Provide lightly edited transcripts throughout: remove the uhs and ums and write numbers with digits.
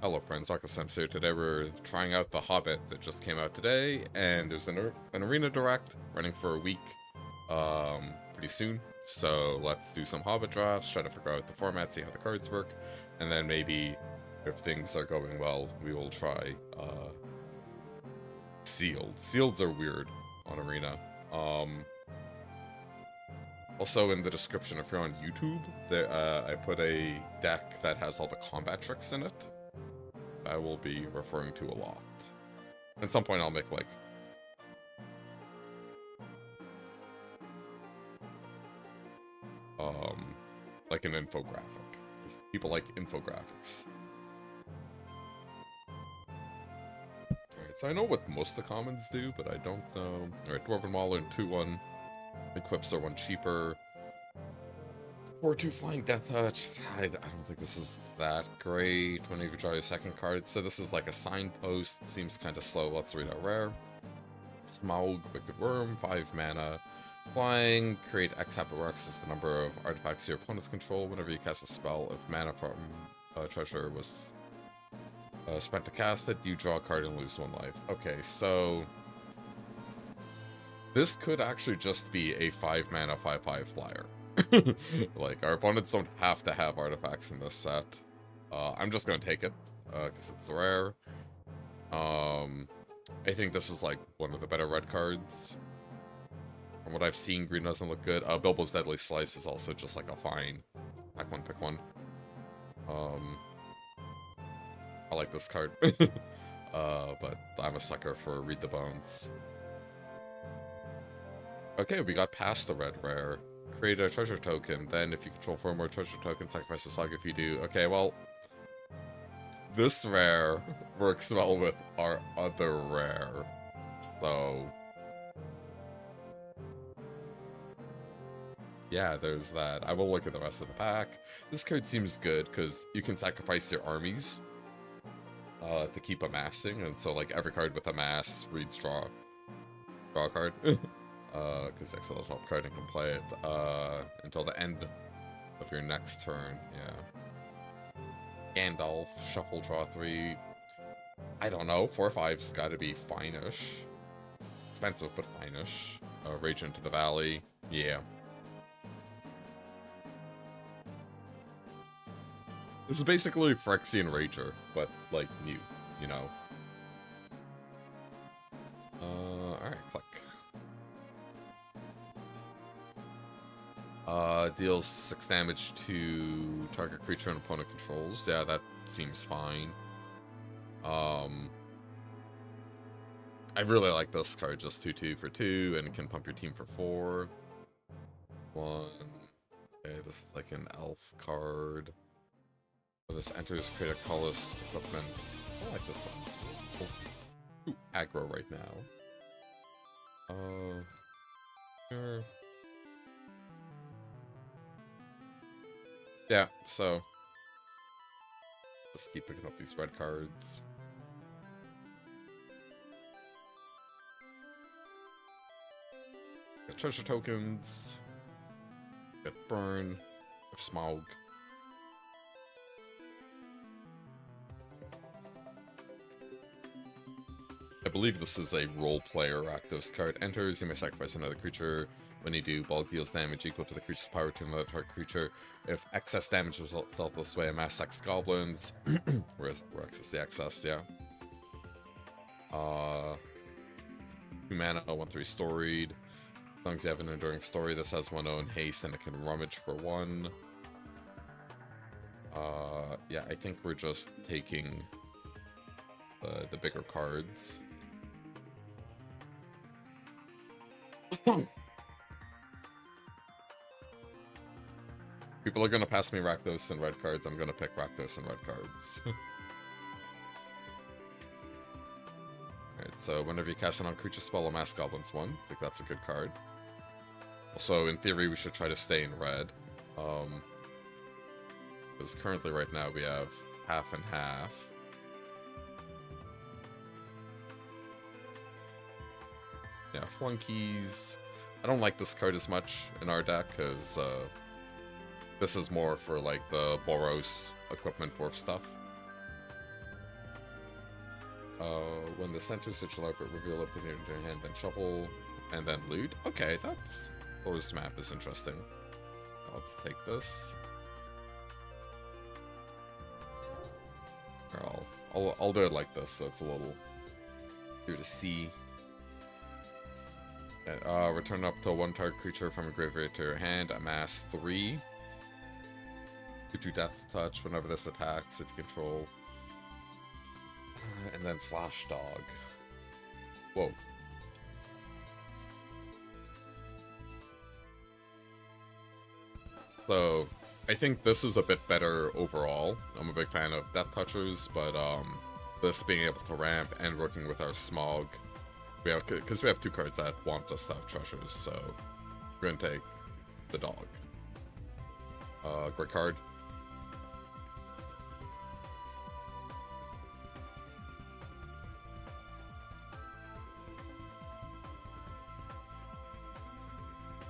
Hello friends, Excelsior. Today we're trying out the Hobbit that just came out today, and there's an arena direct running for a week pretty soon. So let's do some Hobbit drafts, try to figure out the format, see how the cards work, and then maybe if things are going well, we will try sealed. Sealeds are weird on arena. Also in the description, if you're on YouTube, there I put a deck that has all the combat tricks in it. I will be referring to a lot. At some point I'll make like an infographic. People like infographics. Alright, so I know what most of the commons do, but I don't know. Alright, Dwarven Mauler and 2-1. Equips are 1 cheaper. 4-2 Flying Death Touch. I don't think this is that great when you draw your second card. So this is like a signpost. Seems kind of slow. Let's read out rare. Smaug, Wicked Worm, 5 mana. Flying, create X X is the number of artifacts your opponents control. Whenever you cast a spell, if mana from treasure was spent to cast it, you draw a card and lose 1 life. Okay, so this could actually just be a 5 mana 5/5 flyer. Like, our opponents don't have to have artifacts in this set. I'm just gonna take it, because it's rare. I think this is, like, one of the better red cards. From what I've seen, green doesn't look good. Bilbo's Deadly Slice is also just, like, a fine pick one. I like this card. But I'm a sucker for Read the Bones. Okay, we got past the red rare. Create a treasure token, then if you control 4 more treasure tokens, sacrifice a slug if you do. Okay, well, this rare works well with our other rare, so yeah, there's that. I will look at the rest of the pack. This card seems good, because you can sacrifice your armies to keep amassing, and so like every card with amass reads draw a card. Because Excelsior top card and can play it until the end of your next turn, yeah. Gandalf, shuffle, draw 3. I don't know, 4/5's gotta be fine-ish. Expensive, but fine-ish. Rage into the Valley, yeah. This is basically Phyrexian Rager, but, like, new, you know. Alright, click. Deals 6 damage to target creature and opponent controls. Yeah, that seems fine. I really like this card, just 2/2 for 2, and it can pump your team for 4. 1. Okay, this is like an elf card. When this enters, create a colorless equipment. I like this one. Ooh, aggro right now. Sure. Yeah, so just keep picking up these red cards. Get treasure tokens. Get burn. Of Smaug. I believe this is a role player Rakdos card. Enters, you may sacrifice another creature. When you do, bulk deals damage equal to the creature's power to another target creature. If excess damage results dealt this way, amass 6 goblins. Where excess the excess, yeah. 2 mana, 1/3 storied. As long as you have an enduring story, this has 1/0 in haste and it can rummage for 1. Yeah, I think we're just taking the bigger cards. People are gonna pass me Rakdos and red cards. I'm gonna pick Rakdos and red cards. Alright, so whenever you cast a non-creature spell, amass goblins 1. I think that's a good card. Also, in theory, we should try to stay in red. Because currently, right now, we have half and half. Yeah, flunkies. I don't like this card as much in our deck, because this is more for, like, the Boros equipment dwarf stuff. When the center such a library, reveal it, put it into your hand, then shuffle, and then loot. Okay, that's... Forest map is interesting. Let's take this. Or I'll do it like this, so it's a little easier to see. Return up to one target creature from a graveyard to your hand. Amass 3. 2/2 death touch whenever this attacks if you control. And then Flash Dog. Whoa. So, I think this is a bit better overall. I'm a big fan of Death Touchers, but this being able to ramp and working with our Smog, because we have 2 cards that want us to have treasures, so we're gonna take the dog. Great card.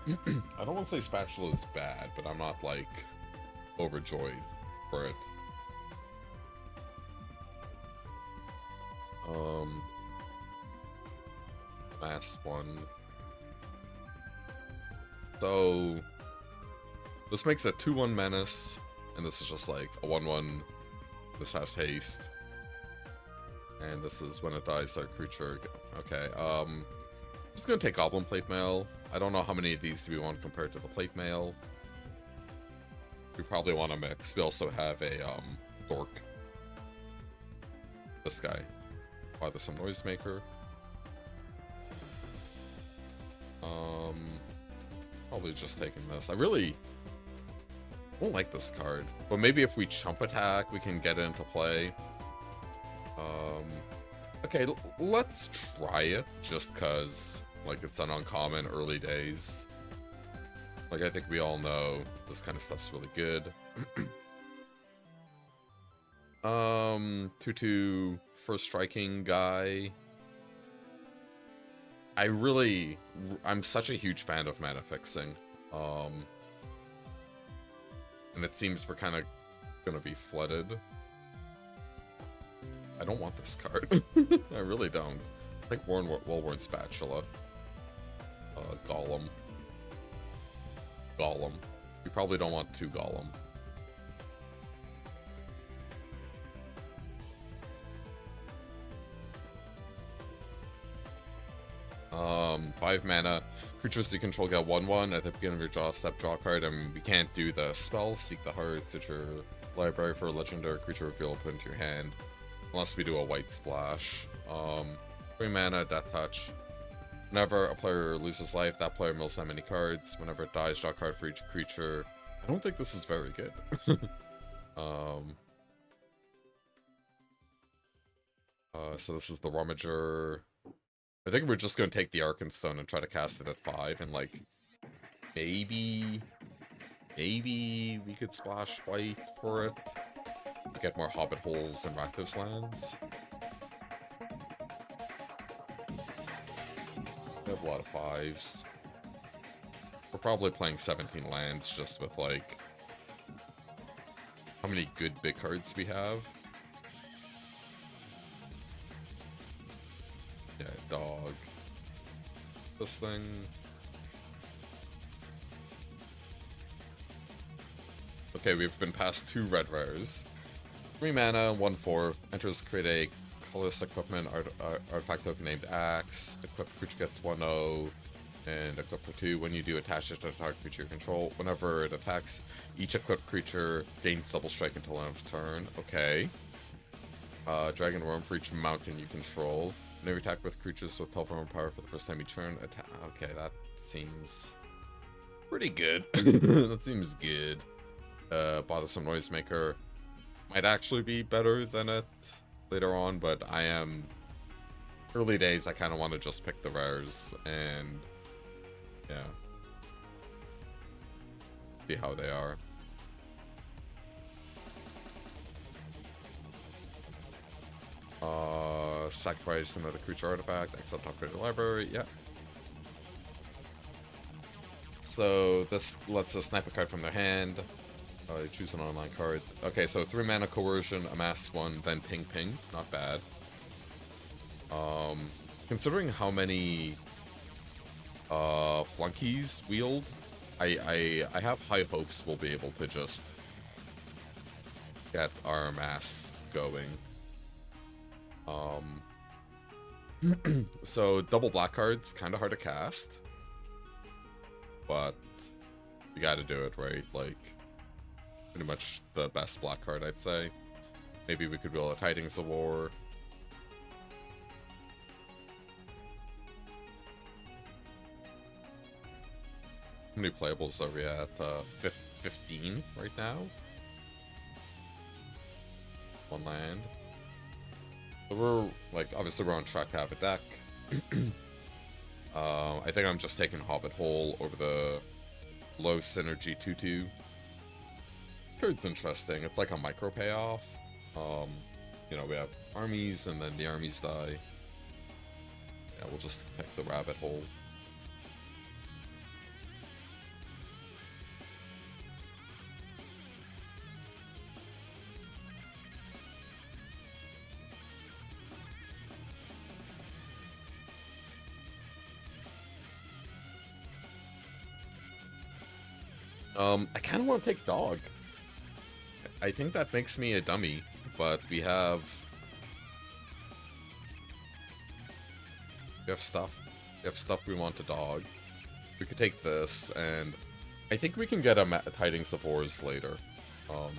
I don't want to say Spatula is bad, but I'm not, like, overjoyed for it. Last one. So, this makes a 2/1 menace, and this is just like a 1/1. This has haste. And this is when it dies, our creature. Okay, I'm just gonna take Goblin Plate Mail. I don't know how many of these do we want compared to the Plate Mail. We probably want to mix. We also have a Dork. This guy. Either some Noisemaker. Probably just taking this. I really don't like this card. But maybe if we chump attack, we can get it into play. Okay, let's try it just because, like, it's an uncommon early days. Like, I think we all know this kind of stuff's really good. 2/2 first striking guy. I'm such a huge fan of mana fixing. And it seems we're kind of gonna be flooded. I don't want this card. I really don't. I think well-worn Spatula. Golem. Golem. We probably don't want 2 Golem. 5 mana. Creatures you control get 1/1 at the beginning of your draw step, draw card, and we can't do the spell Seek the Hearts at your library for a legendary creature reveal put into your hand. Unless we do a white splash. 3 mana, Death Touch. Whenever a player loses life, that player mills that many cards. Whenever it dies, draw a card for each creature. I don't think this is very good. So this is the Rummager. I think we're just going to take the Arkenstone and try to cast it at 5, and, like, maybe we could splash white for it. Get more Hobbit holes and Rakdos lands. We have a lot of 5s. We're probably playing 17 lands just with, like, how many good big cards we have. Yeah, dog. This thing. Okay, we've been past 2 red rares. 3 mana, 1/4. Enters, create a colorless equipment artifact token named Axe. Equipped creature gets 1/0. And equip for 2. When you do, attach it to a target creature you control. Whenever it attacks, each equipped creature gains double strike until end of turn. Okay. Dragon Worm for each mountain you control. Whenever you attack with creatures with 12 or more power for the first time you turn, attack. Okay, that seems pretty good. That seems good. Bothersome Noisemaker might actually be better than it later on, but I am early days. I kind of want to just pick the rares and yeah, see how they are. Sacrifice another creature artifact, except upgrade the library, yeah. So this lets us snipe a card from their hand. Choose an online card. Okay, so 3 mana Coercion, amass 1, then ping ping. Not bad. Considering how many flunkies wield, I have high hopes we'll be able to just get our mass going. So double black cards, kind of hard to cast, but you gotta do it, right? Like, pretty much the best black card, I'd say. Maybe we could build a Tidings of War. How many playables are we at? 15 right now? One land. So we're, like, obviously we're on track to have a deck. I think I'm just taking Hobbit Hole over the low synergy 2/2. This card's interesting. It's like a micro payoff. You know, we have armies, and then the armies die. Yeah, we'll just pick the Rabbit Hole. I kind of want to take Dog. I think that makes me a dummy, but we have stuff. We have stuff we want to Dog. We could take this, and I think we can get a Tidings of Wars later. I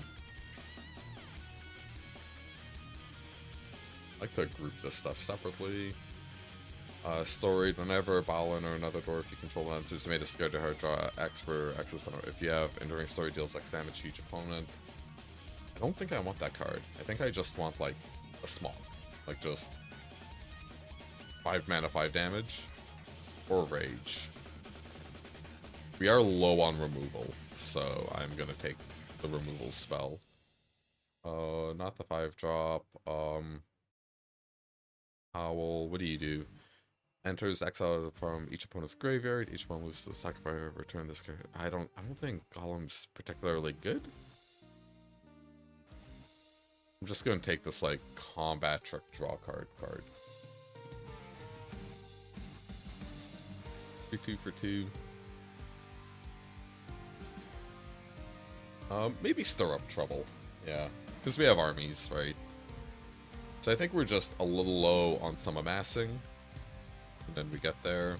like to group this stuff separately. Storied, whenever a Balin or another dwarf you control enters, may discard a hard draw X for X's. If you have Enduring Story, deals X damage to each opponent. I don't think I want that card. I think I just want, like, a small. Like, just 5 mana, 5 damage. Or Rage. We are low on removal, so I'm gonna take the removal spell. Not the 5-drop. Howl, what do you do? Enters exile from each opponent's graveyard. Each opponent loses to sacrifice or return this card. I don't think Golem's particularly good. I'm just gonna take this, like, combat trick draw card. 2 for 2. Maybe Stir Up Trouble. Yeah, because we have armies, right? So I think we're just a little low on some amassing. And then we get there.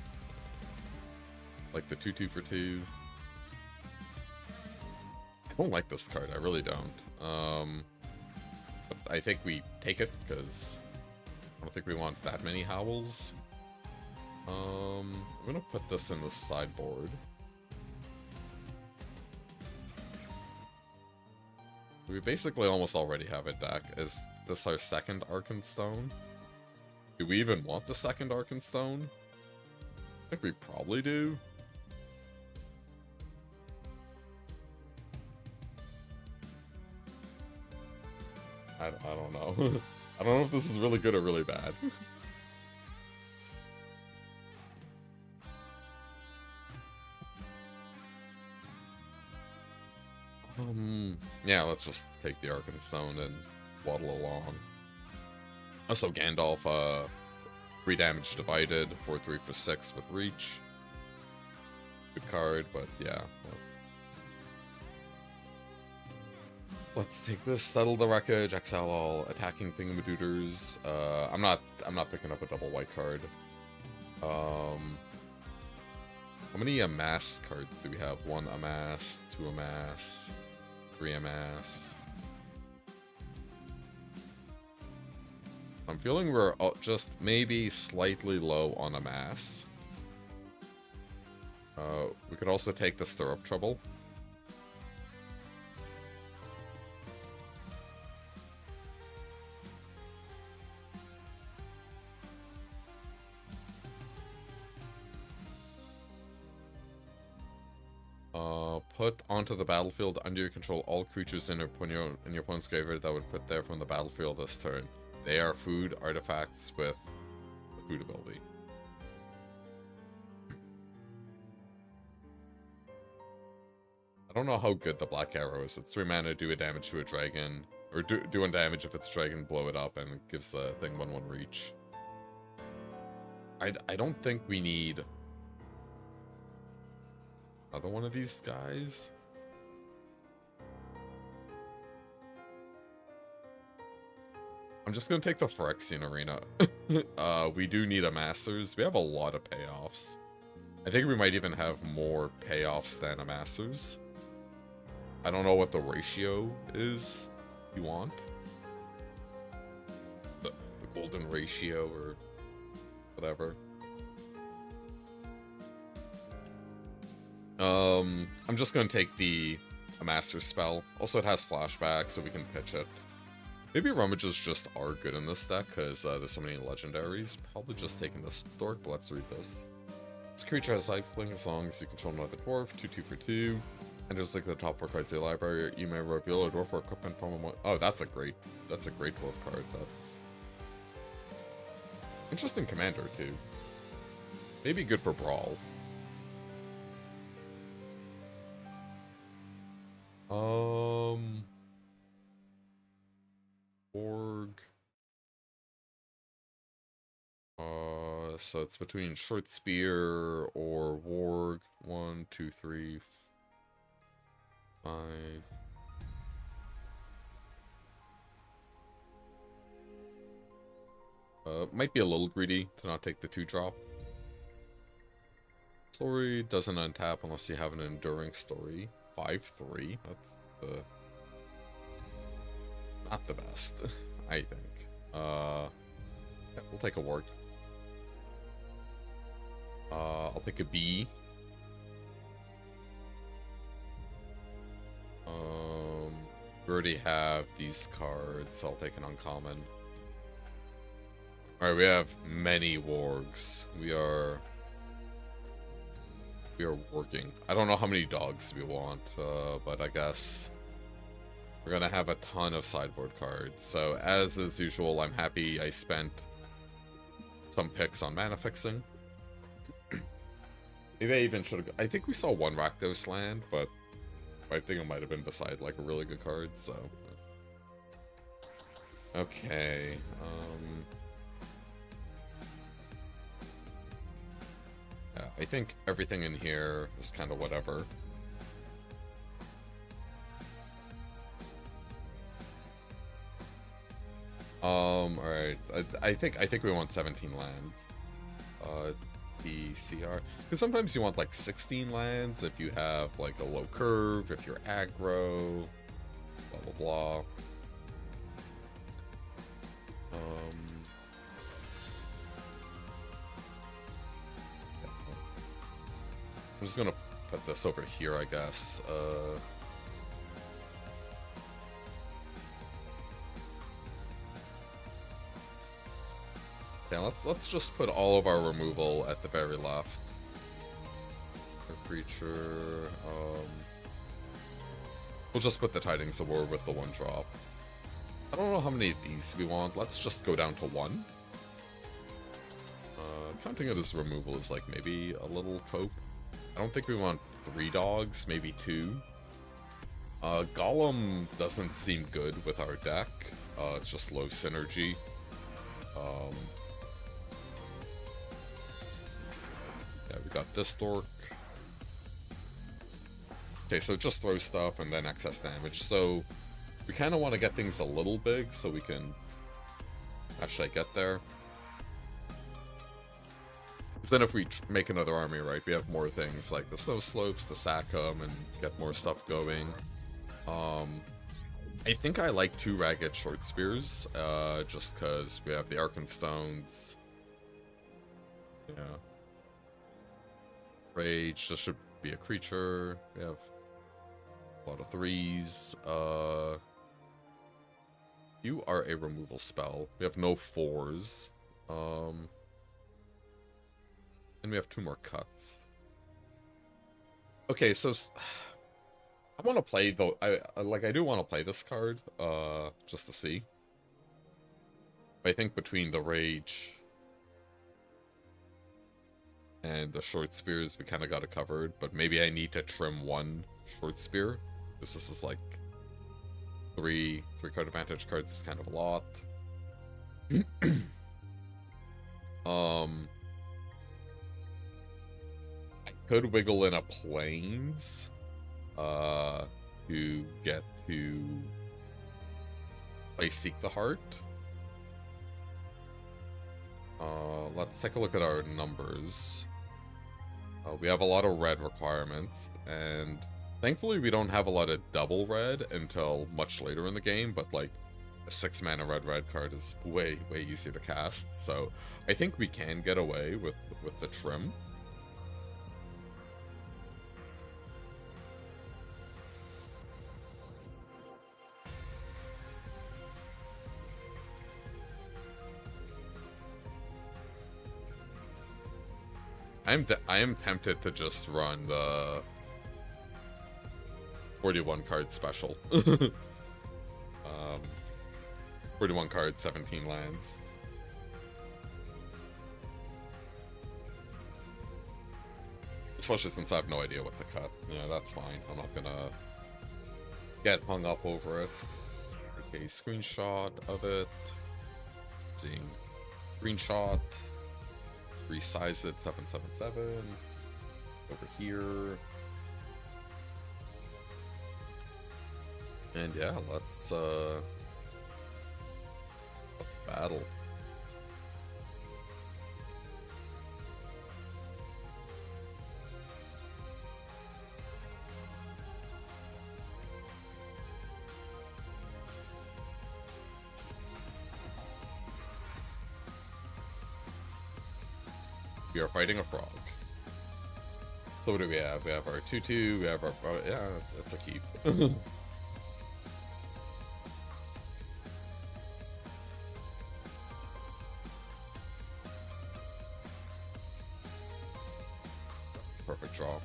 Like the 2 for 2. I don't like this card, I really don't. But I think we take it, because I don't think we want that many Howls. I'm gonna put this in the sideboard. We basically almost already have a deck. Is this our second Arkenstone? Do we even want the second Arkenstone? I think we probably do. I don't know. I don't know if this is really good or really bad. Yeah, let's just take the Arkenstone and waddle along. Also, Gandalf, 3 damage divided, 4/3 for 6 with reach. Good card, but yeah. Let's take this, settle the wreckage, exile all attacking thingamadooders. I'm not picking up a double white card. How many amass cards do we have? 1 amass, 2 amass, 3 amass. I'm feeling we're just maybe slightly low on amass. We could also take the Stir Up Trouble. Put onto the battlefield under your control all creatures in your opponent's graveyard that would put there from the battlefield this turn. They are food artifacts with food ability. I don't know how good the Black Arrow is. It's 3 mana, do a damage to a dragon. Or do 1 damage if it's dragon, blow it up, and it gives the thing 1/1 reach. I don't think we need another one of these guys. I'm just gonna take the Phyrexian Arena. We do need a Masters. We have a lot of payoffs. I think we might even have more payoffs than a Masters. I don't know what the ratio is you want. The golden ratio or whatever. I'm just gonna take a Masters spell. Also, it has flashback, so we can pitch it. Maybe Rummages just are good in this deck, because there's so many legendaries. Probably just taking this Dork, but let's read this. This creature has lifelink as long as you control another dwarf, 2/2 for 2. And just like the top 4 cards of your library, you may reveal a dwarf or equipment from one. Oh, that's a great dwarf card. That's interesting commander too. Maybe good for Brawl. Org. So it's between Short Spear or Warg. 1, 2, 3, 5. Might be a little greedy to not take the 2-drop. Story doesn't untap unless you have an enduring story. 5/3. That's not the best, I think. Yeah, we'll take a Warg. I'll take a B. We already have these cards, so I'll take an uncommon. Alright, we have many wargs. We are working. I don't know how many dogs we want, but I guess we're gonna have a ton of sideboard cards. So as is usual, I'm happy I spent some picks on mana fixing. Maybe I even should have... I think we saw one Rakdos land, but I think it might have been beside like a really good card, so... Okay, yeah, I think everything in here is kind of whatever. Alright, I think we want 17 lands. TCR. Because sometimes you want like 16 lands if you have like a low curve, if you're aggro, blah blah blah. I'm just gonna put this over here, I guess. Yeah, let's just put all of our removal at the very left. A creature. We'll just put the Tidings of War with the 1-drop. I don't know how many of these we want. Let's just go down to 1. Counting it as removal is like maybe a little cope. I don't think we want 3 dogs, maybe 2. Golem doesn't seem good with our deck. It's just low synergy. Yeah, we got this Dork. Okay, so just throw stuff and then excess damage. So we kind of want to get things a little big so we can actually get there. Because then if we make another army, right, we have more things like the Snow Slopes, the sack them, and get more stuff going. I think I like 2 Ragged Short Spears, just because we have the Arkenstones. Yeah. Rage, this should be a creature. We have a lot of 3s. You are a removal spell. We have no 4s. And we have 2 more cuts. Okay, so I want to play though. I do want to play this card, just to see. I think between the Rage and the Short Spears, we kind of got it covered. But maybe I need to trim 1 Short Spear, because this is like 3 card advantage cards is kind of a lot. could wiggle in a planes to get to play Seek the Heart. Let's take a look at our numbers. We have a lot of red requirements, and thankfully we don't have a lot of double red until much later in the game, but like a 6-mana red card is way easier to cast, so I think we can get away with the trim. I am tempted to just run the 41 card special. 41 cards, 17 lands. Especially since I have no idea what to cut. Yeah, that's fine. I'm not gonna get hung up over it. Okay, screenshot of it. Seeing screenshot. Resize it, 777. Over here. And yeah, let's battle. We are fighting a frog. So what do we have? We have our 2/2, we have our... Oh, yeah, it's a keep. Perfect draw.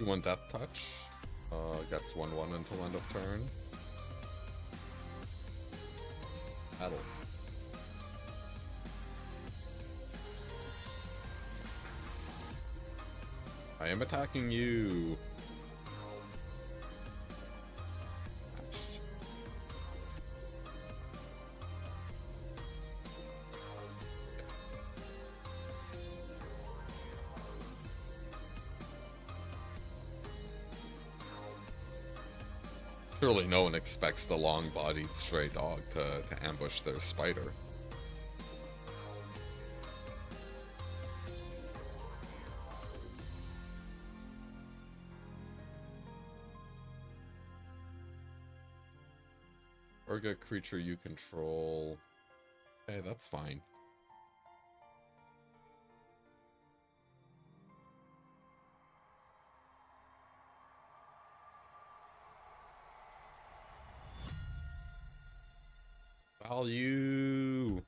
One Death Touch. Gets 1/1 until end of turn. Battle. I am attacking you. Nice. Surely no one expects the long-bodied stray dog to ambush their spider. Target creature you control. Hey, that's fine. Value.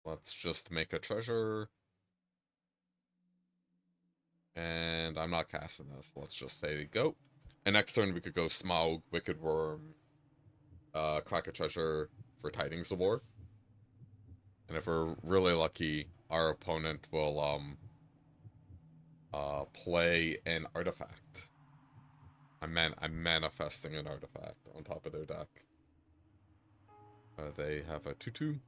Let's just make a treasure. And I'm not casting this. Let's just say go. And next turn we could go Smaug, Wicked Worm, crack a treasure for Tidings of War. And if we're really lucky, our opponent will play an artifact. I'm manifesting an artifact on top of their deck. They have a 2/2.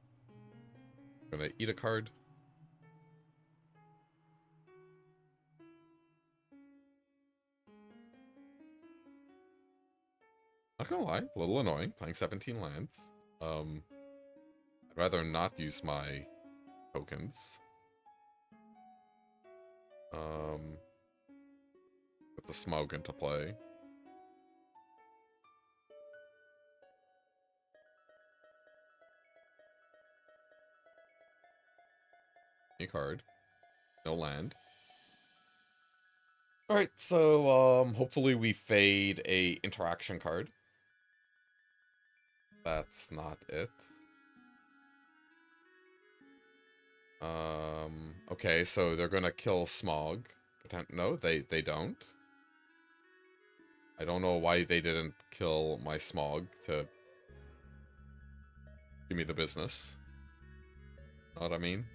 Gonna eat a card. Not gonna lie, a little annoying, playing 17 lands. I'd rather not use my tokens. Put the Smaug into play. A card. No land. Alright, so hopefully we fade a interaction card. That's not it. Okay, so they're gonna kill Smaug. No, they don't. I don't know why they didn't kill my Smaug to Give me the business. Know what I mean?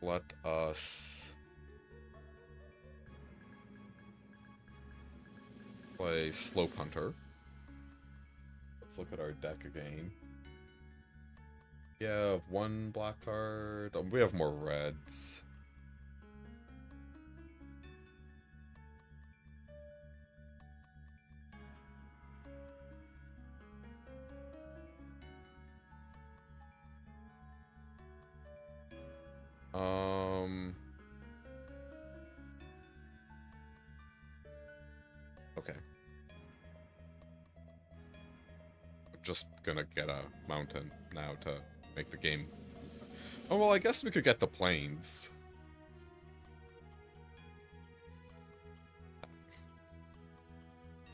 Let us play Slope Hunter. Let's look at our deck again. We have one black card. We have more reds. Okay. I'm just gonna get a mountain now to make the game. Oh, well, I guess we could get the plains.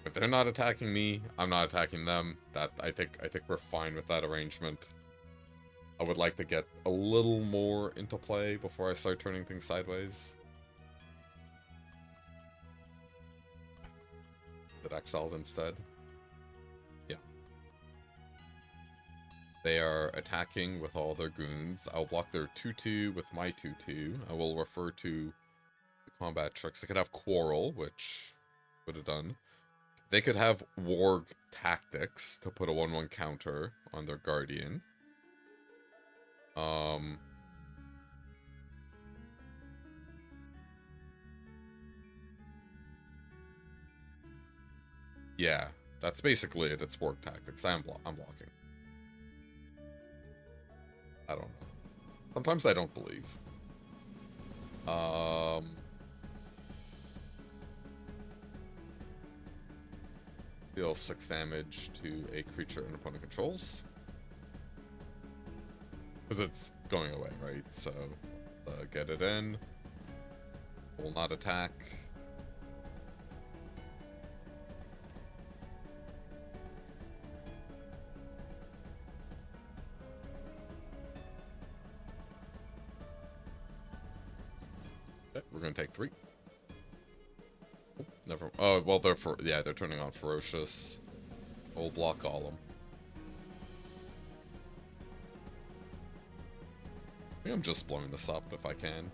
If they're not attacking me, I'm not attacking them. I think we're fine with that arrangement. I would like to get a little more into play before I start turning things sideways. That Exiled instead. Yeah. They are attacking with all their goons. I'll block their 2-2 with my 2-2. I will refer to the combat tricks. They could have Quarrel, which would have done. They could have Warg Tactics to put a 1-1 counter on their Guardian. Yeah, that's basically it. It's Warg Tactics. I'm blocking. I don't know. Sometimes I don't believe. Deal 6 damage to a creature an opponent controls. Because it's going away, right? So, get it in. Will not attack. Okay, we're gonna take 3. Oh, never. Oh, well, they're turning on Ferocious. We'll block Golem. I think I'm just blowing this up if I can.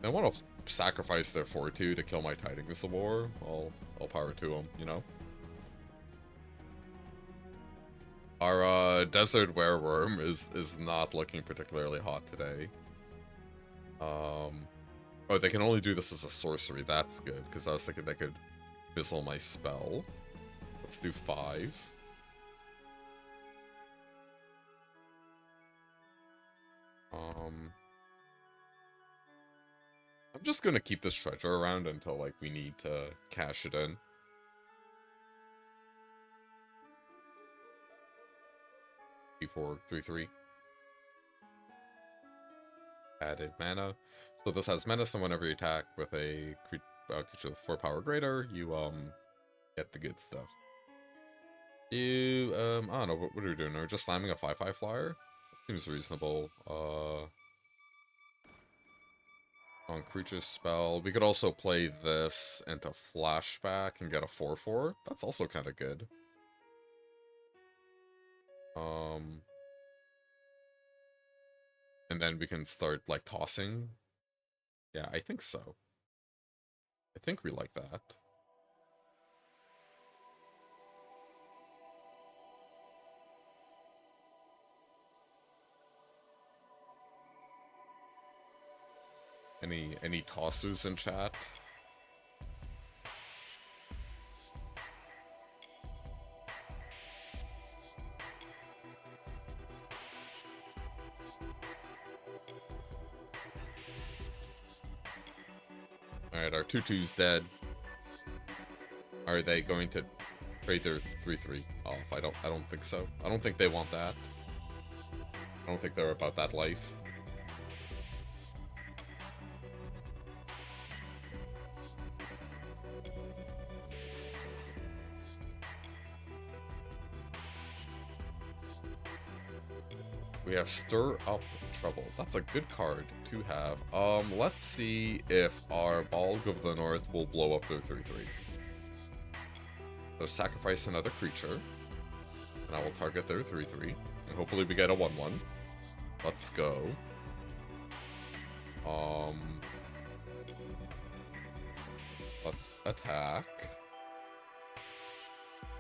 I want to sacrifice their 4-2 to kill my Tidings of War. I'll power to them, you know? Our Desert Wereworm is not looking particularly hot today. Oh, they can only do this as a sorcery. That's good, because I was thinking they could fizzle my spell. Let's do 5. I'm just gonna keep this treasure around until, like, we need to cash it in. D4, 3-3. Added mana. So this has menace, and whenever you attack with a creature with 4 power greater, you, get the good stuff. You, I don't know, what are we doing? Are we just slamming a 5-5 flyer? Seems reasonable. On creature spell. We could also play this into flashback and get a 4-4. That's also kind of good. And then we can start, like, tossing. Yeah, I think so. I think we like that. Any tossers in chat? Alright, our 2-2's dead. Are they going to trade their 3-3 off? I don't think so. I don't think they want that. I don't think they're about that life. We have Stir Up Trouble. That's a good card to have. Let's see if our Balg of the North will blow up their 3/3. So sacrifice another creature, and I will target their 3/3, and hopefully we get a 1/1. Let's go. Let's attack.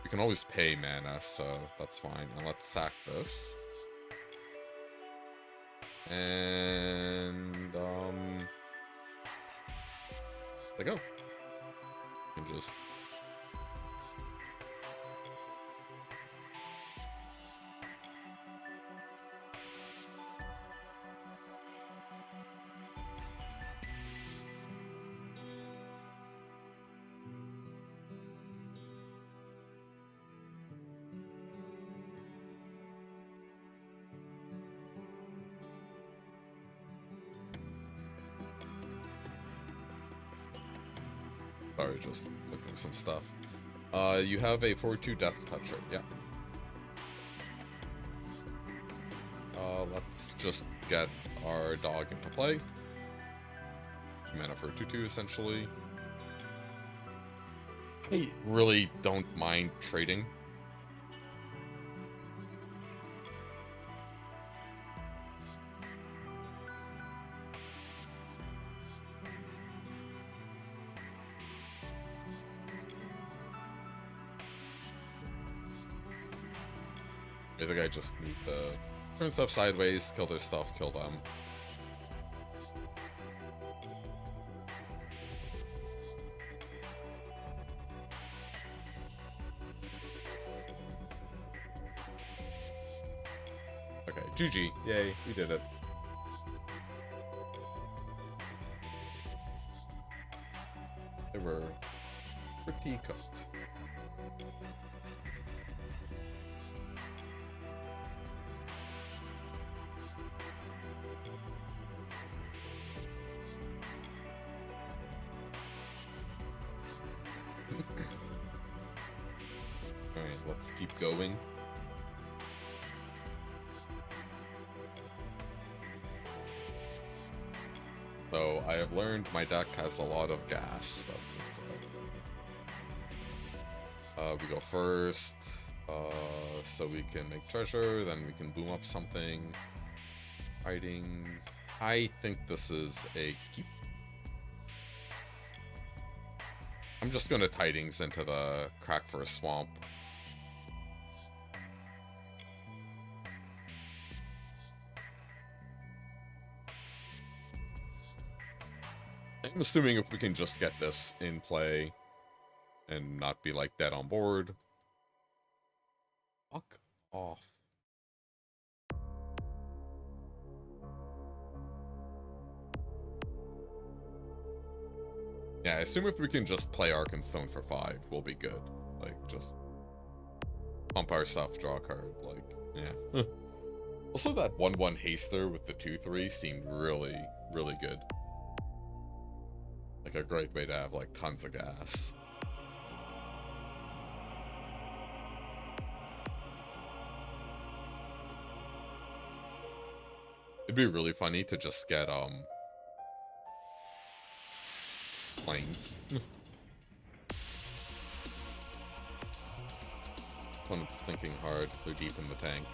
We can always pay mana, so that's fine. And let's sack this. And, there go. And just... Sorry, just looking at some stuff. You have a 4/2 Death Toucher, yeah. Let's just get our dog into play. Mana for 2/2, essentially. I really don't mind trading. I think I just need to turn stuff sideways, kill their stuff, kill them. Okay, GG. Yay, we did it. They were pretty cooked. Alright, let's keep going. So, I have learned my deck has a lot of gas. We go first, so we can make treasure, then we can boom up something. Tidings. I think this is a keep. I'm just gonna Tidings into the crack for a swamp. I'm assuming if we can just get this in play and not be like dead on board. Fuck off. Yeah, I assume if we can just play Arkenstone for 5, we'll be good. Like, just pump our stuff, draw a card, like, yeah. Also, that 1/1 Haster with the 2/3 seemed really, really good. Like, a great way to have, like, tons of gas. It'd be really funny to just get, planes. Opponent's thinking hard. They're deep in the tank.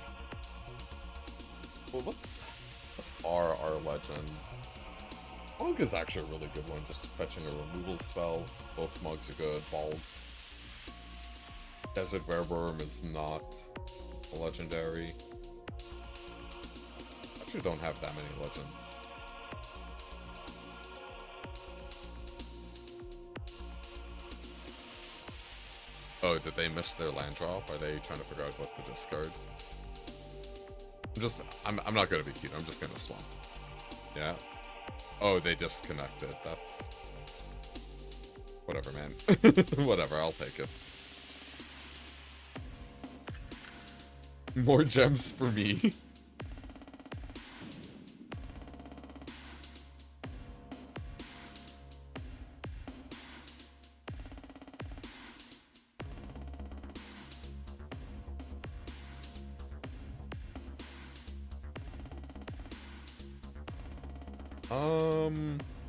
Well, what are our legends? Balg is actually a really good one, just fetching a removal spell. Both smugs are good. Balg. Desert Wereworm is not a legendary. Actually don't have that many legends. Oh, did they miss their land drop? Are they trying to figure out what to discard? I'm not gonna be cute, I'm just gonna swamp. Yeah. Oh, they disconnected. That's... whatever, man. Whatever, I'll take it. More gems for me.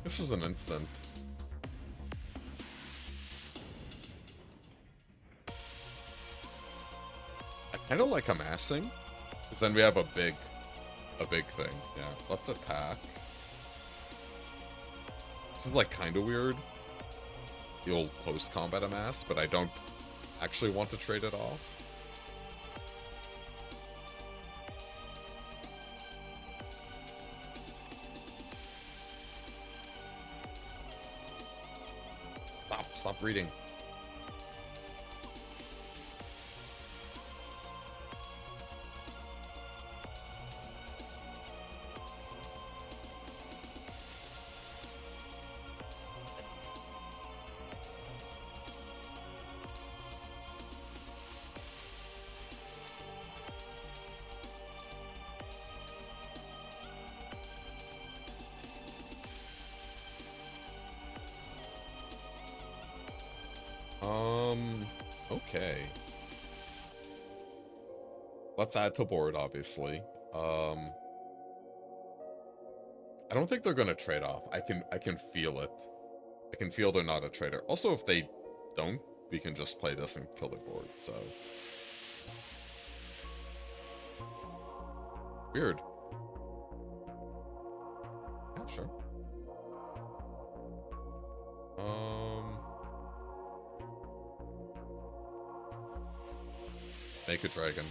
This is an instant. I kind of like amassing, because then we have a big thing. Yeah, let's attack. This is like kind of weird, the old post-combat amass, but I don't actually want to trade it off. Stop reading. Okay. Let's add to board, obviously. I don't think they're gonna trade off. I can feel it. I can feel they're not a trader. Also, if they don't, we can just play this and kill the board, so. Weird. Yeah, sure. Make a dragon.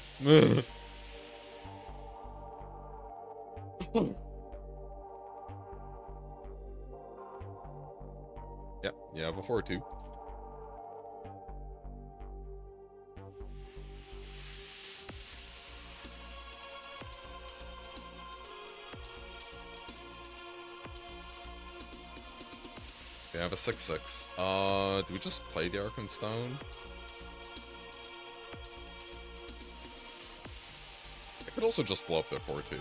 Yep, yeah, before 2. We have a 6/6. Do we just play the Arkenstone? I could also just blow up their 4/2.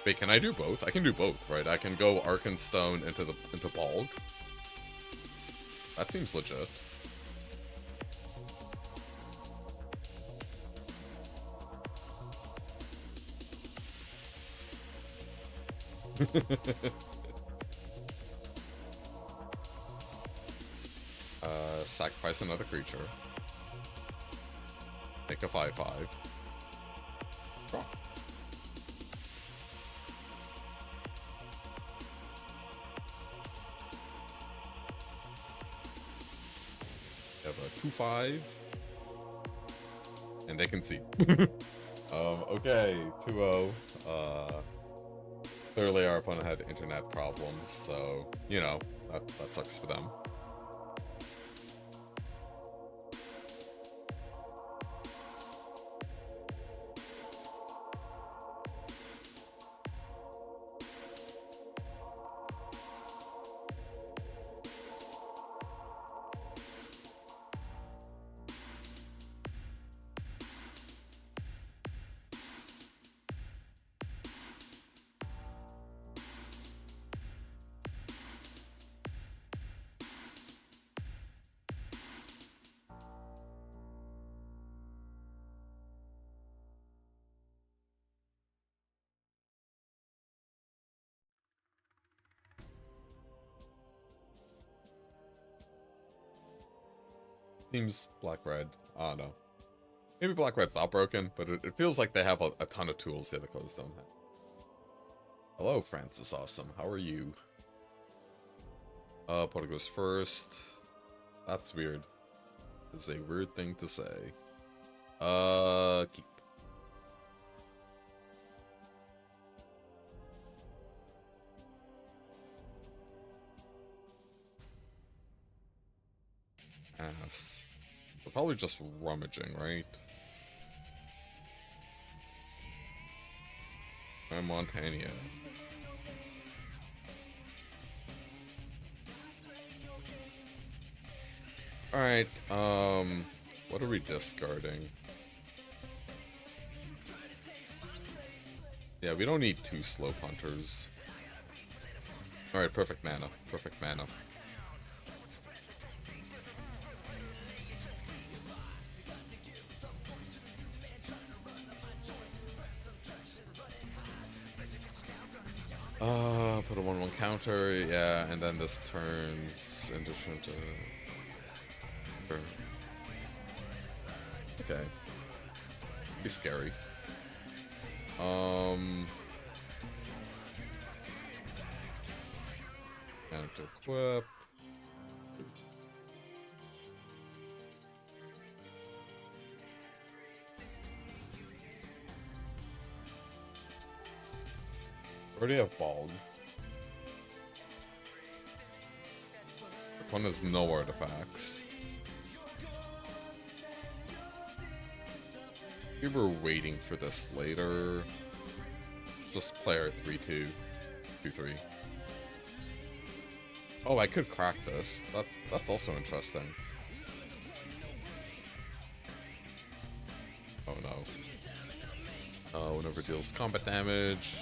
Wait, can I do both? I can do both, right? I can go Arkenstone into Balg. That seems legit. Sacrifice another creature. Make a 5/5. Draw. We have a 2/5. And they can see. Okay, 2-0. Clearly our opponent had internet problems, so, you know, that sucks for them. Seems black-red. I don't know. Maybe black-red's not broken, but it feels like they have a ton of tools the other colors don't have. Hello, Francis Awesome. How are you? Porter goes first. That's weird. It's a weird thing to say. Keep. Ass. We're probably just rummaging, right? I'm Montania. Alright, what are we discarding? Yeah, we don't need 2 slow punters. Alright, perfect mana. Perfect mana. Put a 1/1 counter, yeah, and then this turns into sure. Okay. Be scary. And to equip. Already have balls. One has no artifacts. We were waiting for this later. Just play our 3-2, 2-3. Oh, I could crack this. That's also interesting. Oh no. Whenever it deals combat damage.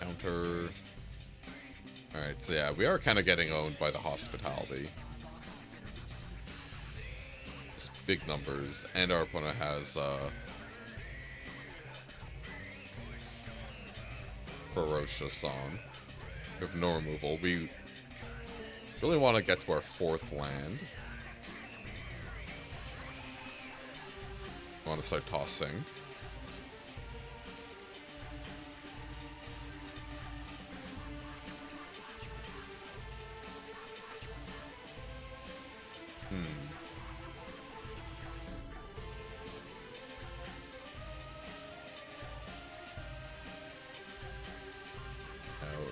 Counter. Alright, so yeah, we are kind of getting owned by the hospitality. Just big numbers. And our opponent has Ferocious on. We have no removal. We really want to get to our 4th land. I want to start tossing.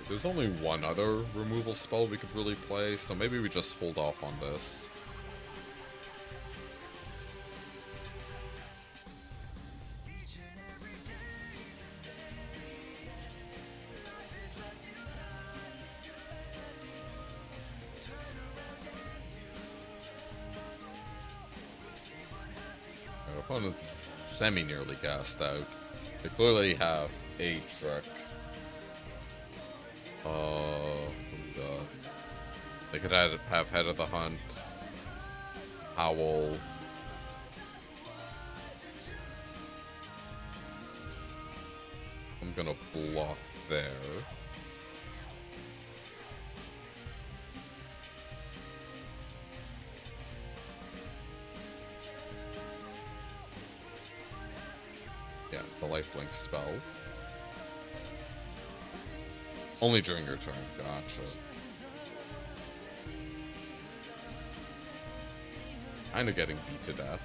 There's only one other removal spell we could really play, so maybe we just hold off on this. Our opponent's semi-nearly gassed out. They clearly have a trick. Oh god. They could have Head of the Hunt, Owl. I'm gonna block there. Yeah, the lifelink spell. Only during your turn, gotcha. Kinda getting beat to death.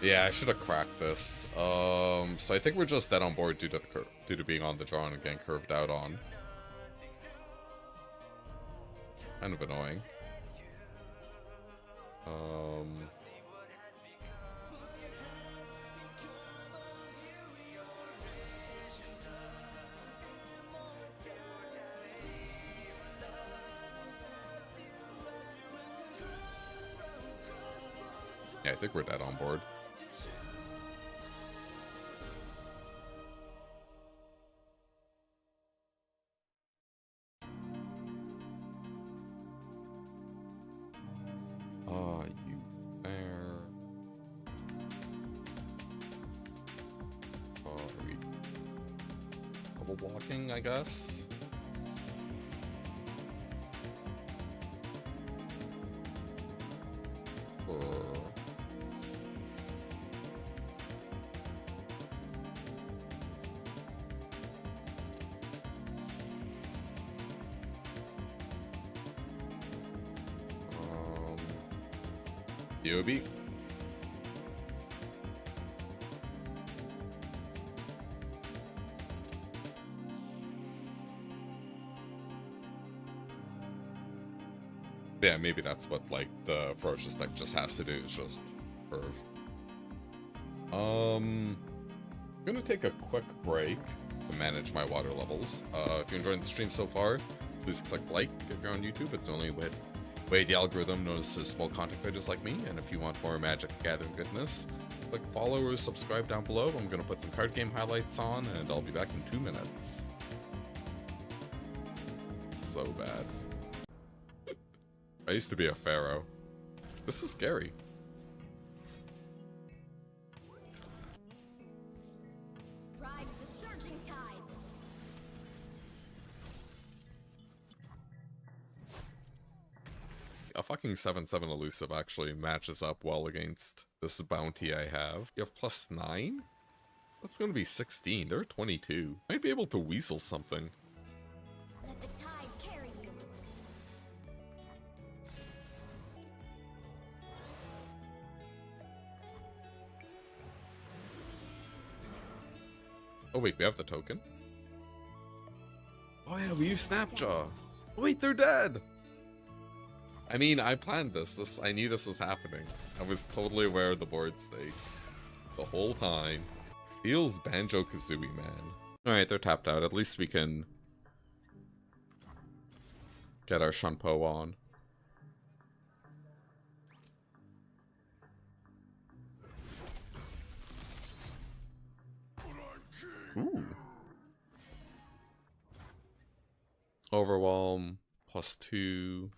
Yeah, I should have cracked this. So I think we're just dead on board due to being on the draw and getting curved out on. Kind of annoying. Yeah, I think we're dead on board. You bear. Are we double blocking, I guess? Yobi. Yeah, maybe that's what, like, the Ferocious deck just has to do, is just curve. I'm gonna take a quick break to manage my water levels. If you're enjoying the stream so far, please click like if you're on YouTube. It's the only way the algorithm notices small content creators like me, and if you want more Magic the Gathering goodness, click follow or subscribe down below. I'm gonna put some card game highlights on, and I'll be back in 2 minutes. So bad. I used to be a pharaoh. This is scary. a fucking 7/7 elusive actually matches up well against this bounty I have. You have +9? That's gonna be 16. They're 22. Might be able to weasel something. Let the tide carry you. Oh wait, we have the token? Oh yeah, we use Snapjaw. Oh, wait, they're dead! I mean, I planned this. I knew this was happening. I was totally aware of the board state. The whole time. Feels Banjo-Kazooie, man. Alright, they're tapped out. At least we can get our Shunpo on. Ooh. Overwhelm, +2.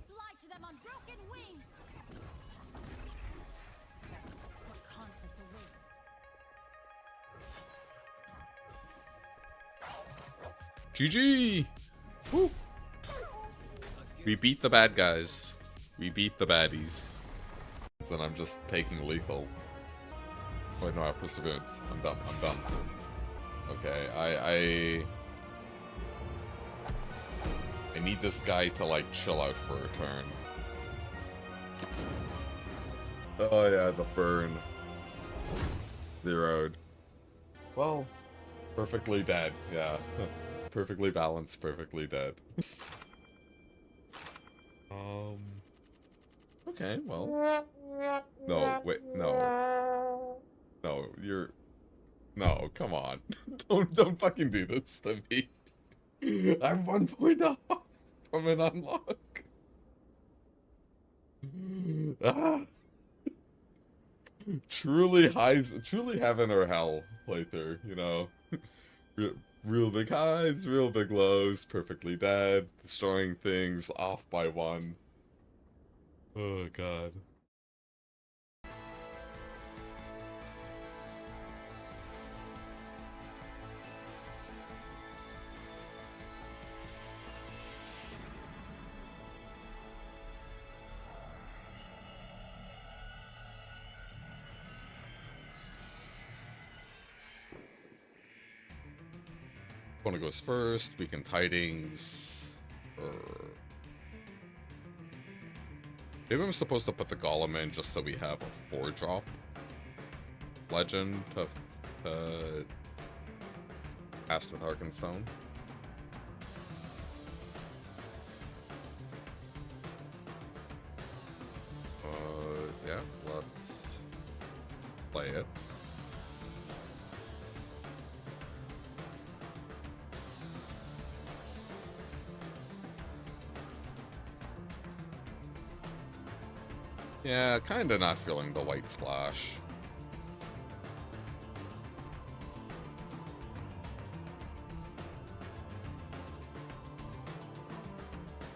Fly to them on broken wings. What conflict awaits? GG! Woo! We beat the bad guys. We beat the baddies. Then I'm just taking lethal. Wait, no, I have perseverance. I'm done. I'm done. Okay, I need this guy to, like, chill out for a turn. Oh yeah, the burn. Zeroed. Well, perfectly dead, yeah. Perfectly balanced, perfectly dead. Okay, well. No, wait, no. No, you're... No, come on. Don't fucking do this to me. I'm 1 point off from an unlock. Ah. Truly heaven or hell playthrough, you know. Real big highs, real big lows, perfectly dead, destroying things, off by 1. Oh god. One goes first, we can tidings. Maybe I'm supposed to put the Golem in just so we have a 4-drop legend to cast with Arkenstone. Yeah, let's play it. Yeah, kinda not feeling the white splash.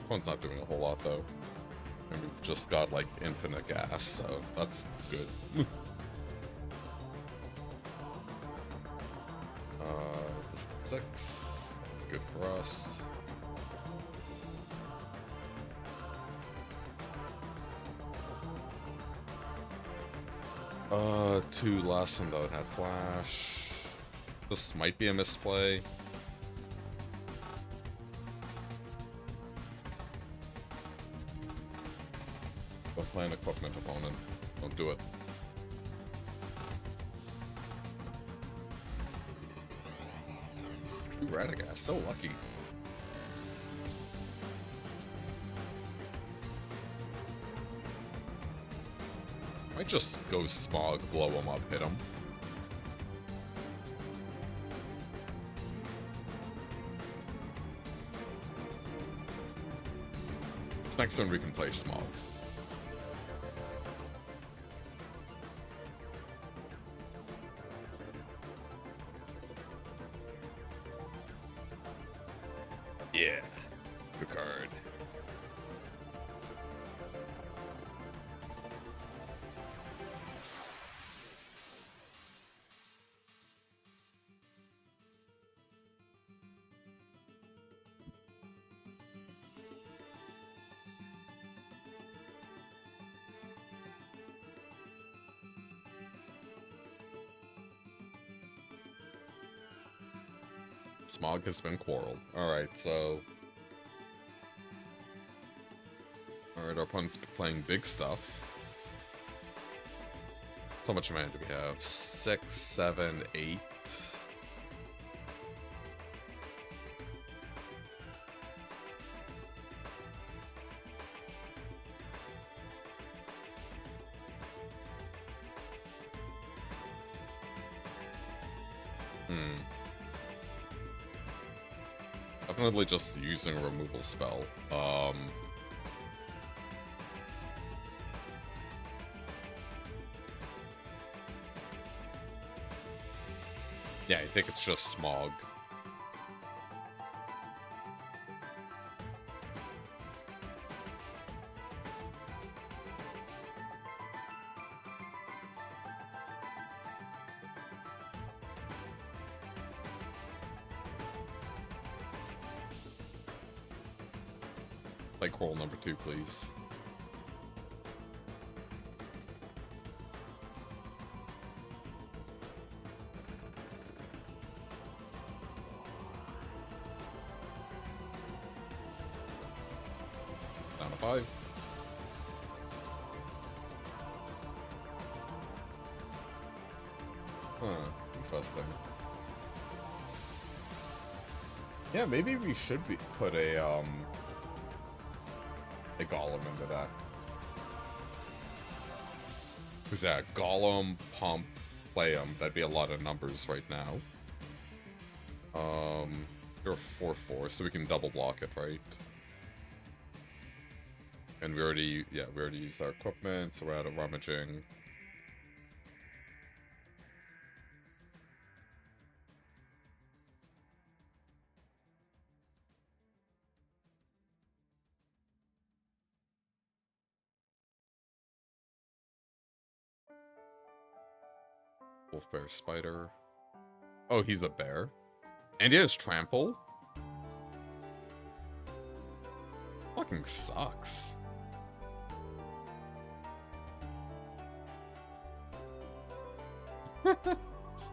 One's not doing a whole lot though. And we've just got like infinite gas, so that's good. 6. That's good for us. Two less and that would have flash. This might be a misplay. Don't play an equipment opponent. Don't do it. Ooh, Radagast, so lucky. Might just go Smog, blow him up, hit him. This next one we can play Smog. Yeah, good card. Smog has been quarreled. Alright, so... Alright, our opponent's playing big stuff. How much mana do we have? 6, 7, 8. Definitely just using a removal spell. Yeah, I think it's just Smog. Like roll number 2, please. Down to 5. Huh, interesting. Yeah, maybe we should put a Golem into that. Because yeah, Golem, Pump, play him. That'd be a lot of numbers right now. You're 4/4, so we can double block it, right? And we already used our equipment, so we're out of rummaging. Wolf Bear Spider. Oh, he's a bear. And he has Trample? Fucking sucks.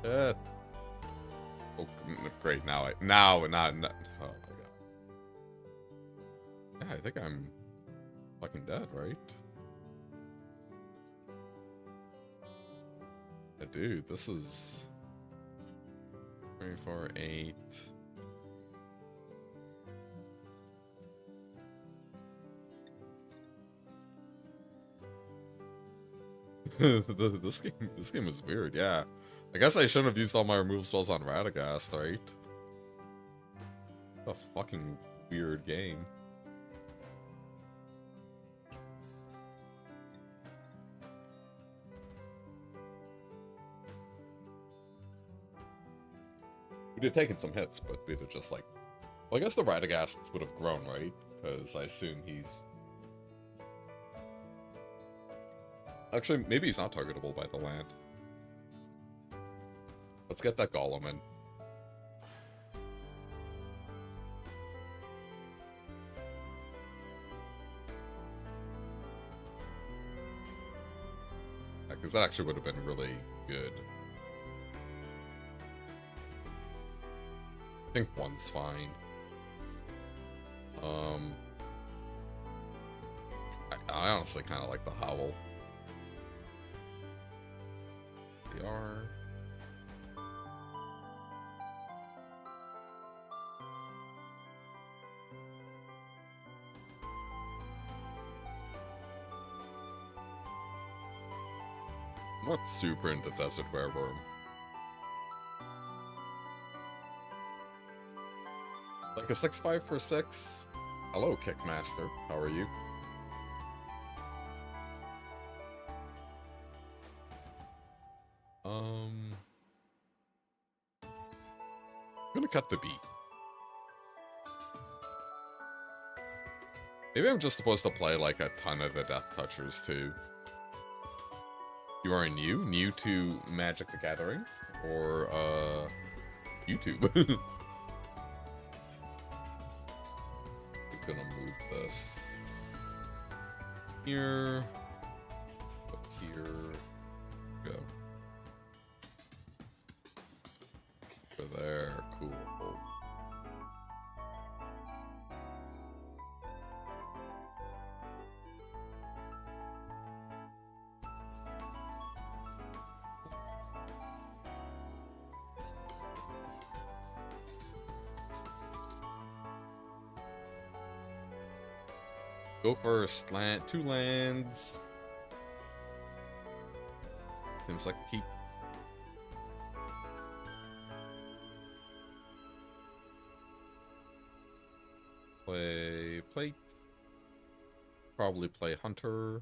Shit. Oh, great. Now, oh my god. Yeah, I think I'm fucking dead, right? Yeah, dude, this is 24, 8. This game is weird, yeah. I guess I shouldn't have used all my removal spells on Radagast, right? What a fucking weird game. We'd have taken some hits, but we'd have just like... Well, I guess the Radagasts would have grown, right? Because I assume he's... Actually, maybe he's not targetable by the land. Let's get that Golem in. Yeah, because that actually would have been really good. I think 1's fine. I honestly kind of like the Howl. CR. What's super into Desert Wereworm? Like a 6/5 for 6? Hello, Kickmaster. How are you? I'm gonna cut the beat. Maybe I'm just supposed to play like a ton of the Death Touchers too. You are new to Magic the Gathering, or YouTube. Gonna move this here, up here, go. Over there, cool. Go first. Land, 2 lands. Seems like a keep. Play plate. Probably play hunter.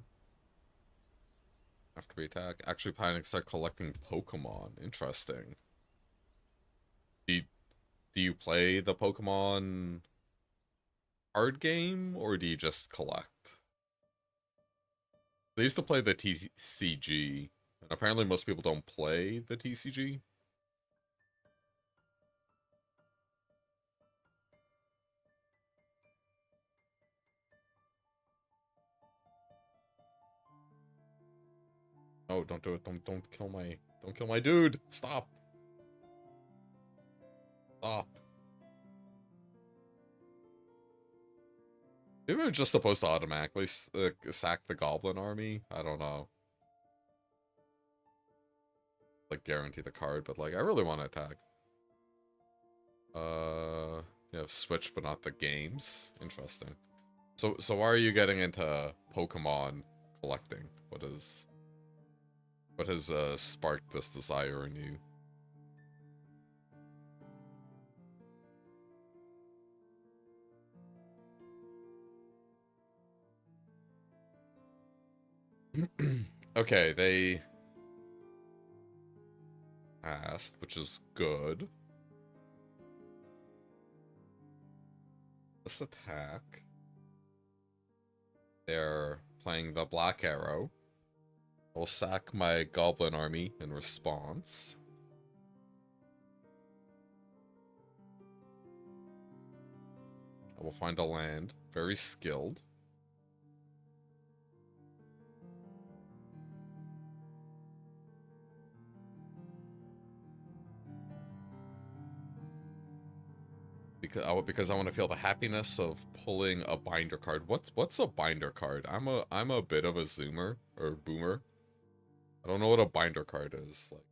After we attack. Actually planning to start collecting Pokemon. Interesting. Do you play the Pokemon card game, or do you just collect? They used to play the TCG, and apparently most people don't play the TCG. Oh, don't do it. Don't kill my dude. Stop. Stop. Maybe we're just supposed to automatically sack the Goblin army. I don't know. Like, guarantee the card, but, like, I really want to attack. You have Switch, but not the games. Interesting. So why are you getting into Pokemon collecting? What has sparked this desire in you? Okay, they asked, which is good. Let's attack. They're playing the Black Arrow. I'll sack my Goblin army in response. I will find a land. Very skilled. Because I want to feel the happiness of pulling a binder card. What's a binder card? I'm a bit of a zoomer or boomer. I don't know what a binder card is. Like,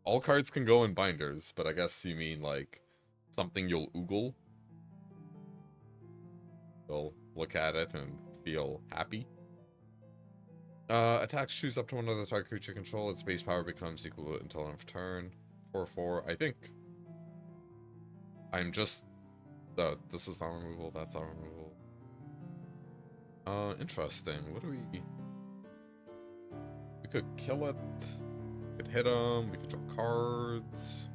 all cards can go in binders, but I guess you mean like something you'll oogle. You'll look at it and feel happy. Attacks choose up to one other target creature control. Its base power becomes equal until end of turn. 4/4. I think I'm just this is not removal, that's not removal. Interesting. What do we could kill it. We could hit him, we could draw cards.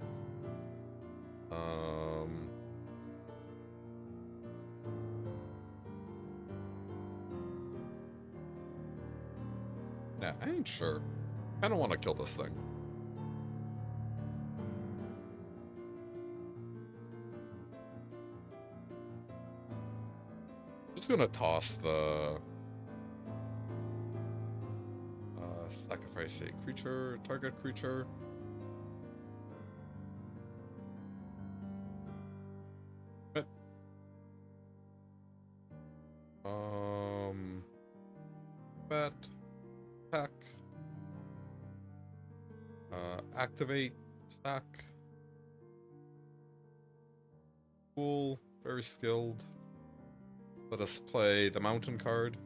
Yeah, I ain't sure. I don't want to kill this thing. Just gonna toss the sacrifice a creature, target creature. But bet attack. Activate stack. Cool, very skilled. Let us play the mountain card.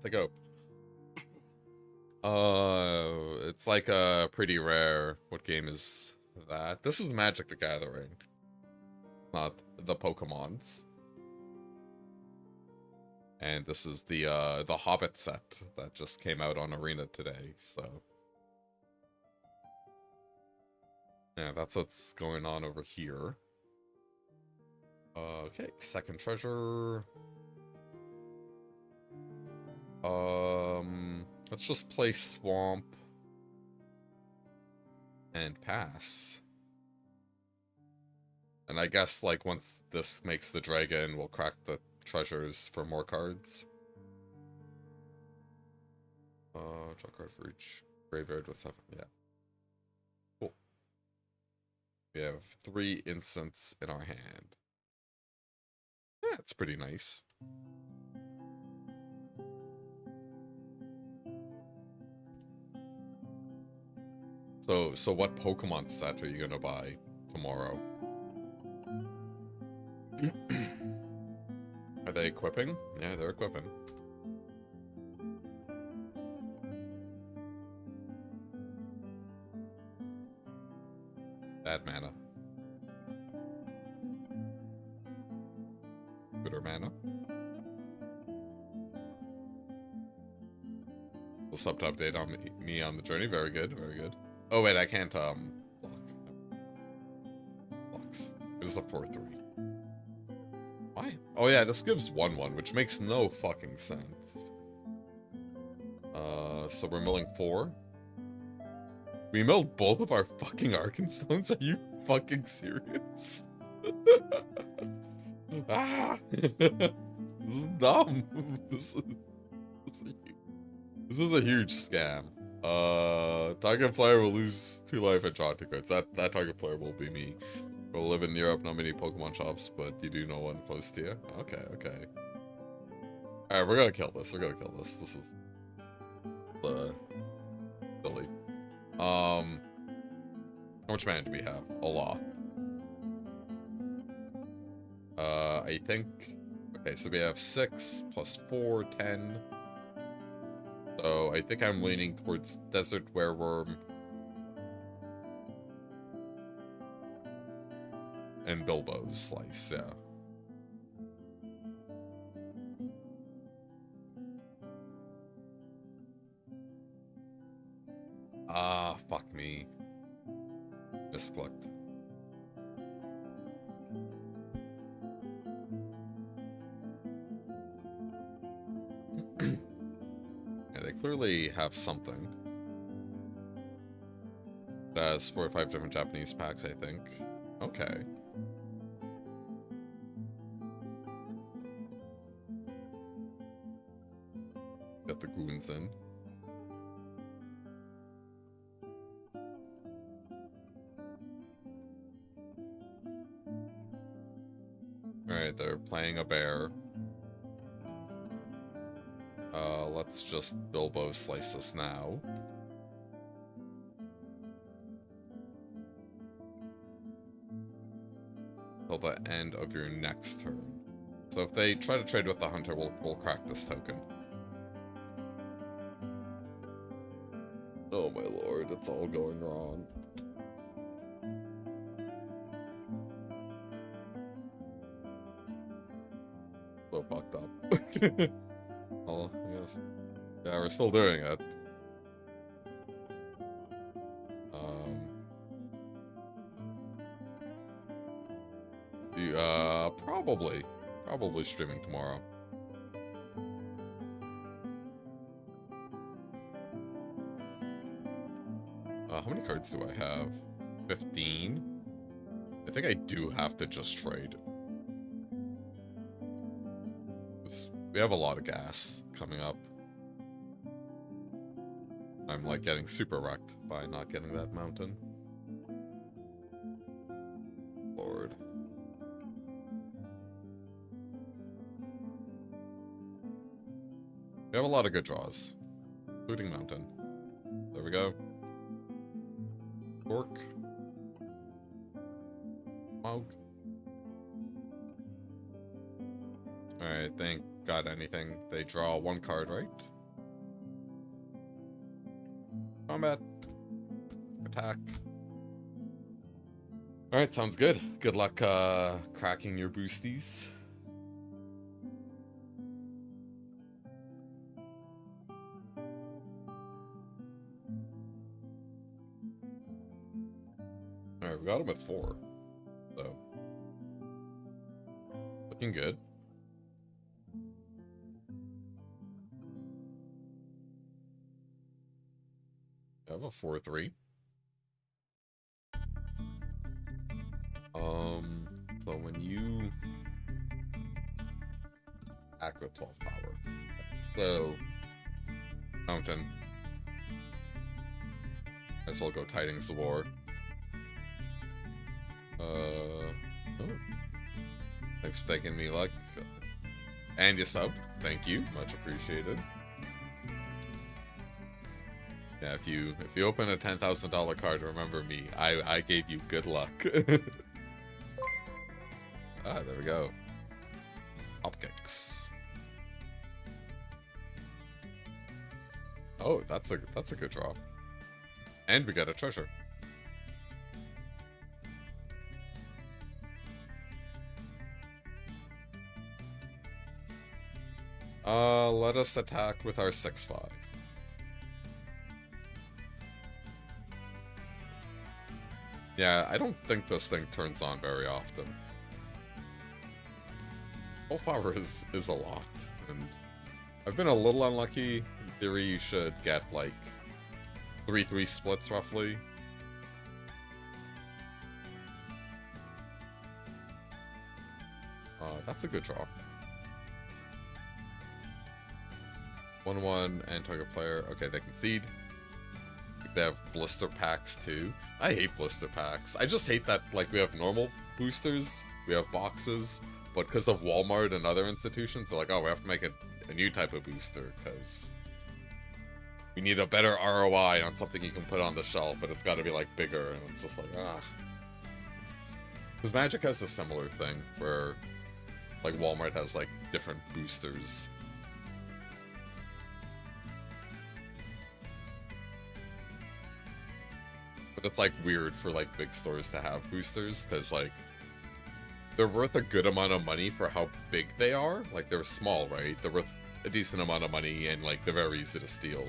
Let's go. It's like a pretty rare. What game is that? This is Magic the Gathering, not the Pokemons. And this is the Hobbit set that just came out on Arena today. So yeah, that's what's going on over here. Okay, second treasure. Let's just play Swamp and pass. And I guess, like, once this makes the dragon, we'll crack the treasures for more cards. Draw card for each graveyard with 7. Yeah. Cool. We have 3 instants in our hand. Yeah, it's pretty nice. So what Pokemon set are you gonna buy tomorrow? Are they equipping? Yeah, they're equipping. Bad mana. Gooder mana. Will sub to update on me on the journey. Very good, very good. Oh wait, I can't block. Blocks. It is a 4/3. Why? Oh yeah, this gives 1/1, which makes no fucking sense. So we're milling 4. We milled both of our fucking Arkenstones? Are you fucking serious? Ah! This is dumb. This is a huge scam. Target player will lose 2 life and draw 2 cards. That target player will be me. We'll live in Europe, not many Pokemon shops, but you do know one close to you. Okay, okay. Alright, we're gonna kill this. We're gonna kill this. This is silly. How much mana do we have? A lot. I think... Okay, so we have 6 plus 4, 10. So I think I'm leaning towards Desert Wereworm. And Bilbo's Slice, yeah. Ah, fuck me. Misclicked. Yeah, they clearly have something. It has 4 or 5 different Japanese packs, I think. Okay. Got the goons in. Alright, they're playing a bear. Let's just Bilbo slice this now. Till the end of your next turn. So if they try to trade with the hunter, we'll crack this token. Oh my lord, it's all going wrong. So fucked up. Oh, yes. Yeah, we're still doing it. Probably streaming tomorrow. How many cards do I have? 15? I think I do have to just trade. We have a lot of gas coming up. I'm like getting super wrecked by not getting that mountain. Lord. We have a lot of good draws, including mountain. There we go. Torque. Smoke. Alright, thank God anything. They draw 1 card, right? Combat. Attack. Alright, sounds good. Good luck cracking your boosties. Alright, we got him at 4. So. Looking good. I have a 4/3. So when you act with 12 power. So mountain. Might as well go Tidings of War. Oh. Thanks for taking me luck. And you sub. Thank you. Much appreciated. Yeah, if you open a $10,000 card, remember me. I gave you good luck. Ah, there we go. Dropkicks. Oh, that's a good draw. And we get a treasure. Let us attack with our 6/5. Yeah, I don't think this thing turns on very often. Full power is a lot, and I've been a little unlucky. In theory, you should get like 3/3 splits roughly. That's a good draw. 1/1 and target player. Okay, they concede. They have blister packs too. I hate blister packs. I just hate that, like, we have normal boosters, we have boxes, but because of Walmart and other institutions, they're like, oh, we have to make a new type of booster because we need a better ROI on something you can put on the shelf, but it's got to be like bigger, and it's just like, ah. Because Magic has a similar thing where, like, Walmart has like different boosters. But it's like weird for like big stores to have boosters because like they're worth a good amount of money for how big they are. Like they're small, right? They're worth a decent amount of money and like they're very easy to steal.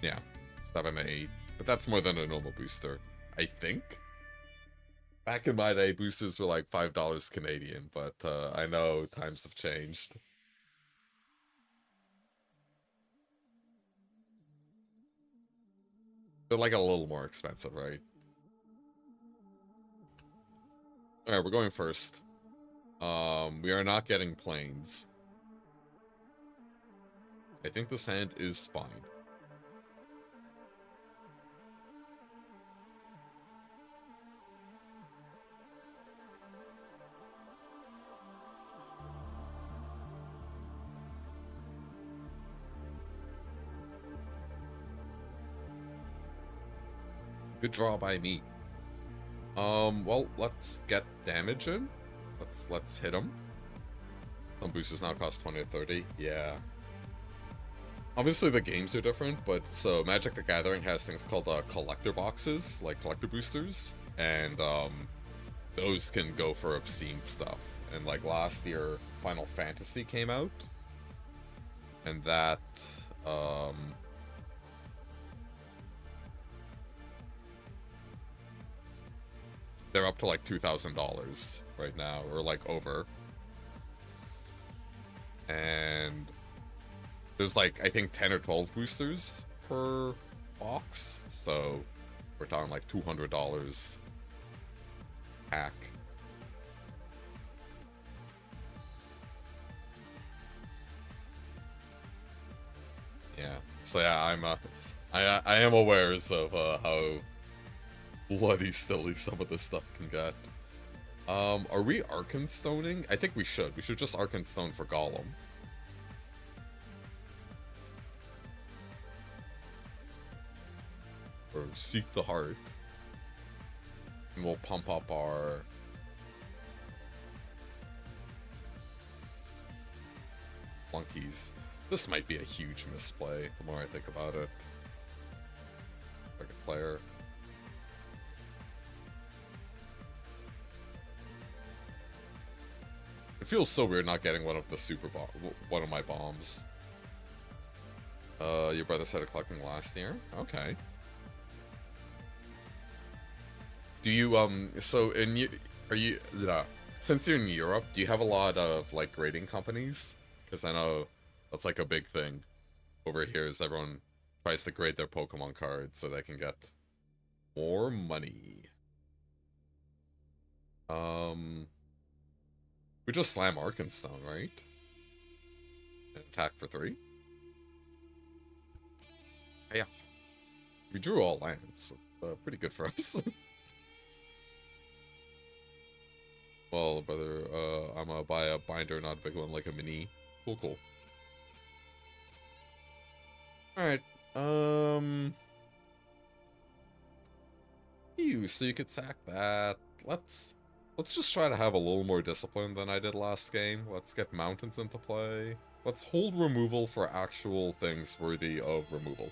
Yeah, 7 to 8, but that's more than a normal booster, I think. Back in my day, boosters were like $5 Canadian, but I know times have changed. They're like a little more expensive, right? Alright, we're going first. We are not getting planes. I think this hand is fine. Good draw by me. Well, let's get damage in. Let's hit him. Some boosters now cost 20 or 30. Yeah. Obviously the games are different, but so Magic the Gathering has things called collector boxes, like collector boosters, and those can go for obscene stuff. And like last year, Final Fantasy came out, and that they're up to like $2,000 right now, or like over. And there's like, I think 10 or 12 boosters per box, so we're talking like $200 pack. Yeah, so yeah, I am aware of how bloody silly some of this stuff can get. Are we Arkenstoning? I think we should. We should just Arkenstone for Golem. Or Seek the Heart. And we'll pump up our... Flunkies. This might be a huge misplay, the more I think about it. Like a player. It feels so weird not getting one of the one of my bombs. Your brother started collecting last year? Okay. Do you, so since you're in Europe, do you have a lot of, like, grading companies? Because I know that's, like, a big thing over here is everyone tries to grade their Pokemon cards so they can get more money. We just slam Arkenstone, right? And attack for 3? Yeah. We drew all lands. Pretty good for us. Well, brother, I'm gonna buy a binder, not a big one, like a mini. Cool, cool. Alright, so you could sack that. Let's Let's just try to have a little more discipline than I did last game. Let's get mountains into play. Let's hold removal for actual things worthy of removal.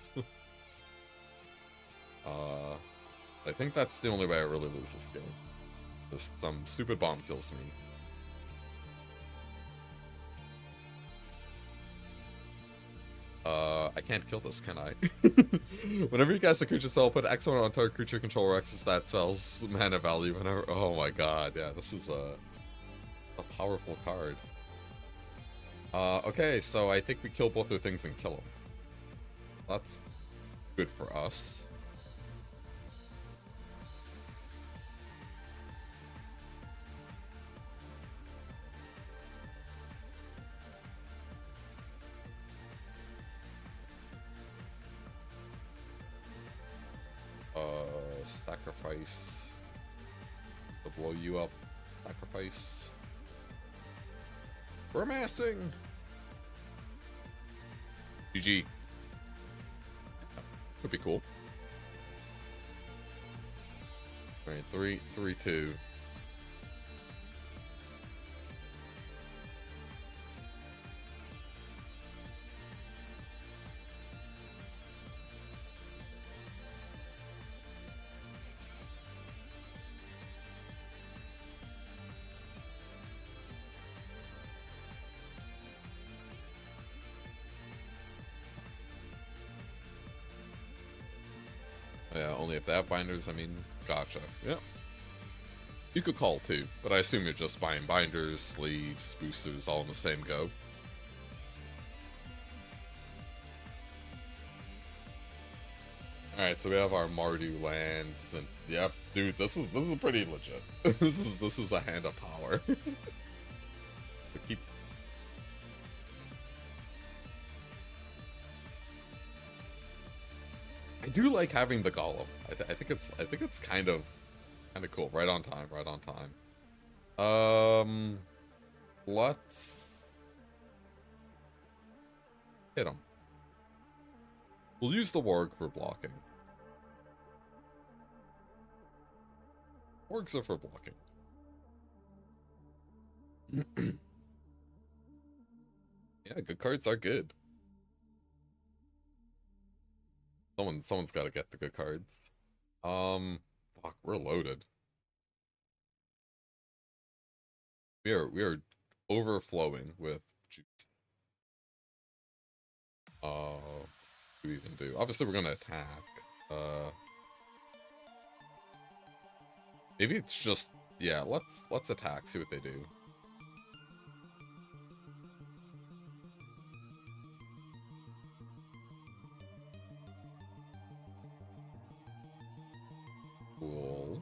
I think that's the only way I really lose this game. Just some stupid bomb kills me. I can't kill this, can I? Whenever you cast a creature spell, put X1 on target creature controller X stat spells mana value whenever. Oh my god, yeah, this is a powerful card. Okay, so I think we kill both their things and kill them. That's good for us. Sacrifice to blow you up. Sacrifice. We're amassing. GG. Could be cool. Alright, 3-2. Yeah, only if they have binders, I mean, gotcha. Yeah. You could call too, but I assume you're just buying binders, sleeves, boosters, all in the same go. Alright, so we have our Mardu lands, and yep, dude, this is pretty legit. this is a hand of power. Keep. I do like having the golem. I think it's kind of cool. Right on time. Right on time. Let's hit him. We'll use the warg for blocking. Wargs are for blocking. Yeah, good cards are good. Someone's got to get the good cards. Fuck, we're loaded. We are overflowing with juice. What do we even do? Obviously, we're gonna attack. Maybe it's just, yeah. Let's attack. See what they do. Cool.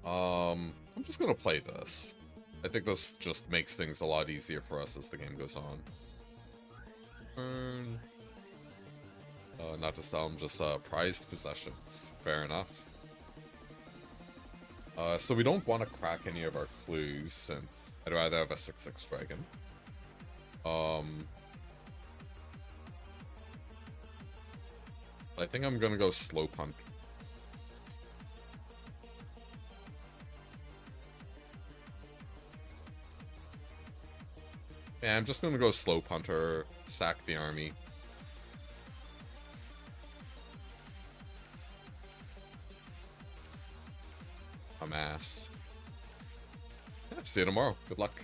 I'm just gonna play this. I think this just makes things a lot easier for us as the game goes on. Turn. Not to sell them, just prized possessions. Fair enough. So we don't want to crack any of our clues since I'd rather have a 6/6 dragon. I think I'm gonna go slow punt. Yeah, I'm just gonna go slow punter, sack the army. Amass. Yeah, see you tomorrow. Good luck.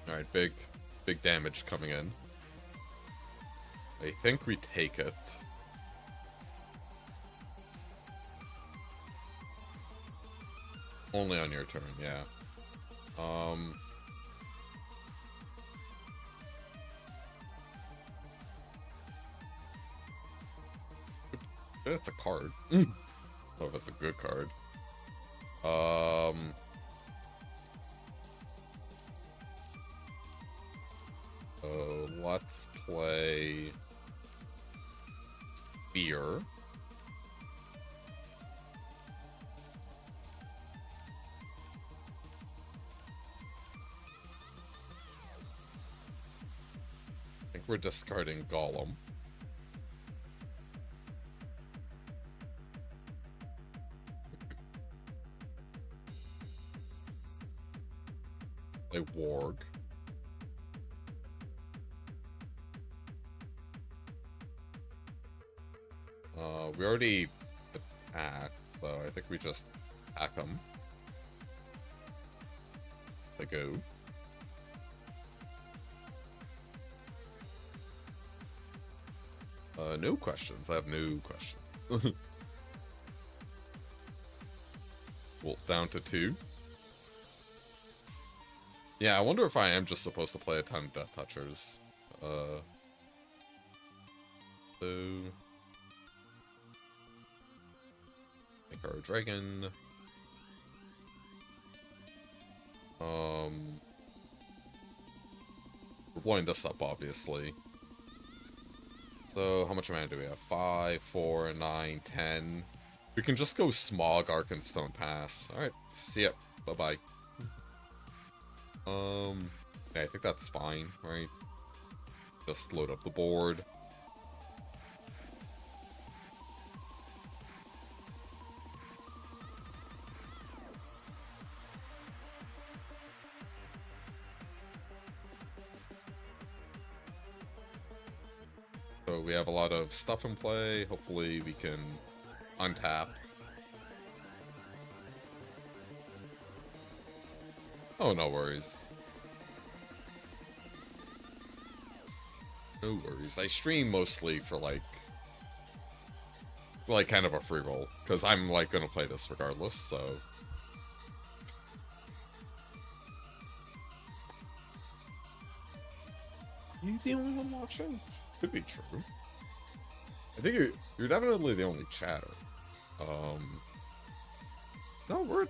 Alright, big damage coming in. I think we take it. Only on your turn, yeah. It's a card. I don't know if it's a good card. Let's play Fear. we're discarding Golem. Play Warg. We already attacked, so I think we just attack them. They go. No questions. I have no questions. Well, down to 2. Yeah, I wonder if I am just supposed to play a ton of Death Touchers. So... make our dragon. We're blowing this up, obviously. So, how much mana do we have? 5, 4, 9, 10. We can just go Smog, Arc, and Stone Pass. Alright, see ya. Bye-bye. Yeah, I think that's fine, right? Just load up the board. So we have a lot of stuff in play. Hopefully we can untap. Oh, no worries. No worries. I stream mostly for like kind of a free roll, because I'm like gonna play this regardless, so. You the only one watching? Could be true. I think you're definitely the only chatter. No, we're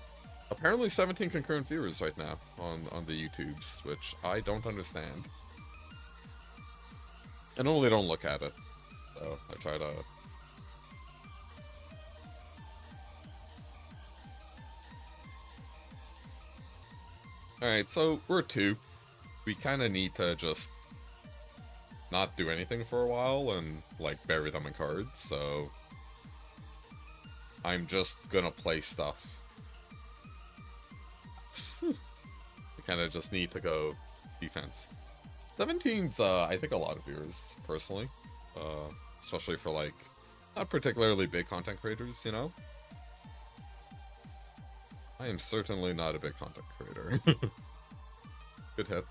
apparently 17 concurrent viewers right now on the YouTubes, which I don't understand. I normally don't look at it, so I try to. Alright, so we're 2. We kind of need to just not do anything for a while and, like, bury them in cards, so I'm just gonna play stuff. I kind of just need to go defense. 17's, I think, a lot of viewers, personally. Especially for, like, not particularly big content creators, you know? I am certainly not a big content creator. Good hit.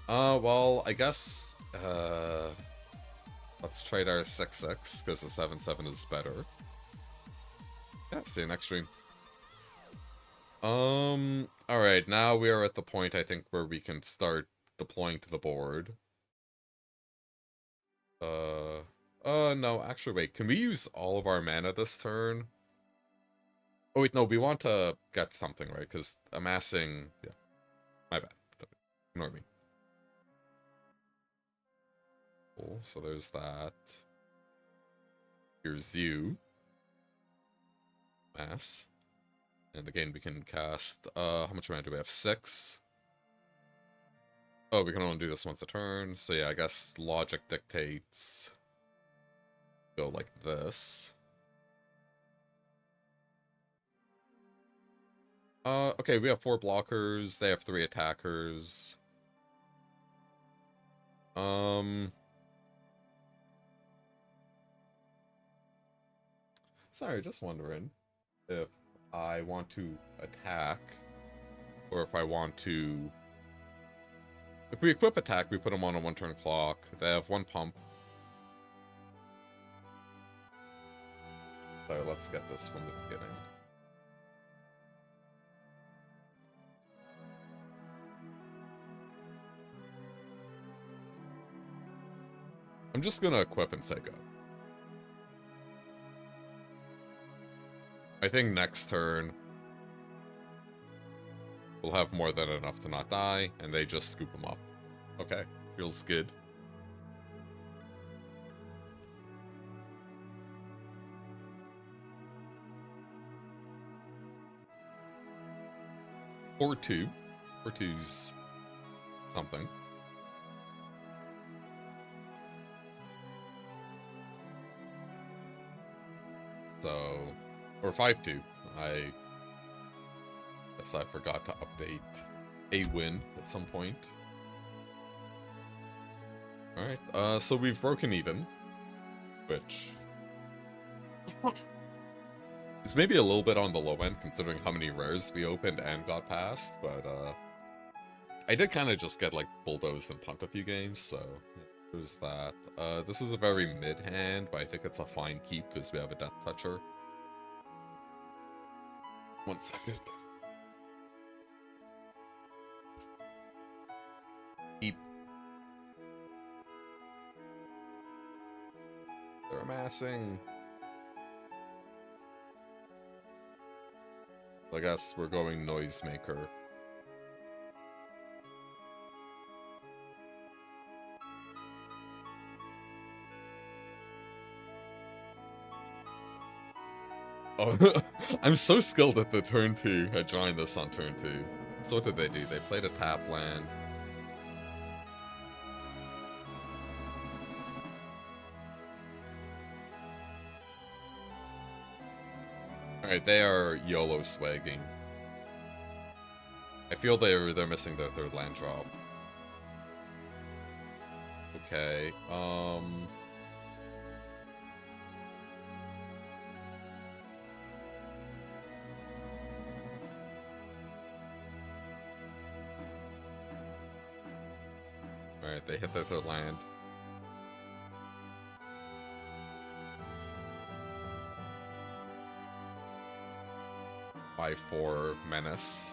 Well, I guess, let's trade our 6-6, because the 7-7 is better. Yeah, see you next stream. Alright, now we are at the point, I think, where we can start deploying to the board. No, actually, wait, can we use all of our mana this turn? Oh, wait, no, we want to get something, right? Because amassing, yeah, my bad. Ignore me. Cool, so there's that. Here's you. Mass. And again, we can cast, how much mana do we have? 6? Oh, we can only do this once a turn. So yeah, I guess logic dictates go like this. Okay, we have 4 blockers. They have 3 attackers. Sorry, just wondering if I want to attack or if I want to. If we equip attack, we put them on a 1-turn clock. They have 1 pump. So let's get this from the beginning. I'm just gonna equip and say go. I think next turn we'll have more than enough to not die, and they just scoop them up. Okay, feels good. Or 2. Or 2's something. Or 5-2. I guess I forgot to update a win at some point. Alright, so we've broken even. Which is maybe a little bit on the low end considering how many rares we opened and got past, but I did kind of just get like bulldozed and pumped a few games, so there's that. This is a very mid hand, but I think it's a fine keep because we have a Death Toucher. 1 second. Keep. They're amassing. I guess we're going Noisemaker. Oh, I'm so skilled at the turn 2, at drawing this on turn 2. So what did they do? They played a tap land. Alright, they are YOLO swagging. I feel they're missing their 3rd land drop. Okay, Alright, they hit their 3rd land. By 4 menace.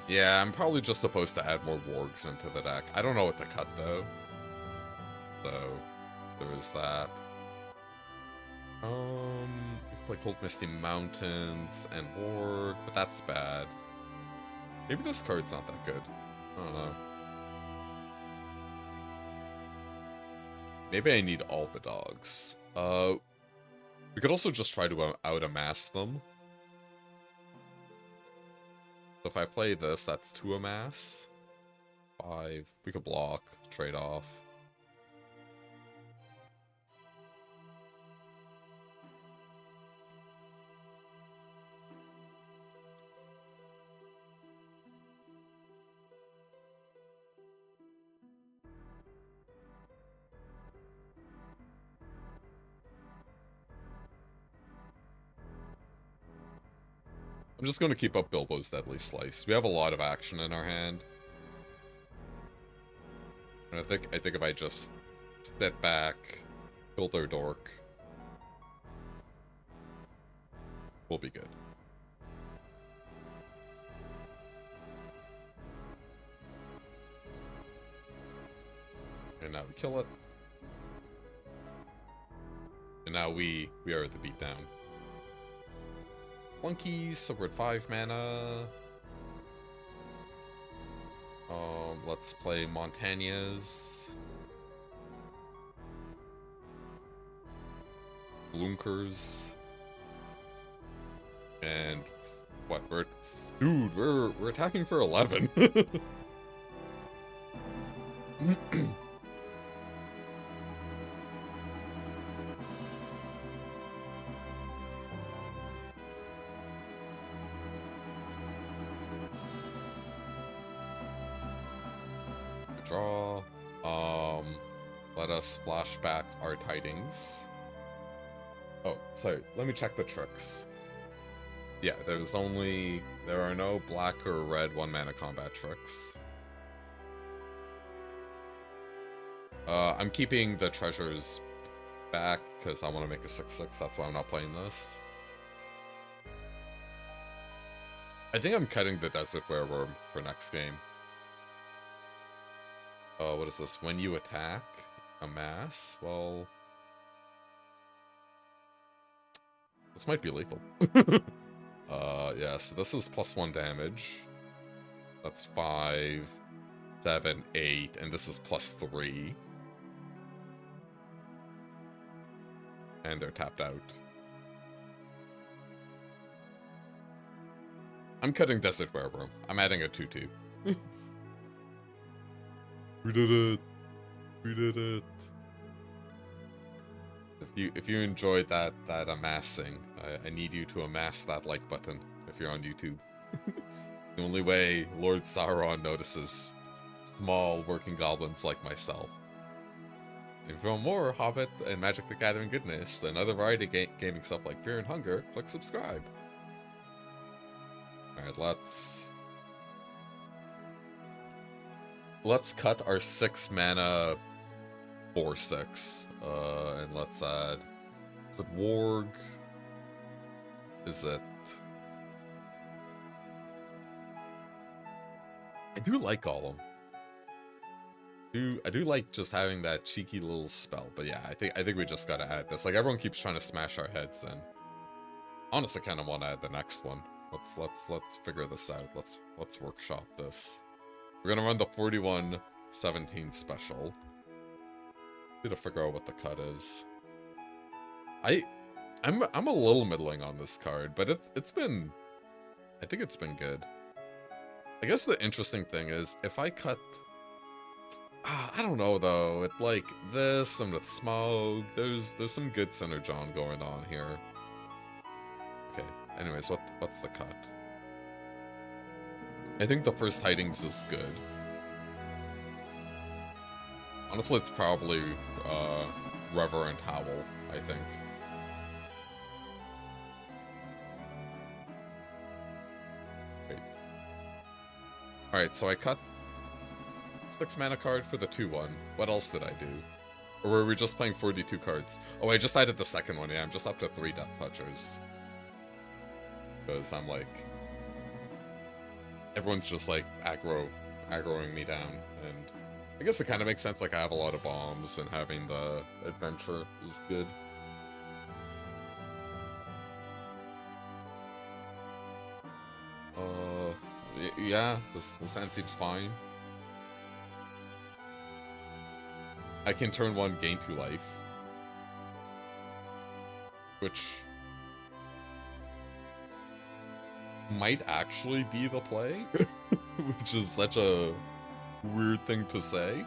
Yeah, I'm probably just supposed to add more wargs into the deck. I don't know what to cut though. So there's that. We can play Cold Misty Mountains and Org, but that's bad. Maybe this card's not that good. I don't know. Maybe I need all the dogs. We could also just try to out-amass them. So if I play this, that's 2 amass. 5. We could block, trade off. I'm just going to keep up Bilbo's Deadly Slice. We have a lot of action in our hand. And I think if I just step back, kill their dork, we'll be good. And now we kill it. And now we are at the beatdown. Flunkies, so we're at 5 mana. Let's play Montañas. Blunkers. And what, we're attacking for 11. Draw. Let us flash back our tidings. Oh, sorry. Let me check the tricks. Yeah, there are no black or red 1-mana combat tricks. I'm keeping the treasures back because I want to make a 6/6. That's why I'm not playing this. I think I'm cutting the Desert Wereworm for next game. What is this? When you attack, amass? Well, this might be lethal. Yeah, so this is +1 damage. That's 5, 7, 8, and this is +3. And they're tapped out. I'm cutting Desert Wereworm. I'm adding a 2/2. We did it! We did it! If you enjoyed that amassing, I need you to amass that like button if you're on YouTube. The only way Lord Sauron notices small working goblins like myself. If you want more Hobbit and Magic the Gathering goodness and other variety gaming stuff like Fear and Hunger, click subscribe. Alright, let's cut our 6 mana 4/6. And let's add, is it Warg? Is it? I do like Golem. I do like just having that cheeky little spell, but yeah, I think we just gotta add this. Like, everyone keeps trying to smash our heads in. Honestly, kind of want to add the next one. Let's figure this out. Let's workshop this. We're gonna run the 41-17 special. Need to figure out what the cut is. I'm a little middling on this card, but it's been, I think it's been good. I guess the interesting thing is if I cut, I don't know though. It like this and with Smoke, there's some good synergy going on here. Okay. Anyways, what's the cut? I think the first Tidings is good. Honestly, it's probably Reverend Howl, I think. Wait. Alright, so I cut 6 mana card for the 2/1. What else did I do? Or were we just playing 42 cards? Oh, I just added the second one. Yeah, I'm just up to 3 Death Touchers. Because I'm like... everyone's just like aggroing me down, and I guess it kind of makes sense. Like, I have a lot of bombs, and having the adventure is good. Yeah, this hand seems fine. I can turn 1, gain 2 life, which might actually be the play, which is such a weird thing to say.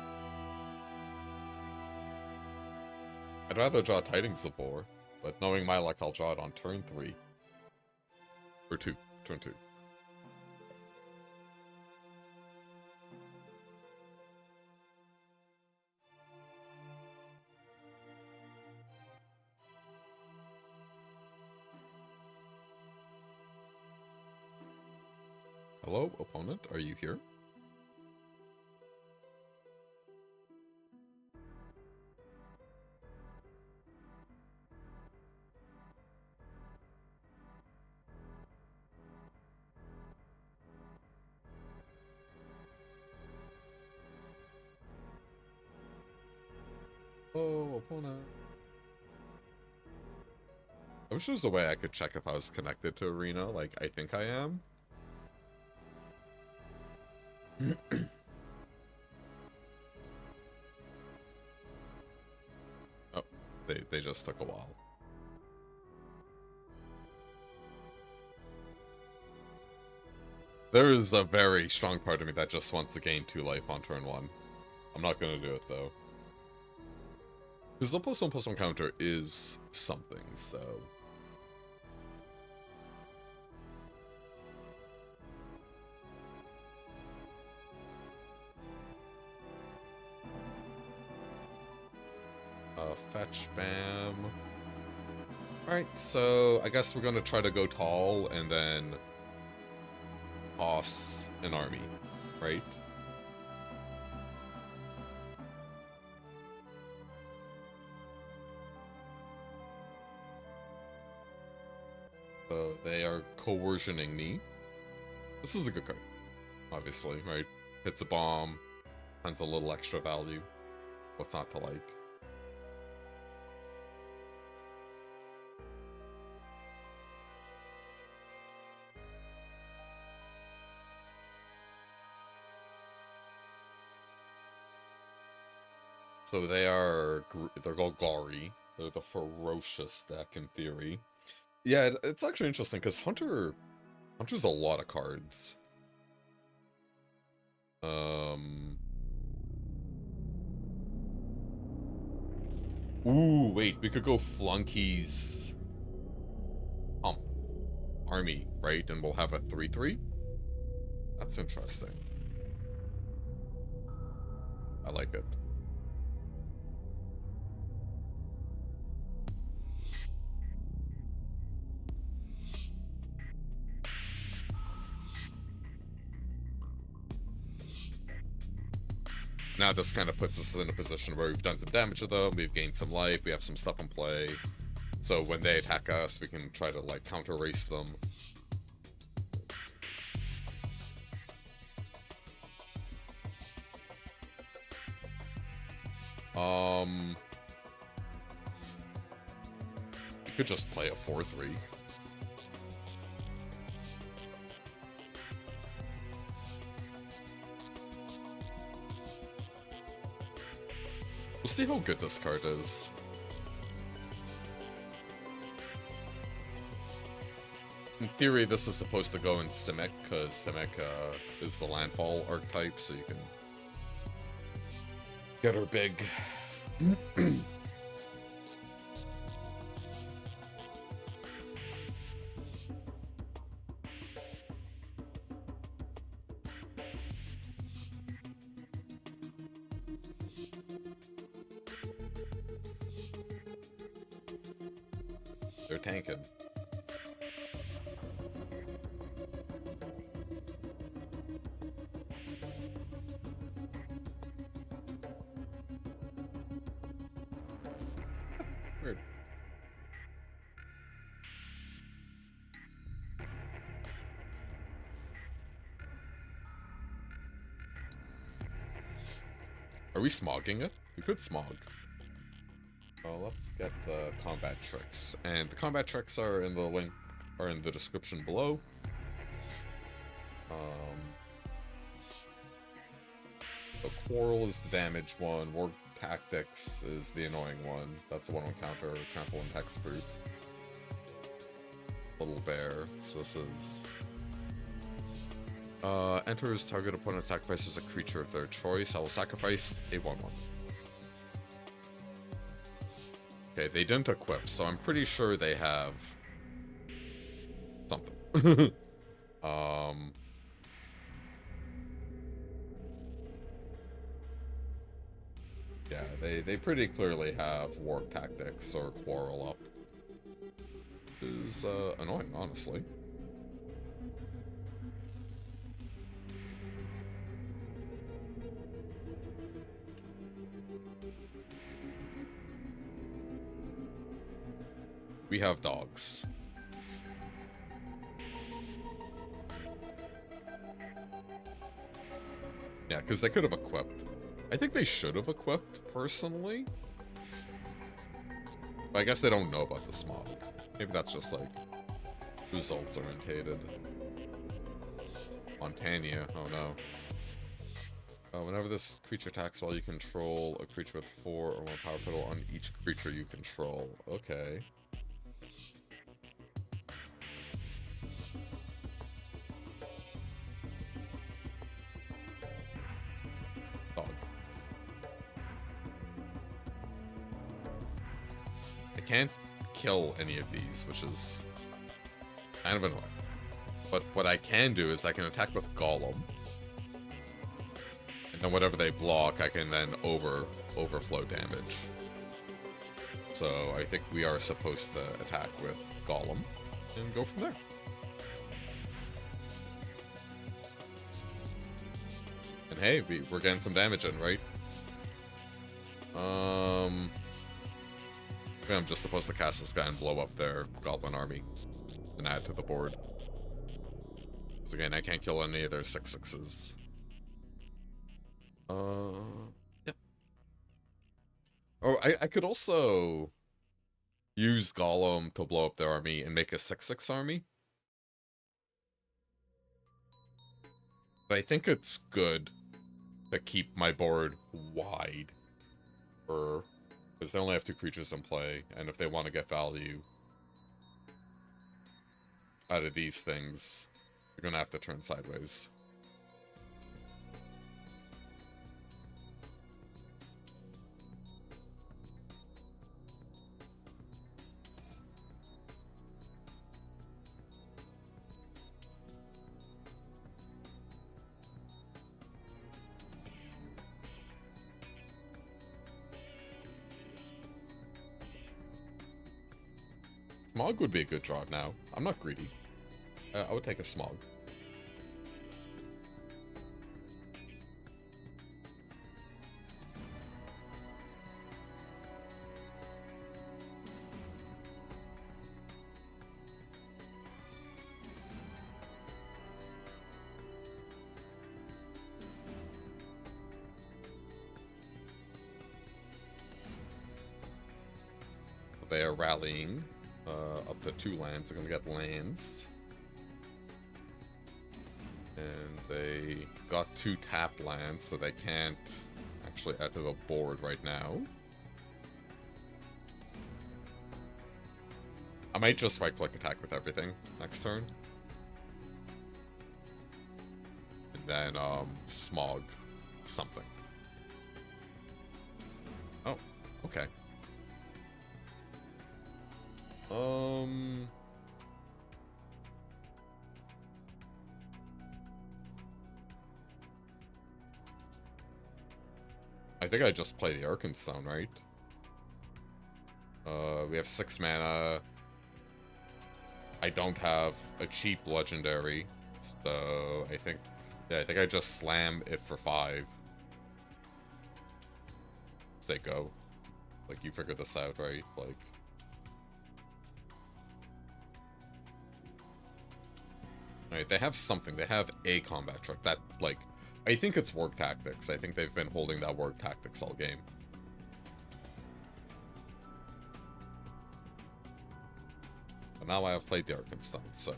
I'd rather draw Tidings of War, but knowing my luck, I'll draw it on turn 3. Or 2. Turn 2. Hello, opponent, are you here? Oh, opponent. I wish there was a way I could check if I was connected to Arena, like I think I am. Oh, they just took a while. There is a very strong part of me that just wants to gain 2 life on turn 1. I'm not gonna do it though. Because the +1/+1 counter is something, so... fetch, bam. Alright, so I guess we're gonna try to go tall and then toss an army, right? So they are coercioning me. This is a good card, obviously, right? Hits a bomb, finds a little extra value. What's not to like? So they're called Gari. They're the ferocious deck in theory. Yeah, it's actually interesting because Hunter's a lot of cards. Ooh, wait, we could go Flunky's army, right? And we'll have a 3/3? That's interesting. I like it. Now this kind of puts us in a position where we've done some damage to them, we've gained some life, we have some stuff in play. So when they attack us, we can try to, like, counter-race them. We could just play a 4/3. We'll see how good this card is. In theory, this is supposed to go in Simic, because Simic is the landfall archetype, so you can get her big. They're tanking. Weird. Are we smogging it? We could smog. Well, let's get the combat tricks. And the combat tricks are in the link, are in the description below. The Quarrel is the damage one. War Tactics is the annoying one. That's the one on counter, trample, and hexproof. Little Bear. So this is... enters target opponent sacrifices a creature of their choice. I will sacrifice a 1/1. Okay, they didn't equip, so I'm pretty sure they have something. Yeah, they pretty clearly have War Tactics or Quarrel up. Is annoying, honestly. We have dogs. Yeah, because they could have equipped. I think they should have equipped, personally. But I guess they don't know about the smog. Maybe that's just, like, results orientated. Montania, oh no. Whenever this creature attacks while you control a creature with 4 or more power total on each creature you control. Okay. Can't kill any of these, which is kind of annoying. But what I can do is I can attack with Golem. And then whatever they block, I can then overflow damage. So I think we are supposed to attack with Golem and go from there. And hey, we're getting some damage in, right? I'm just supposed to cast this guy and blow up their goblin army and add to the board. Because again, I can't kill any of their 6/6s. Yeah. Oh, I could also use Golem to blow up their army and make a 6/6 army. But I think it's good to keep my board wide for... because they only have 2 creatures in play, and if they want to get value out of these things, you're going to have to turn sideways. Smog would be a good draw now. I'm not greedy. I would take a Smog. They are rallying up to 2 lands. They're going to get lands. And they got 2 tap lands, so they can't actually add to the board right now. I might just right-click attack with everything next turn. And then Smog something. Oh, okay. I think I just play the Arkenstone, right? We have 6 mana. I don't have a cheap legendary, so I think I just slam it for 5. Say go. Like, you figured this out, right? Like, alright, they have something. They have a combat trick that, like, I think it's Work Tactics. I think they've been holding that Work Tactics all game. But now I have played the Arkenstone, so...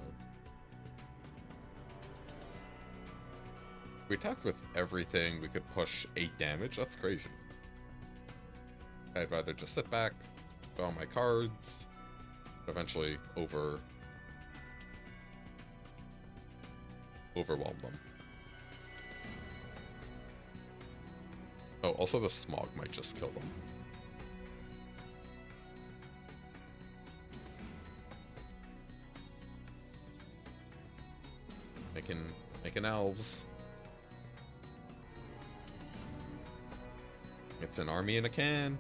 If we attacked with everything, we could push 8 damage. That's crazy. I'd rather just sit back, draw my cards, eventually overwhelm them. Oh, also the Smog might just kill them. Making elves. It's an army in a can.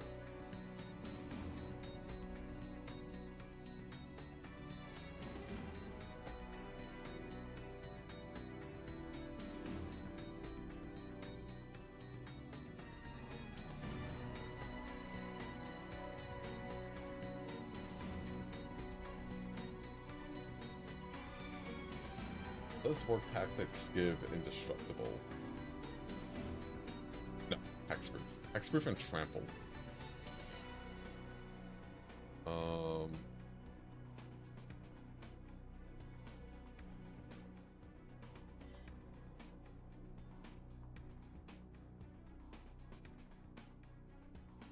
Does Work Tactics give indestructible? No, hexproof. Hexproof and trample.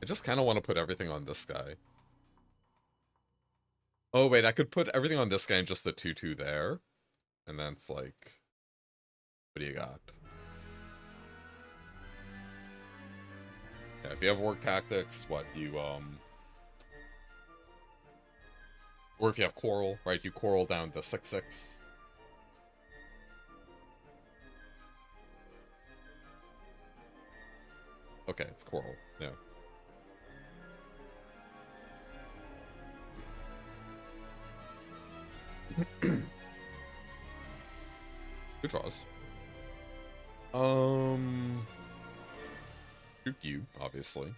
I just kind of want to put everything on this guy. Oh wait, I could put everything on this guy and just the 2/2 there. And then it's like, what do you got? Yeah, if you have Work Tactics, what do you, or if you have Quarrel, right? You Quarrel down to 6/6. Okay, it's Quarrel, yeah. Good draws. Shoot you, obviously.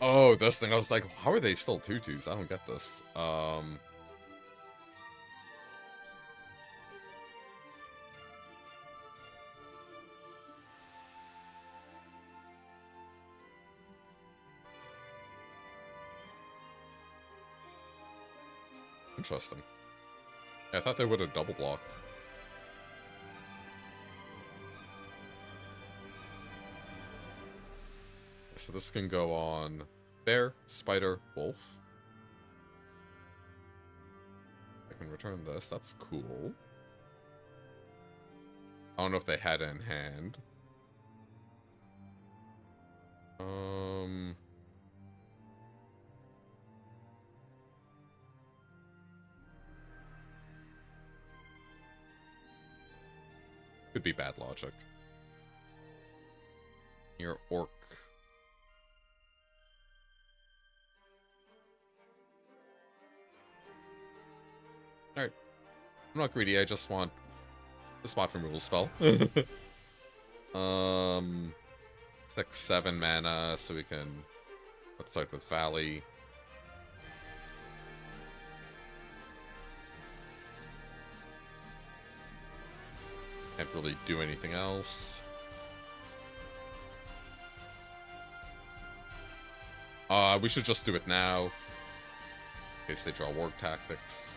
Oh, this thing, I was like, how are they still 2/2s? I don't get this. Interesting. Yeah, I thought they would have double blocked. So this can go on Bear, Spider, Wolf. I can return this. That's cool. I don't know if they had it in hand. Um... Could be bad logic. Your orc. Alright. I'm not greedy, I just want the spot removal spell. 6, 7 mana, so we can... Let's start with Valley. Can't really do anything else. We should just do it now. In case they draw Warg Tactics.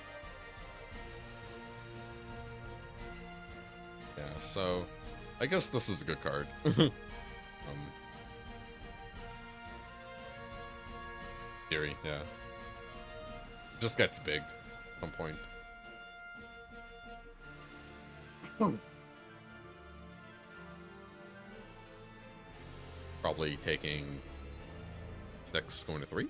Yeah, so... I guess this is a good card. Theory, yeah. Just gets big at some point. Probably taking 6, going to 3.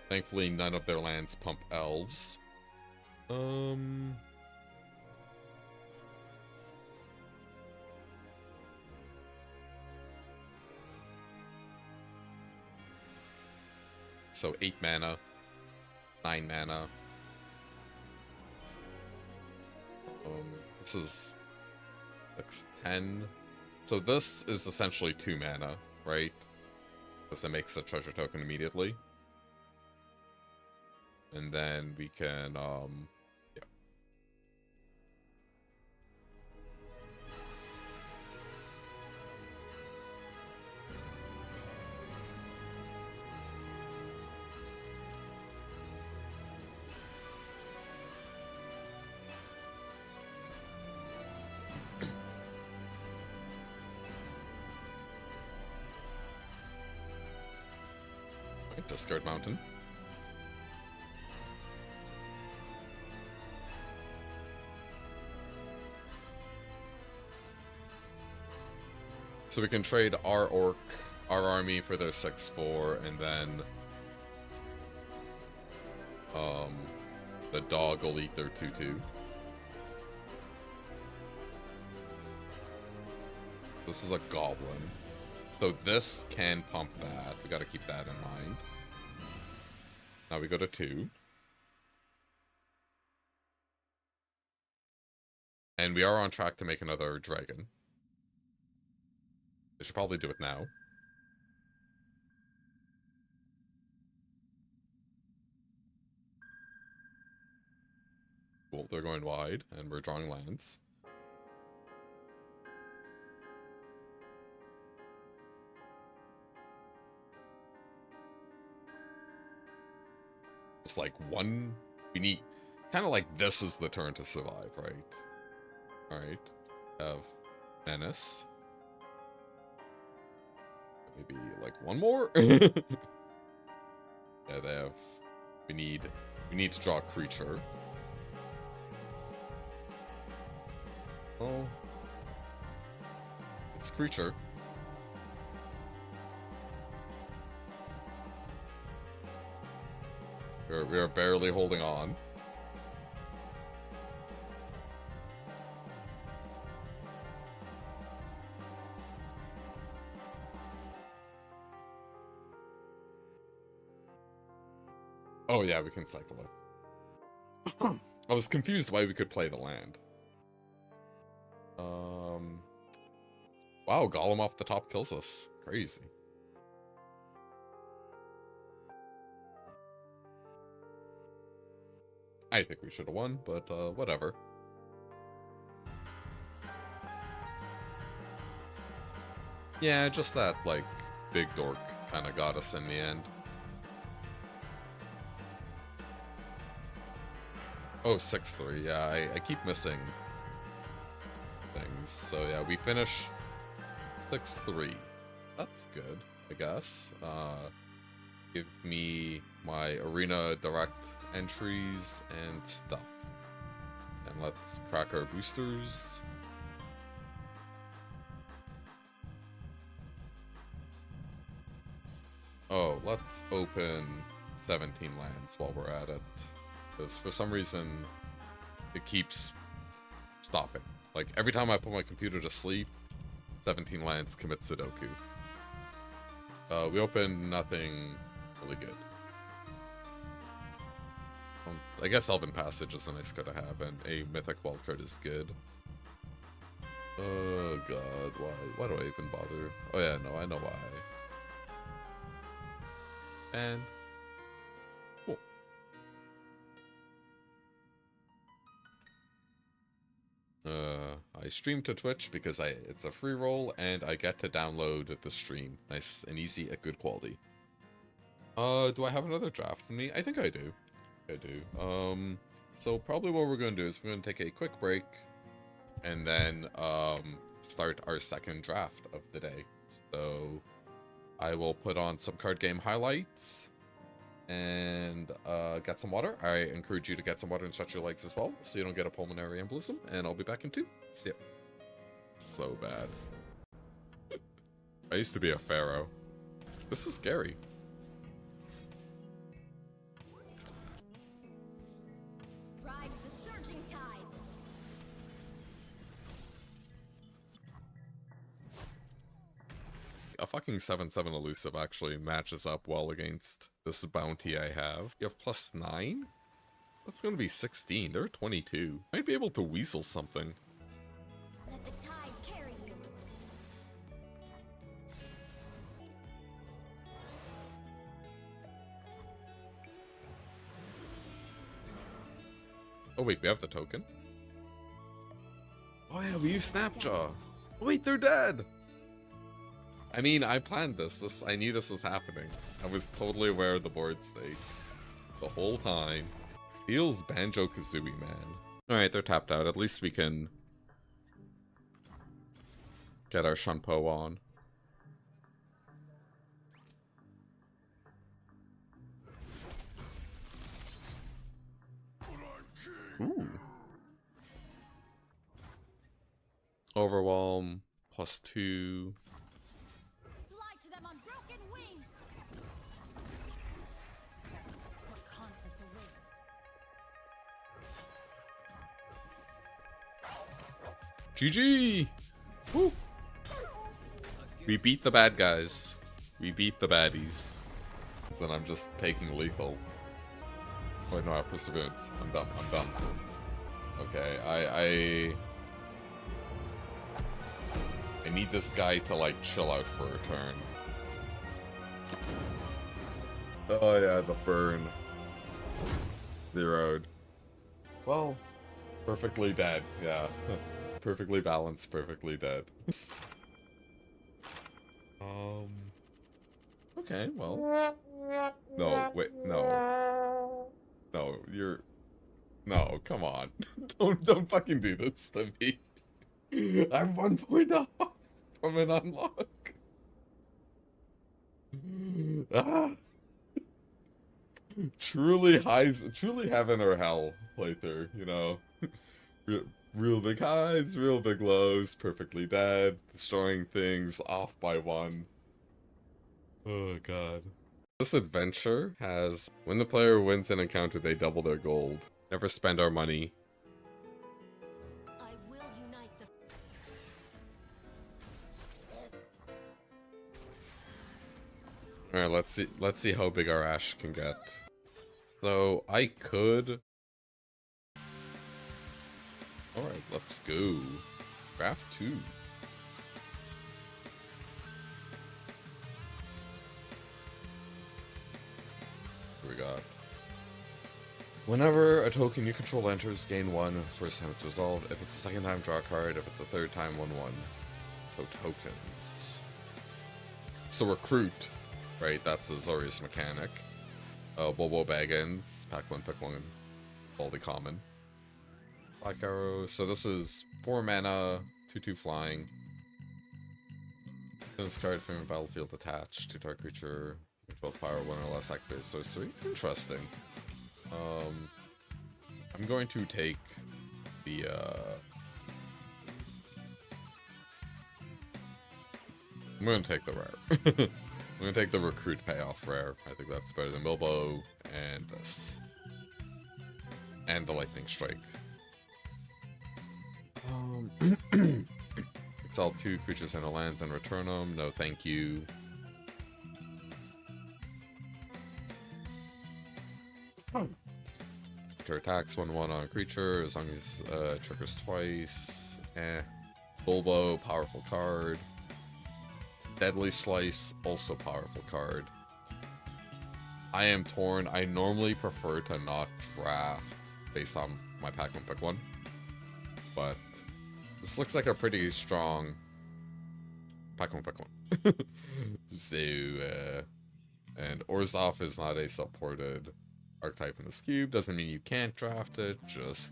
Thankfully, none of their lands pump elves. So 8 mana, 9 mana. This is 6, 10. So this is essentially 2 mana, right? Because it makes a treasure token immediately. And then we can, yeah. Right, discard Mountain. So we can trade our orc, our army for their 6/4, and then the dog will eat their 2/2. This is a goblin. So this can pump that. We gotta keep that in mind. Now we go to 2. And we are on track to make another dragon. They should probably do it now. Cool, they're going wide, and we're drawing lands. It's like one... We need... Kind of like this is the turn to survive, right? Alright. Have Menace. Maybe, like, one more? Yeah, they have... We need to draw a creature. Oh. It's creature. We are barely holding on. Oh yeah, we can cycle it. I was confused why we could play the land. Wow, Golem off the top kills us. Crazy. I think we should have won, but whatever. Yeah, just that, like, big dork kind of got us in the end. Oh, 6-3. Yeah, I keep missing things. So yeah, we finish 6-3. That's good, I guess. Give me my arena direct entries and stuff. And let's crack our boosters. Oh, let's open 17 lands while we're at it. Because for some reason, it keeps stopping. Like, every time I put my computer to sleep, 17 lands commits Sudoku. We opened nothing really good. I guess Elven Passage is a nice card to have, and a Mythic wildcard is good. Oh god, why do I even bother? Oh yeah, no, I know why. And cool. I stream to Twitch because it's a free roll and I get to download the stream. Nice and easy at good quality. Do I have another draft in me? I think I do. So probably what we're gonna do is we're gonna take a quick break and then start our second draft of the day. So I will put on some card game highlights and get some water. I encourage you to get some water and stretch your legs as well so you don't get a pulmonary embolism, and I'll be back in 2. See ya. So bad. I used to be a pharaoh. This is scary. Ride the surging tides. A fucking 7/7 elusive actually matches up well against this bounty I have. You have +9? That's gonna be 16. They're 22. Might be able to weasel something. Let the tide carry you. Oh wait, we have the token? Oh yeah, we use Snapjaw. Oh, wait, they're dead! I mean, I planned this. I knew this was happening. I was totally aware of the board state the whole time. Feels Banjo-Kazooie, man. Alright, they're tapped out. At least we can get our Shunpo on. Ooh. Overwhelm, +2. Fly to them on broken wings. What conflict awaits? GG! Woo! We beat the bad guys. We beat the baddies. Then I'm just taking lethal. Wait, no, I have perseverance. I'm done. Okay, I need this guy to, like, chill out for a turn. Oh yeah, the burn. Zeroed. Well, perfectly dead, yeah. Perfectly balanced, perfectly dead. Okay, well. No, wait, no. No, you're... No, come on. Don't fucking do this to me. I'm 1 point off from an unlock. Ah. Truly heaven or hell playthrough, you know. Real big highs, real big lows, perfectly dead, destroying things, off by 1. Oh god. This adventure has, when the player wins an encounter, they double their gold. Never spend our money. I will unite the... Alright, let's see how big our Ash can get. So I could... Alright, let's go. Draft 2. What we got? Whenever a token you control enters, gain 1. First time it's resolved. If it's the second time, draw a card. If it's the third time, 1/1. So tokens. So recruit, right? That's the Zorius mechanic. Bobo Baggins, pack 1, pick 1. Baldy common. Black Arrow. So this is 4 mana, 2/2 flying. This card from a battlefield attached to target creature. Control power 1 or less activated sorcery. Interesting. I'm going to take the I'm going to take the rare. I'm going to take the recruit payoff rare. I think that's better than Bilbo and this. And the lightning strike. Exile 2 creatures in a lands and return them. No, thank you. Creature attacks 1/1 on a creature as long as triggers twice. Bilbo, powerful card. Deadly Slice, also powerful card. I am torn. I normally prefer to not draft based on my pack one pick one, but this looks like a pretty strong pack one pick one. So, and Orzhov is not a supported archetype in this cube. Doesn't mean you can't draft it, just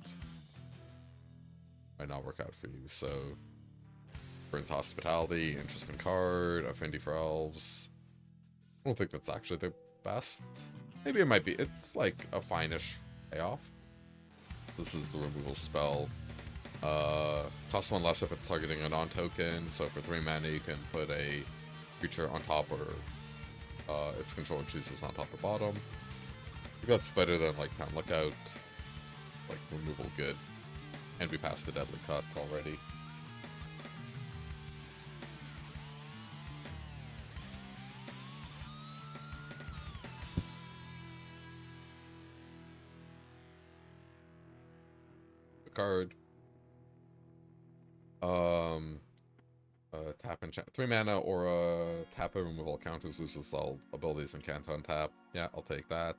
might not work out for you. So, Burns Hospitality, interesting card. Affinity for Elves. I don't think that's actually the best. Maybe it might be. It's like a fine-ish payoff. This is the removal spell. Costs 1 less if it's targeting a non-token. So for 3 mana, you can put a creature on top or its controller chooses on top or bottom. I think that's better than like Town Lookout. Like removal good. And we passed the Deadly Cut already. Card. Tap enchant 3 mana or tap a removal counters loses all abilities and can't untap. Yeah, I'll take that.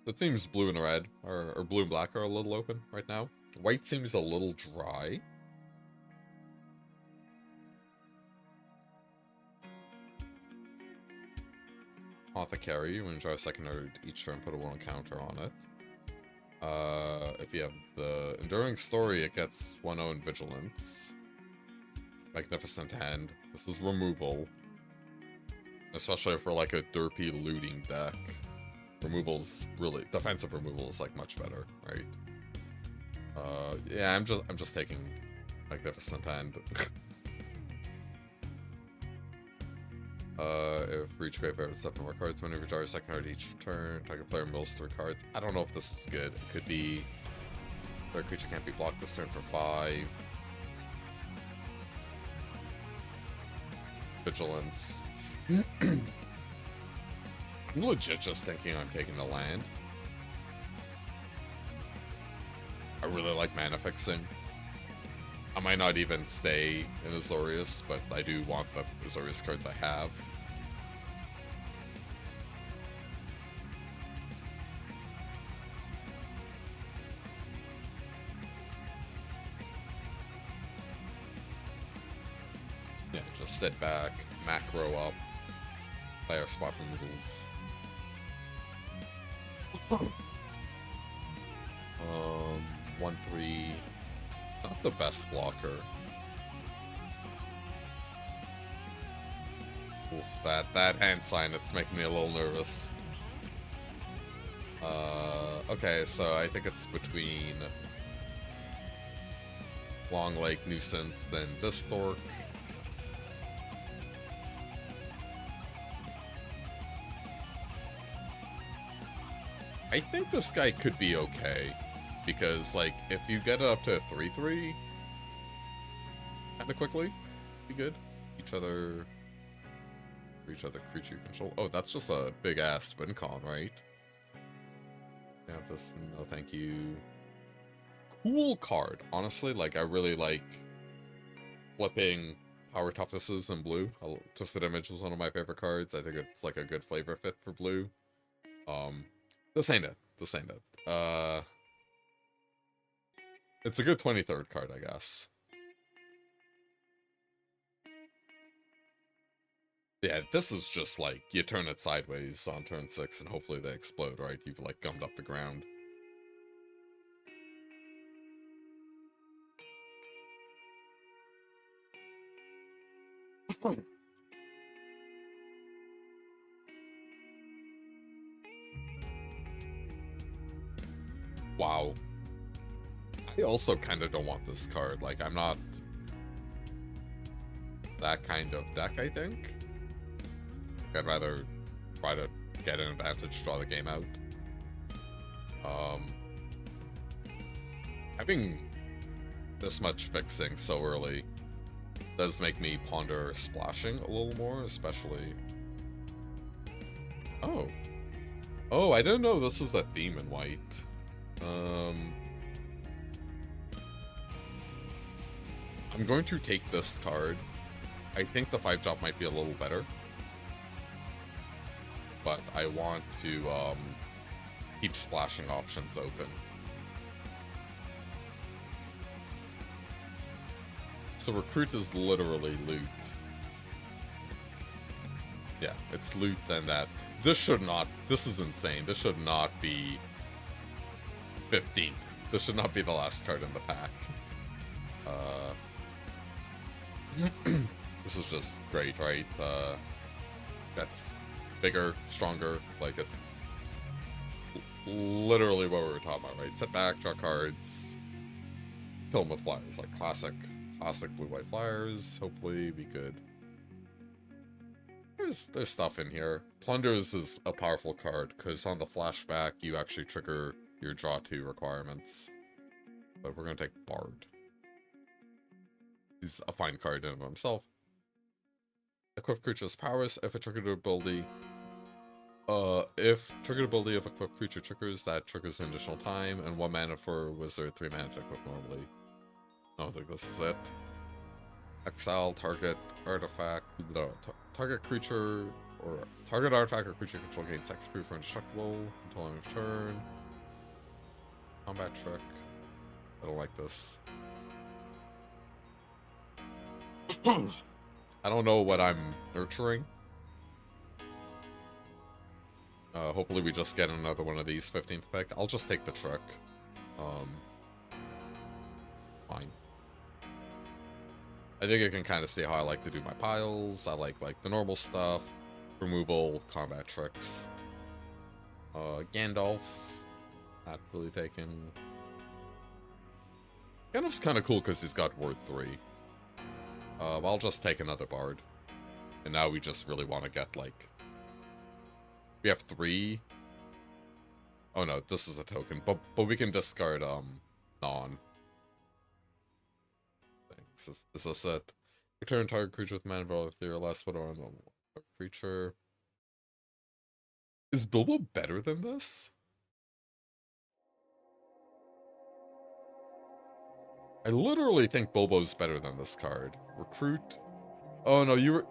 It seems blue and red or blue and black are a little open right now. White seems a little dry. Apothecary, when you draw a second card each turn, put a 1 counter on it. If you have the Enduring Story, it gets 1/0 in Vigilance. Magnificent Hand. This is removal. Especially for like a derpy looting deck. Removal's really, defensive removal is like much better, right? Yeah, I'm just taking Magnificent Hand. If reach graveyard with 7 more cards, whenever you draw your second card each turn, target player mills 3 cards. I don't know if this is good. It could be their creature can't be blocked this turn for 5. Vigilance. I'm legit just thinking I'm taking the land. I really like mana fixing. I might not even stay in Azorius, but I do want the Azorius cards I have. Yeah, just sit back, macro up, play our spot removals. 1/3. Not the best blocker. Oof, that hand sign, it's making me a little nervous. Okay, so I think it's between Long Lake Nuisance and this Dork. I think this guy could be okay. Because, like, if you get it up to a 3/3, kind of quickly, be good. Each other creature you control. Oh, that's just a big ass spin con, right? Yeah, this. No, thank you. Cool card, honestly. Like, I really like flipping power toughnesses in blue. Twisted Image was one of my favorite cards. I think it's like a good flavor fit for blue. This ain't it. This ain't it. It's a good 23rd card, I guess. Yeah, this is just like, you turn it sideways on turn 6 and hopefully they explode, right? You've like gummed up the ground. Wow. I also kind of don't want this card. Like, I'm not that kind of deck, I think. I'd rather try to get an advantage, draw the game out. Having this much fixing so early does make me ponder splashing a little more, especially... Oh. Oh, I didn't know this was a theme in white. I'm going to take this card. I think the 5-drop might be a little better. But I want to keep splashing options open. So recruit is literally loot. Yeah, it's loot then that. This should not, this is insane. This should not be 15th. This should not be the last card in the pack. This is just great, right? That's bigger, stronger, like it. Literally what we were talking about, right? Sit back, draw cards, kill them with flyers, like classic blue-white flyers. Hopefully we could. There's stuff in here. Plunders is a powerful card because on the flashback you actually trigger your draw 2 requirements. But we're gonna take Bard. He's a fine card in and of himself. Equip creature's powers if a triggered ability. If triggered ability of equipped creature triggers, that triggers an additional time, and 1 mana for a wizard, 3 mana to equip normally. I don't think this is it. Exile target artifact. No, target creature or target artifact or creature control gains hexproof or indestructible until end of turn. Combat trick. I don't like this. I don't know what I'm nurturing. Hopefully we just get another one of these 15th pick. I'll just take the trick. Fine. I think I can kind of see how I like to do my piles. I like the normal stuff. Removal, combat tricks. Gandalf. Not really taken. Gandalf's kind of cool because he's got word 3. I'll just take another bard. And now we just really want to get, like... We have 3. Oh no, this is a token. But we can discard, non. Thanks. Is this it? Return target creature with mana value of 3 or less. What on creature? Is Bilbo better than this? I literally think Bilbo's better than this card. Recruit. Oh no, you.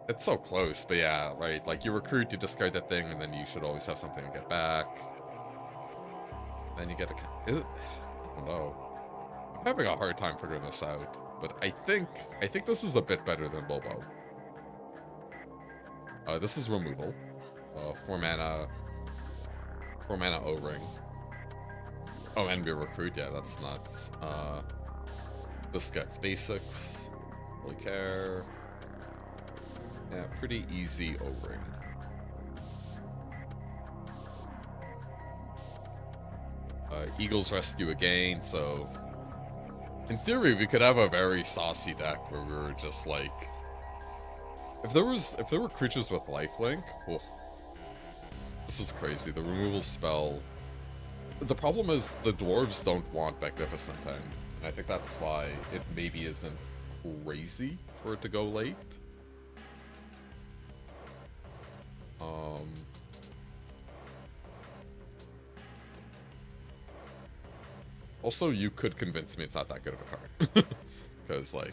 It's so close, but yeah, right. Like you recruit, you discard that thing, and then you should always have something to get back. Then you get a. Is it? I don't know. I'm having a hard time figuring this out, but I think this is a bit better than Bilbo. This is removal. 4 mana. 4 mana O-ring. Oh, and we recruit. Yeah, that's nuts. This gets basics. Really care. Yeah, pretty easy O-ring. Eagles Rescue again, so... In theory, we could have a very saucy deck where we were just like... If there were creatures with lifelink... Oh, this is crazy. The removal spell... The problem is the dwarves don't want Magnificent End. And I think that's why it maybe isn't crazy for it to go late. Also, you could convince me it's not that good of a card. Because, like,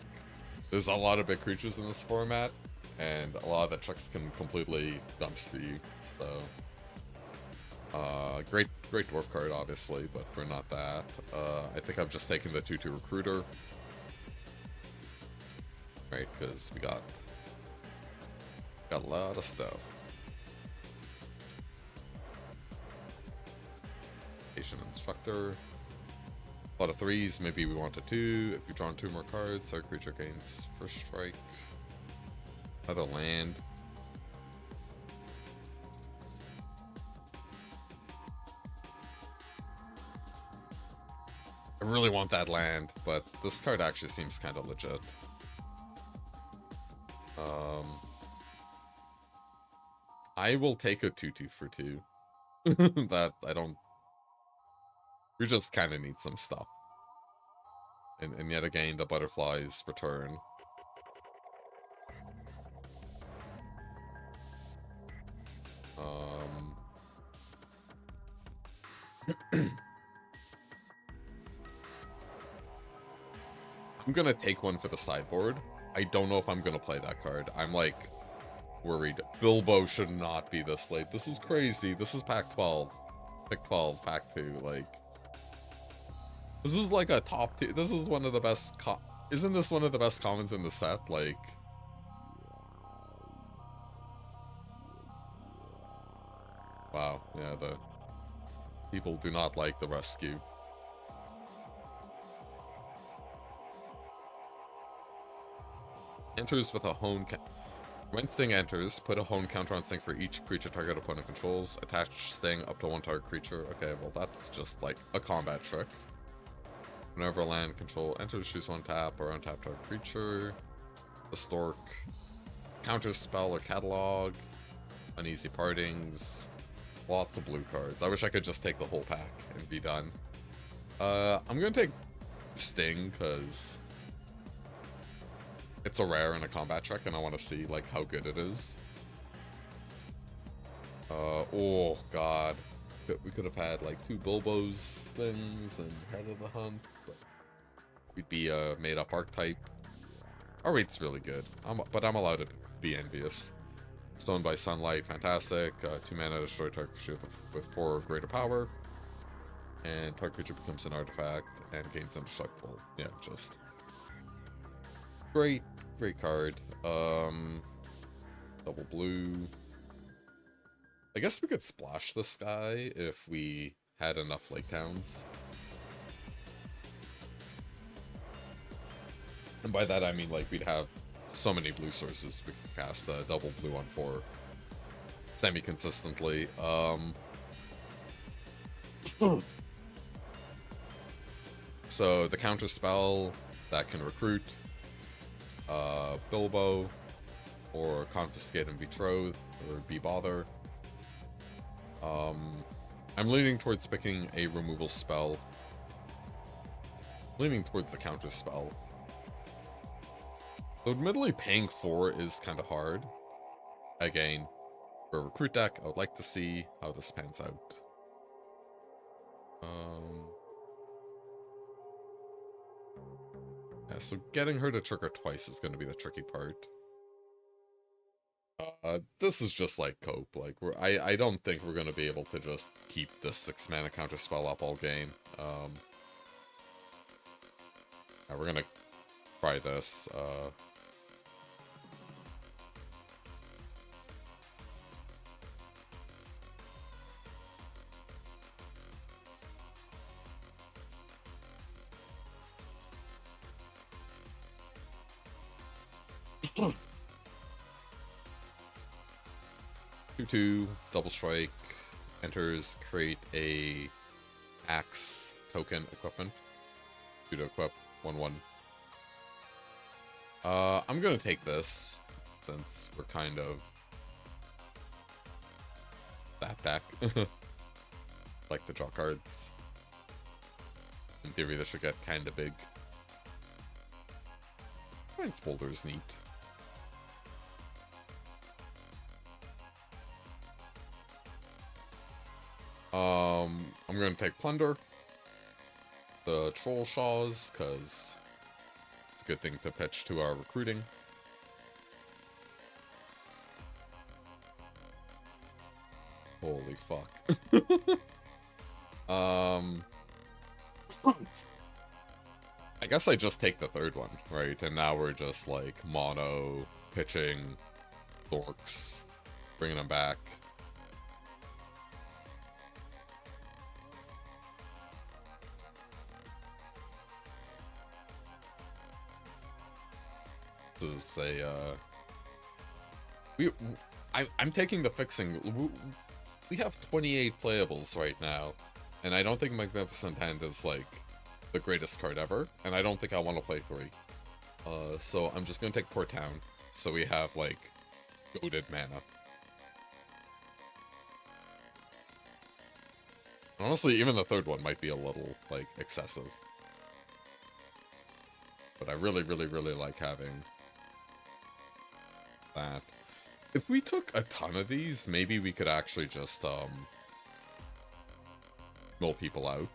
there's a lot of big creatures in this format, and a lot of the tricks can completely dumpster you, so... Great dwarf card, obviously, but we're not that. I think I've just taken the 2/2 recruiter. Right, because we got a lot of stuff. Patient Instructor. A lot of 3s, maybe we want a 2. If you've drawn 2 more cards, our creature gains first strike. Another land. I really want that land, but this card actually seems kind of legit. I will take a 2/2 for 2. That I don't. We just kind of need some stuff. And yet again, the butterflies return. I'm gonna take one for the sideboard. I don't know if I'm gonna play that card. I'm like worried. Bilbo should not be this late. This is crazy. This is pack 12. Pick 12, pack 2. Like, this is like a top 2. This is one of the best. Isn't this one of the best commons in the set? Like, wow. Yeah, the people do not like the rescue. Enters with a hone. When Sting enters, put a hone counter on Sting for each creature target opponent controls. Attach Sting up to one target creature. Okay, well that's just like a combat trick. Whenever land control enters, choose one tap or untap target creature. The Stork. Counter spell or catalog. Uneasy partings. Lots of blue cards. I wish I could just take the whole pack and be done. I'm gonna take Sting because it's a rare and a combat trick, and I want to see like how good it is. Oh god, we could have had like 2 Bilbo's things and Head of the Hunt, but we'd be a made-up archetype. Our rate's really good, but I'm allowed to be envious. Stone by Sunlight, fantastic. 2 mana, destroy target creature with 4 or greater power, and target creature becomes an artifact and gains indestructible. Yeah, just great card. Double blue. I guess we could splash this guy if we had enough lake towns. And by that I mean like we'd have so many blue sources we could cast a double blue on 4 semi-consistently. So the counter spell that can recruit Bilbo, or Confiscate and Betroth, or Be Bother. I'm leaning towards picking a removal spell. Leaning towards the counter spell. So admittedly, paying 4 is kind of hard. Again, for a recruit deck, I would like to see how this pans out. Yeah, so getting her to trigger twice is going to be the tricky part. This is just like cope. Like I don't think we're going to be able to just keep this 6 mana counter spell up all game. Yeah, we're gonna try this. 2/2, double strike, enters, create a axe token equipment. 2 to equip, 1/1. I'm gonna take this, since we're kind of that deck. Like to draw cards. In theory, this should get kinda big. Points Boulder is neat. I'm gonna take Plunder. The Troll Shaws, because it's a good thing to pitch to our recruiting. Holy fuck. I guess I just take the third one, right? And now we're just like mono pitching Dorks. Bringing them back. This is a, I'm taking the fixing. We have 28 playables right now, and I don't think Magnificent Hand is, like, the greatest card ever, and I don't think I want to play 3. So I'm just gonna take Port Town, so we have, like, goated mana. Honestly, even the third one might be a little, like, excessive. But I really, really, really like having that. If we took a ton of these, maybe we could actually just, mill people out.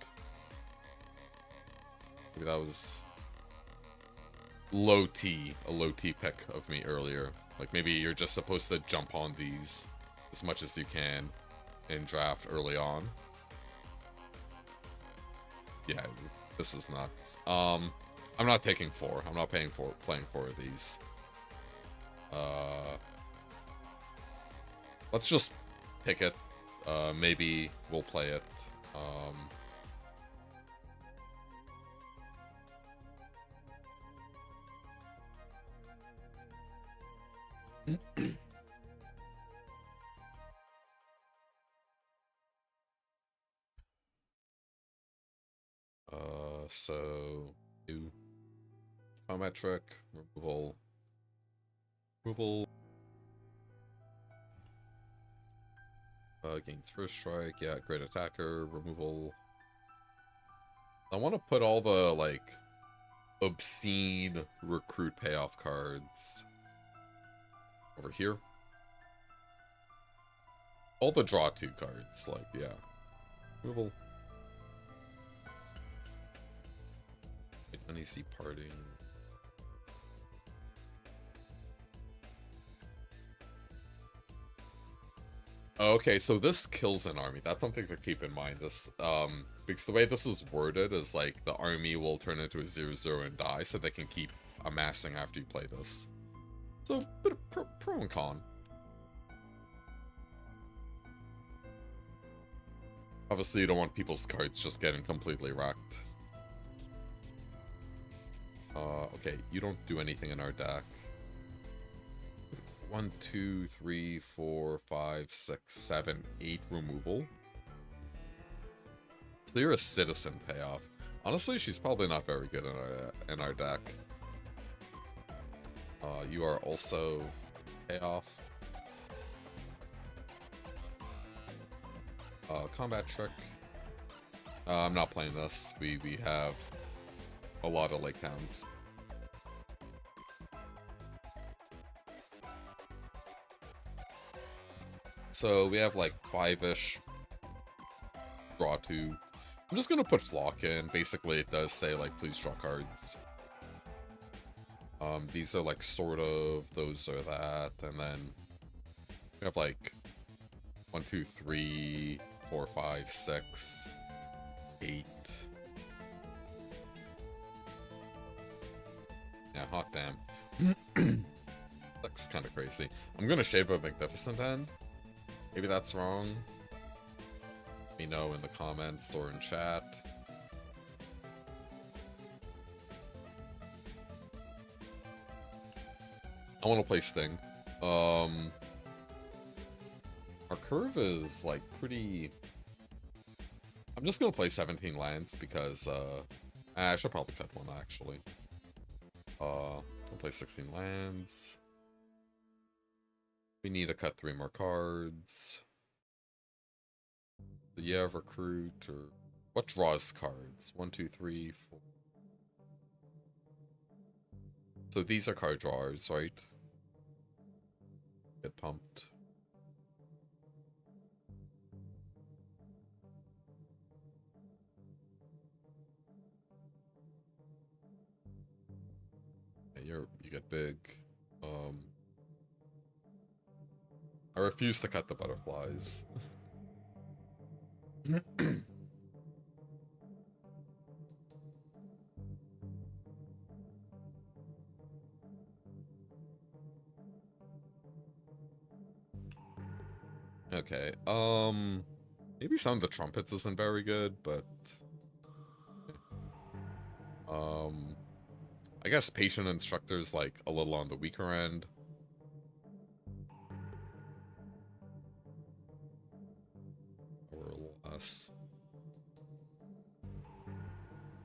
Maybe that was a low T pick of me earlier. Like, maybe you're just supposed to jump on these as much as you can in draft early on. Yeah, this is nuts. I'm not taking 4. I'm not playing 4 of these. Let's just pick it. Maybe we'll play it. So new combat trick, removal. Gains first strike, yeah, great attacker, removal. I want to put all the, like, obscene recruit payoff cards over here. All the draw 2 cards, like, yeah. Removal. Uneasy Parting. Okay, so this kills an army. That's something to keep in mind. This, because the way this is worded is like the army will turn into a 0/0 and die, so they can keep amassing after you play this. So, bit of pro and con. Obviously, you don't want people's cards just getting completely wrecked. Okay, you don't do anything in our deck. 1, 2, 3, 4, 5, 6, 7, 8 removal. Clear a citizen payoff. Honestly, she's probably not very good in our deck. You are also payoff. Combat trick. I'm not playing this. We have a lot of lake towns. So we have like 5-ish. Draw 2. I'm just gonna put Flock in. Basically, it does say, like, please draw cards. These are, like, sort of, those are that, and then we have, like, 1, 2, 3, 4, 5, 6, 8. Yeah, hot damn. That's kind of crazy. I'm gonna shave a Magnificent End. Maybe that's wrong. Let me know in the comments or in chat. I want to play Sting. Our curve is, like, pretty... I'm just gonna play 17 lands because, I should probably cut one, actually. I'll play 16 lands. We need to cut 3 more cards. So yeah, recruit, or... What draws cards? 1, 2, 3, 4... So these are card drawers, right? Get pumped. Yeah, you get big. I refuse to cut the butterflies. Okay, maybe Sound of the Trumpets isn't very good, but... I guess Patient Instructor's, like, a little on the weaker end. Or a little less.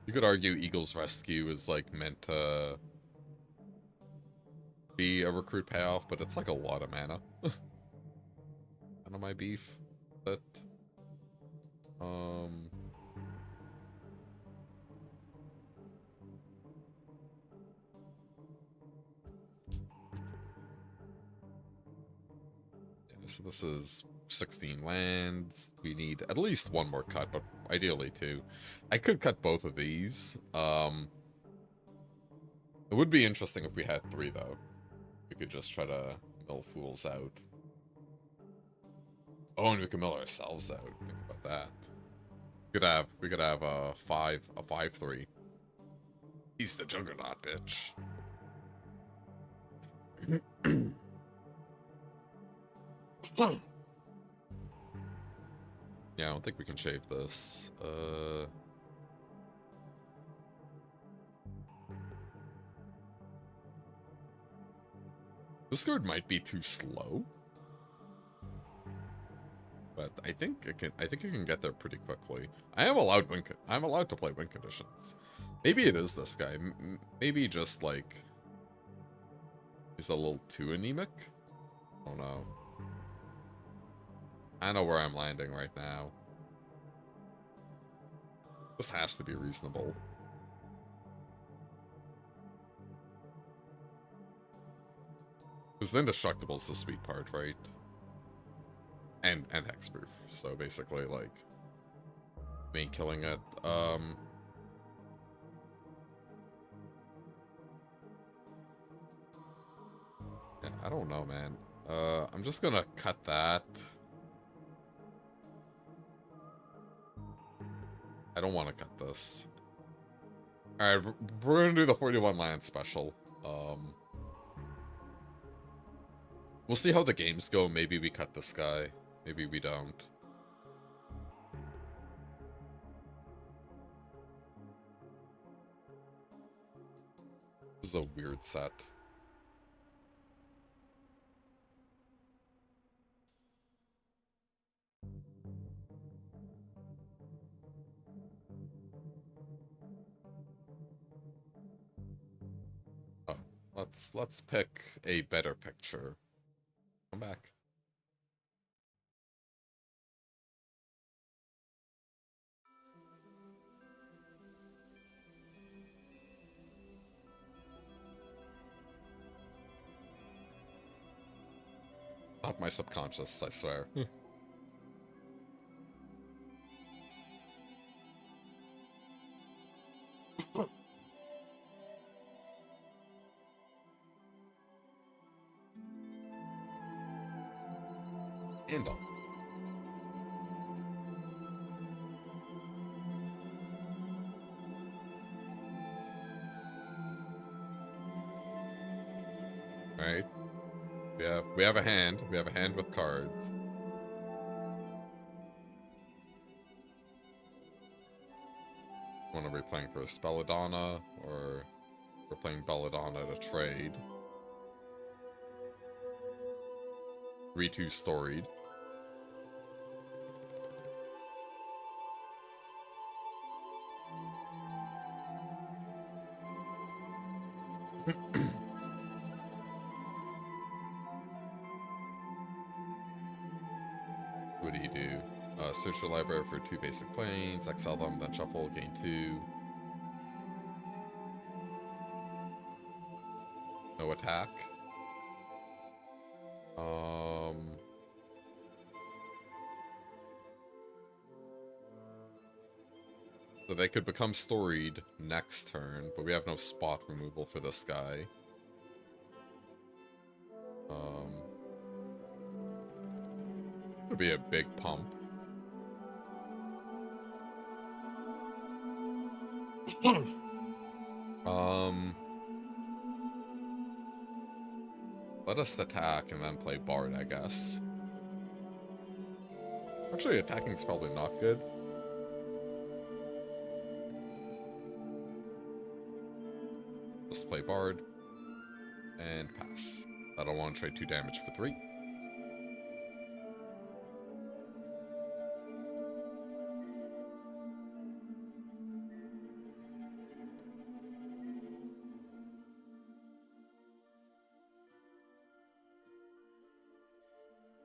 You could argue Eagle's Rescue is, like, meant to be a recruit payoff, but it's, like, a lot of mana. Kind of my beef. But, yeah, so this is 16 lands. We need at least one more cut, but ideally two. I could cut both of these. It would be interesting if we had three, though. We could just try to mill fools out. Oh, and we could mill ourselves out. Think about that. We could have a 5/3. He's the Juggernaut, bitch. Yeah, I don't think we can shave this. This card might be too slow. But I think it can get there pretty quickly. I'm allowed to play win conditions. Maybe it is this guy. Maybe just like he's a little too anemic. I don't know. I know where I'm landing right now. This has to be reasonable. Because the Indestructible's the sweet part, right? And hexproof. So basically, like, main killing it. Yeah, I don't know, man. I'm just gonna cut that. I don't want to cut this. Alright, we're gonna do the 41 land special. We'll see how the games go. Maybe we cut this guy. Maybe we don't. This is a weird set. Oh, let's pick a better picture. Come back. Not my subconscious, I swear. And up. Right? We have a hand. We have a hand with cards. When are we playing for a Spelladonna, or we're playing Belladonna to trade? 3/2 storied. What do you do? Search your library for 2 basic planes, exile them, then shuffle, gain 2. No attack. So they could become storied next turn, but we have no spot removal for this guy. Would be a big pump. Let us attack and then play Bard, I guess. Actually, attacking's probably not good. Just play Bard. And pass. I don't want to trade 2 damage for 3.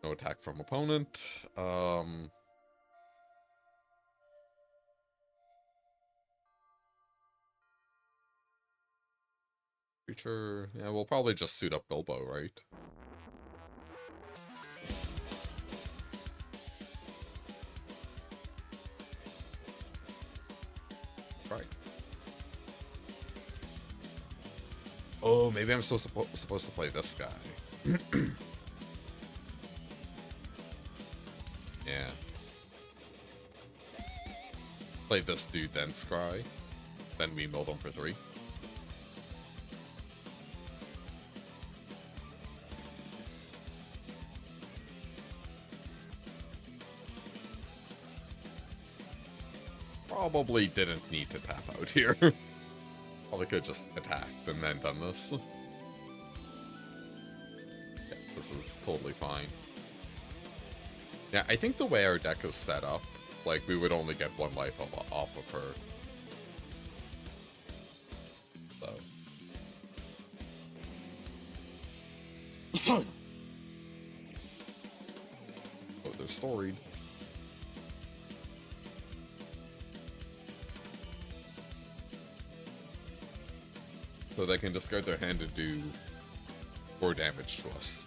No attack from opponent. Creature. Yeah, we'll probably just suit up Bilbo, right? Right. Oh, maybe I'm supposed to play this guy. Yeah. Play this dude, then scry. Then we mill them for 3. Probably didn't need to tap out here. Probably could have just attacked and then done this. Yeah, this is totally fine. Yeah, I think the way our deck is set up, like, we would only get 1 life off of her. So. Oh, they're storied. So they can discard their hand to do 4 damage to us.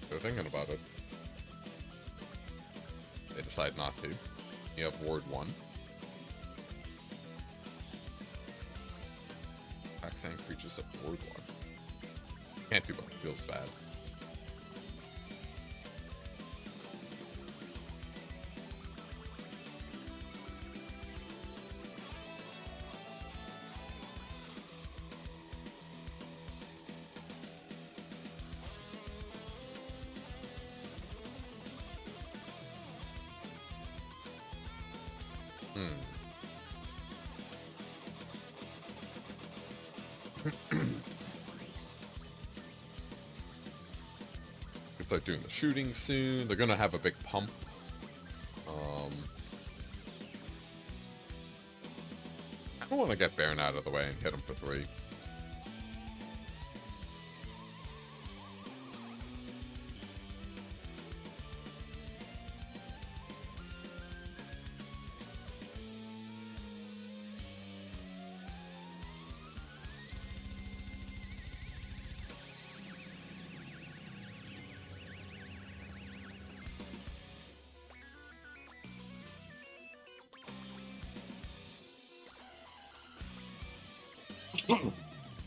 They're thinking about it. They decide not to. You have Ward 1. Accent creatures at Ward 1. Can't do both. Feels bad. It's like doing the shooting soon. They're gonna have a big pump. I don't want to get Baron out of the way and hit him for 3.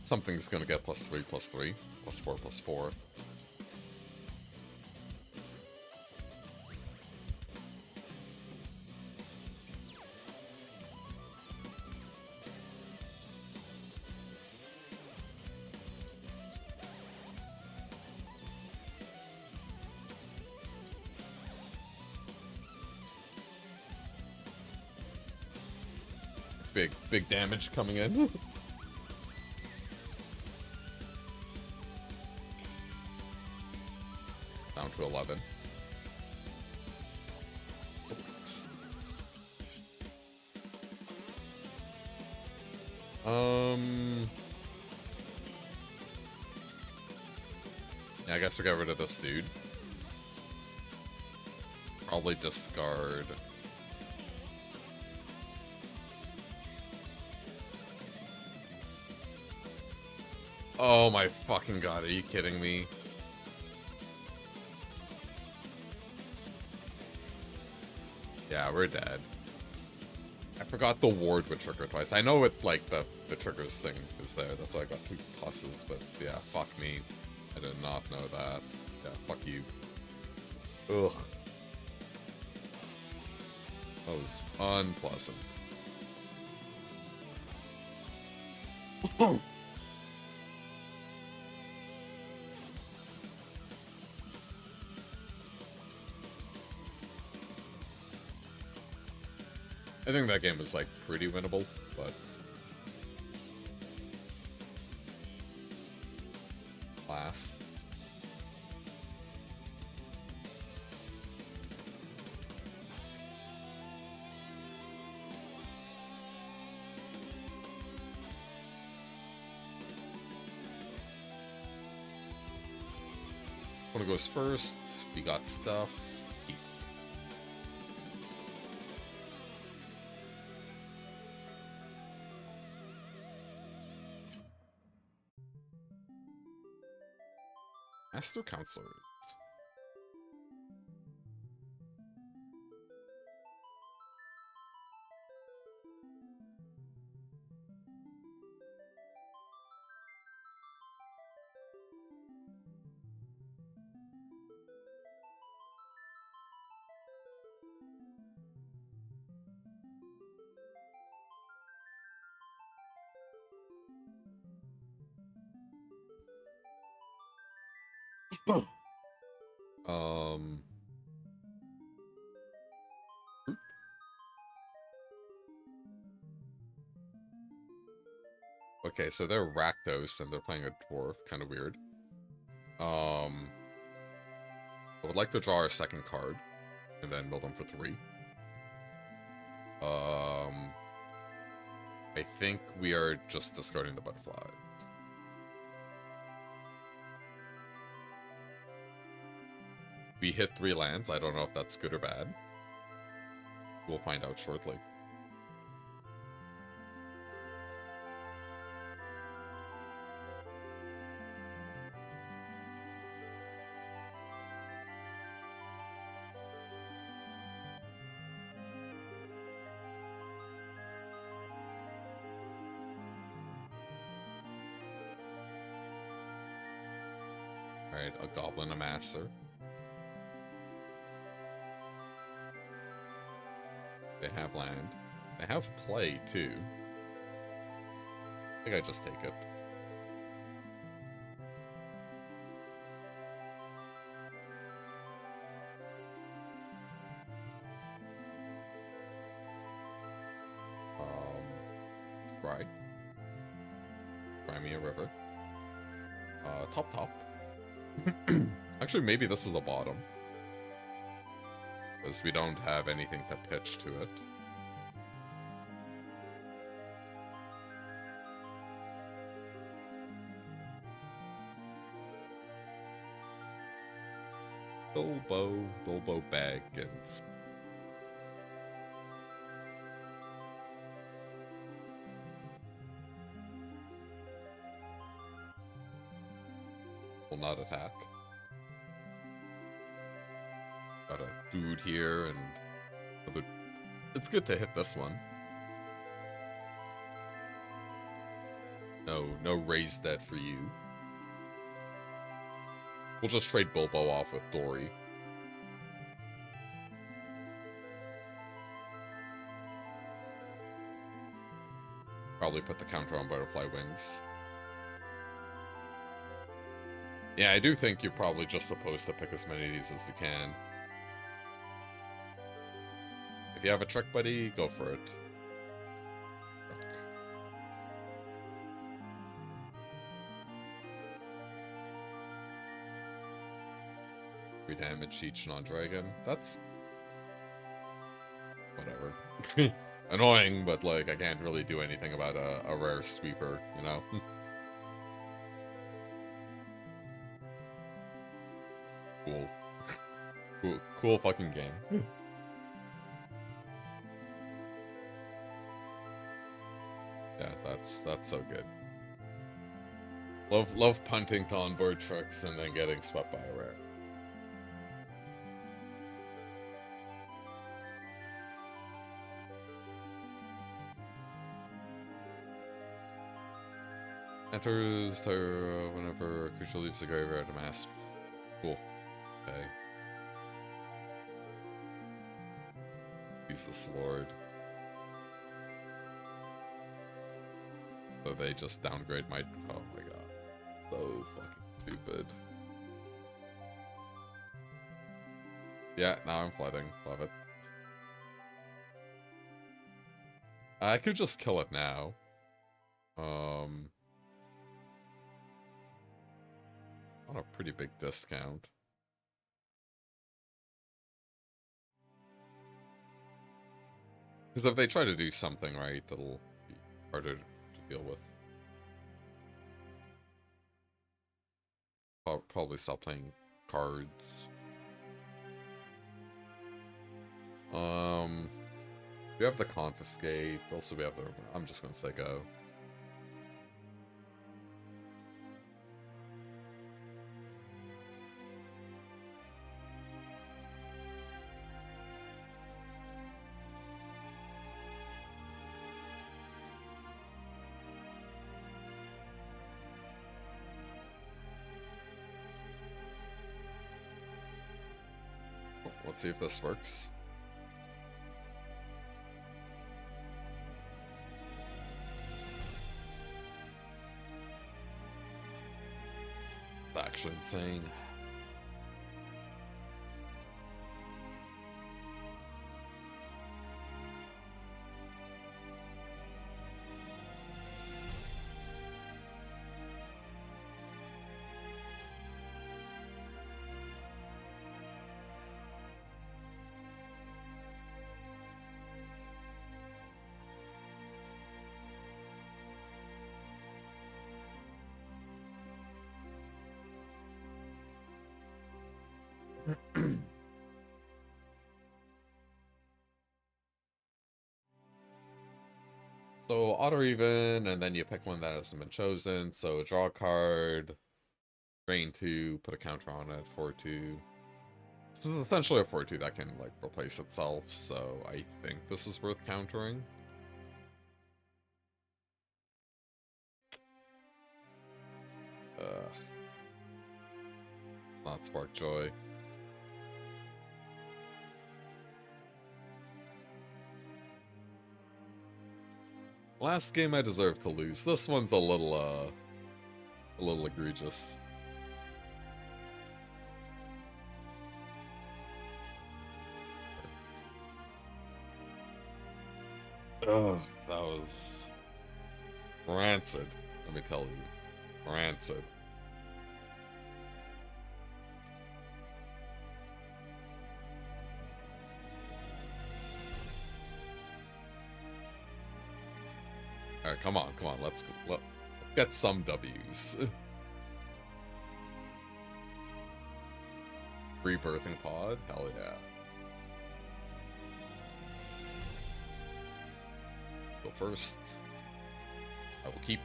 Something's gonna get +3, +3, +4, +4. Big damage coming in. Down to 11. Yeah, I guess we got rid of this dude. Probably discard. Oh my fucking god, are you kidding me? Yeah, we're dead. I forgot the ward would trigger twice. I know it, like, the triggers thing is there. That's why I got 2 pluses, but yeah, fuck me. I did not know that. Yeah, fuck you. Ugh. That was unpleasant. I think that game is like pretty winnable, but class. One goes first. We got stuff. Master Counselors. Um. Okay, so they're Rakdos and they're playing a dwarf. Kind of weird. I would like to draw our second card and then build them for 3. I think we are just discarding the butterflies. We hit 3 lands. I don't know if that's good or bad. We'll find out shortly. Alright, a Goblin Amasser. They have land. They have play, too. I think I just take it. Scry. Cry me a river. Top. Actually, maybe this is a bottom. Because we don't have anything to pitch to it. Bilbo Baggins. Will not attack. Got a dude here and another. It's good to hit this one. No raised dead for you. We'll just trade Bilbo off with Dory. Probably put the counter on Butterfly Wings. Yeah, I do think you're probably just supposed to pick as many of these as you can. If you have a trick buddy, go for it. 3 damage each non-dragon. That's... whatever. Annoying, but like, I can't really do anything about a rare sweeper, you know? Cool. Cool fucking game. Yeah, that's so good. Love punting to onboard tricks and then getting swept by a rare. Enters Terra whenever a creature leaves the graveyard to mass. Cool. Okay. Jesus Lord. they just downgrade my... Oh my god. So fucking stupid. Yeah, now I'm flooding. Love it. I could just kill it now. On a pretty big discount. Because if they try to do something right, it'll be harder to deal with. I'll probably stop playing cards. We have the confiscate. Also, we have the... I'm just gonna say go. Let's see if this works. It's actually insane. So auto even, and then you pick one that hasn't been chosen. So draw a card, drain 2, put a counter on it, 4/2. This is essentially a 4/2 that can like replace itself. So I think this is worth countering. Not Spark Joy. Last game I deserve to lose. This one's a little egregious. Ugh, that was rancid, let me tell you. Rancid. Alright, come on, let's get some W's. Rebirthing pod? Hell yeah. So first, I will keep.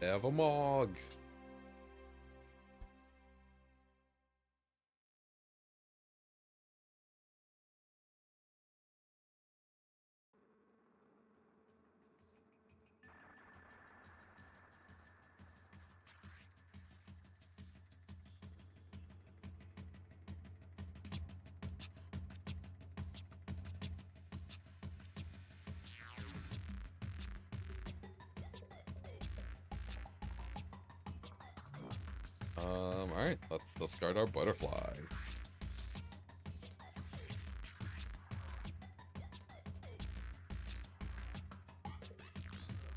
They have a Mog. Alright, let's discard our butterfly.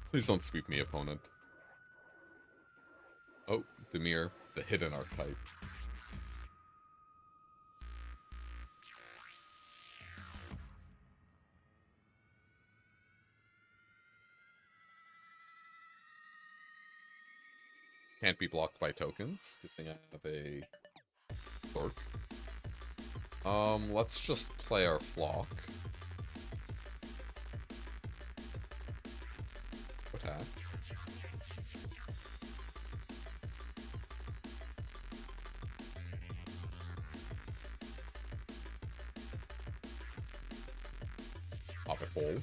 Please don't sweep me, opponent. Oh, Demir, the hidden archetype. Can't be blocked by tokens. Good thing I have a Zork. Let's just play our Flock. Attack. Hobbit hole.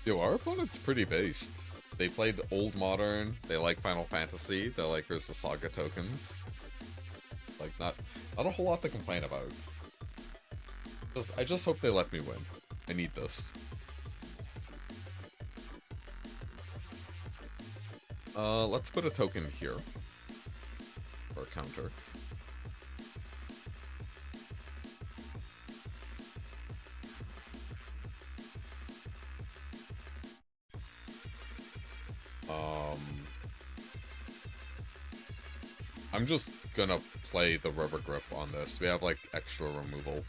Yo, our opponent's pretty based. They played old modern, they like Final Fantasy, they like Urza Saga tokens. Like not a whole lot to complain about. I just hope they let me win. I need this. Let's put a token here. For a counter. I'm just gonna play the River Grip on this. We have like extra removal.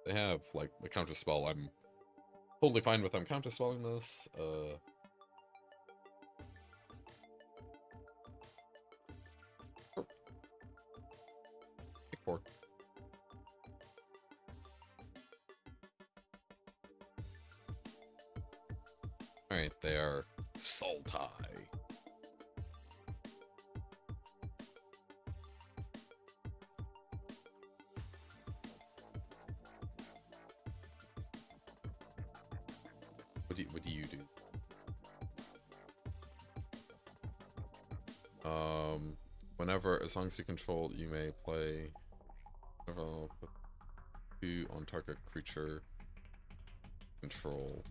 They have like a counter spell. I'm totally fine with them counter spelling this. Pick 4. Alright, they are Sultai. What do you do? Whenever, as long as you control, you may play put 2 on target creature control.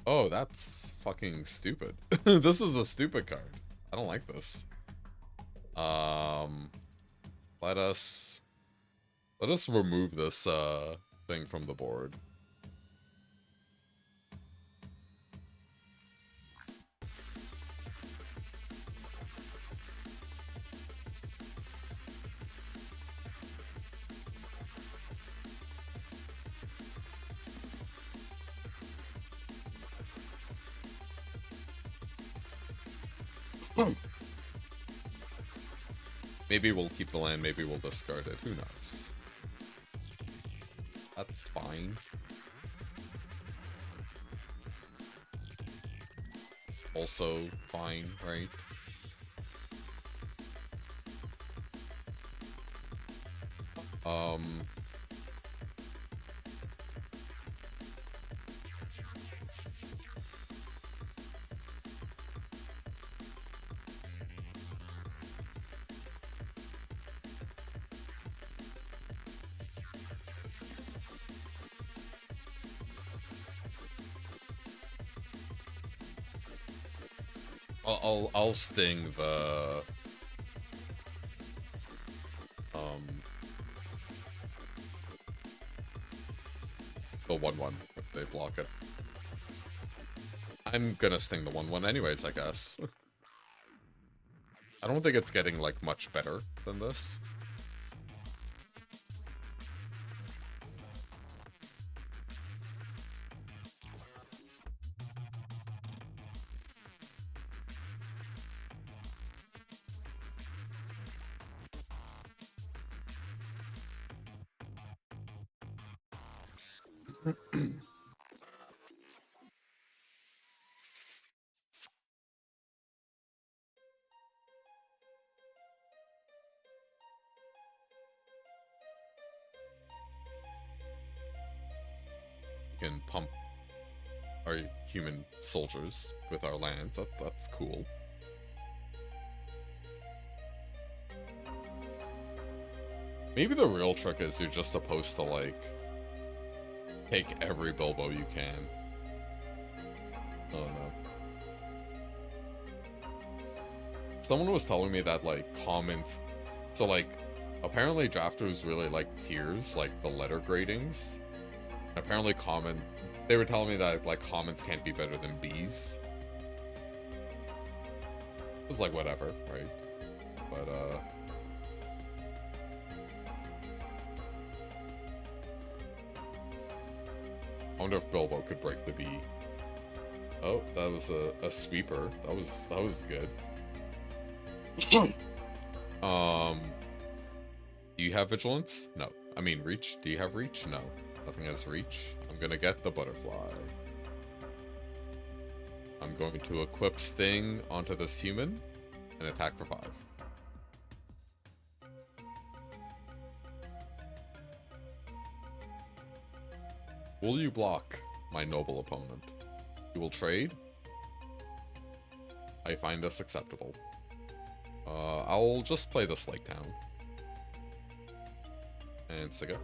Oh, that's fucking stupid. This is a stupid card. I don't like this. Let us remove this thing from the board. Maybe we'll keep the land, maybe we'll discard it, who knows. That's fine. Also fine, right? I'll sting the the 1/1 if they block it. I'm gonna sting the 1/1 anyways, I guess. I don't think it's getting like much better than this. We can pump our human soldiers with our lands. That's cool. Maybe the real trick is you're just supposed to, like, take every Bilbo you can. I don't know. Someone was telling me that, like, comments... So, like, apparently drafters really like tiers, like the letter gradings. Apparently they were telling me that, like, comments can't be better than Bs. It was like, whatever, right? But, I wonder if Bilbo could break the B. Oh, that was a sweeper. That was good. Do you have vigilance? No. I mean, reach. Do you have reach? No. Nothing has reach. I'm gonna get the butterfly. I'm going to equip Sting onto this human and attack for 5. Will you block my noble opponent? You will trade? I find this acceptable. I'll just play this Lake Town. And Siga.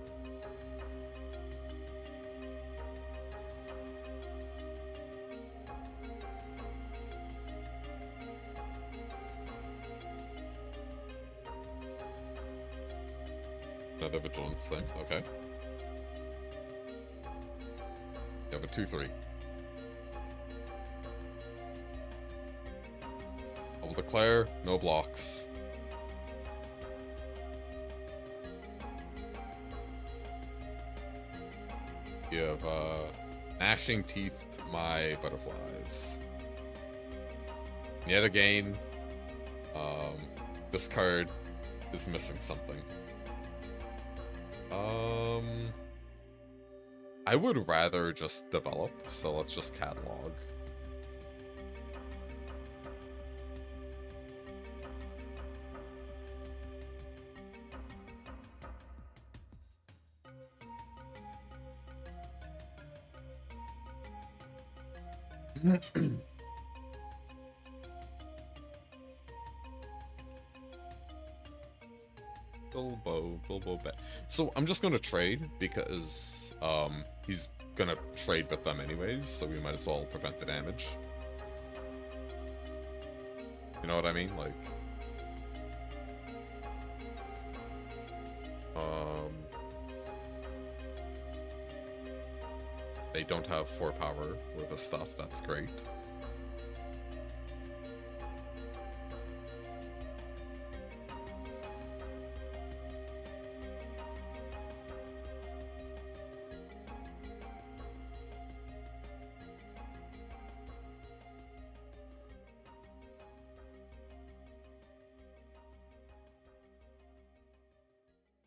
Another vigilance thing, okay. You have a 2-3. I will declare no blocks. You have gnashing teeth my butterflies. Yet again, this card is missing something. I would rather just develop, so let's just catalog. Bilbo bet. So I'm just gonna trade because he's gonna trade with them anyways, so we might as well prevent the damage. You know what I mean? Like they don't have 4 power for the stuff, that's great.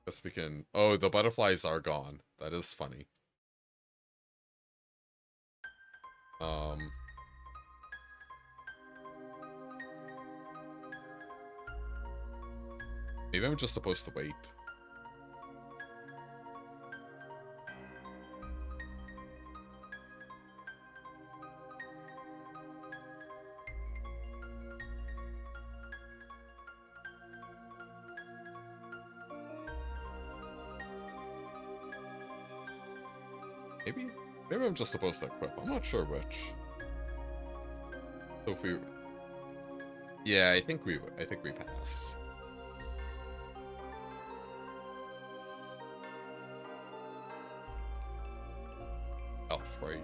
Guess we can... Oh, the butterflies are gone. That is funny. Maybe I'm just supposed to wait. Maybe I'm just supposed to equip. I'm not sure which. So if we... Yeah, I think we pass. Elf, right?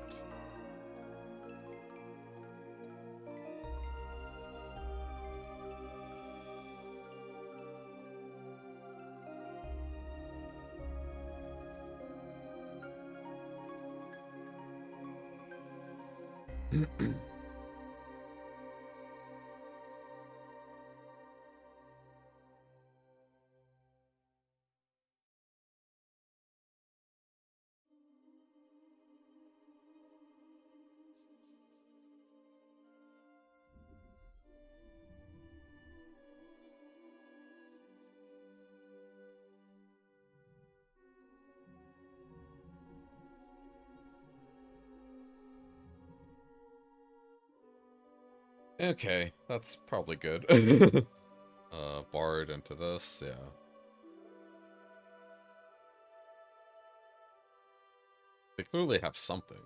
Okay, that's probably good. Bard into this, yeah. They clearly have something.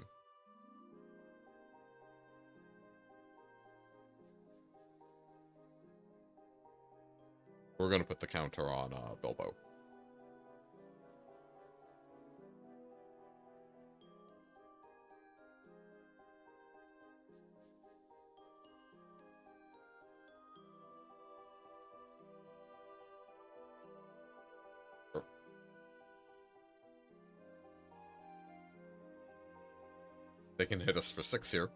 We're gonna put the counter on Bilbo. They can hit us for 6 here.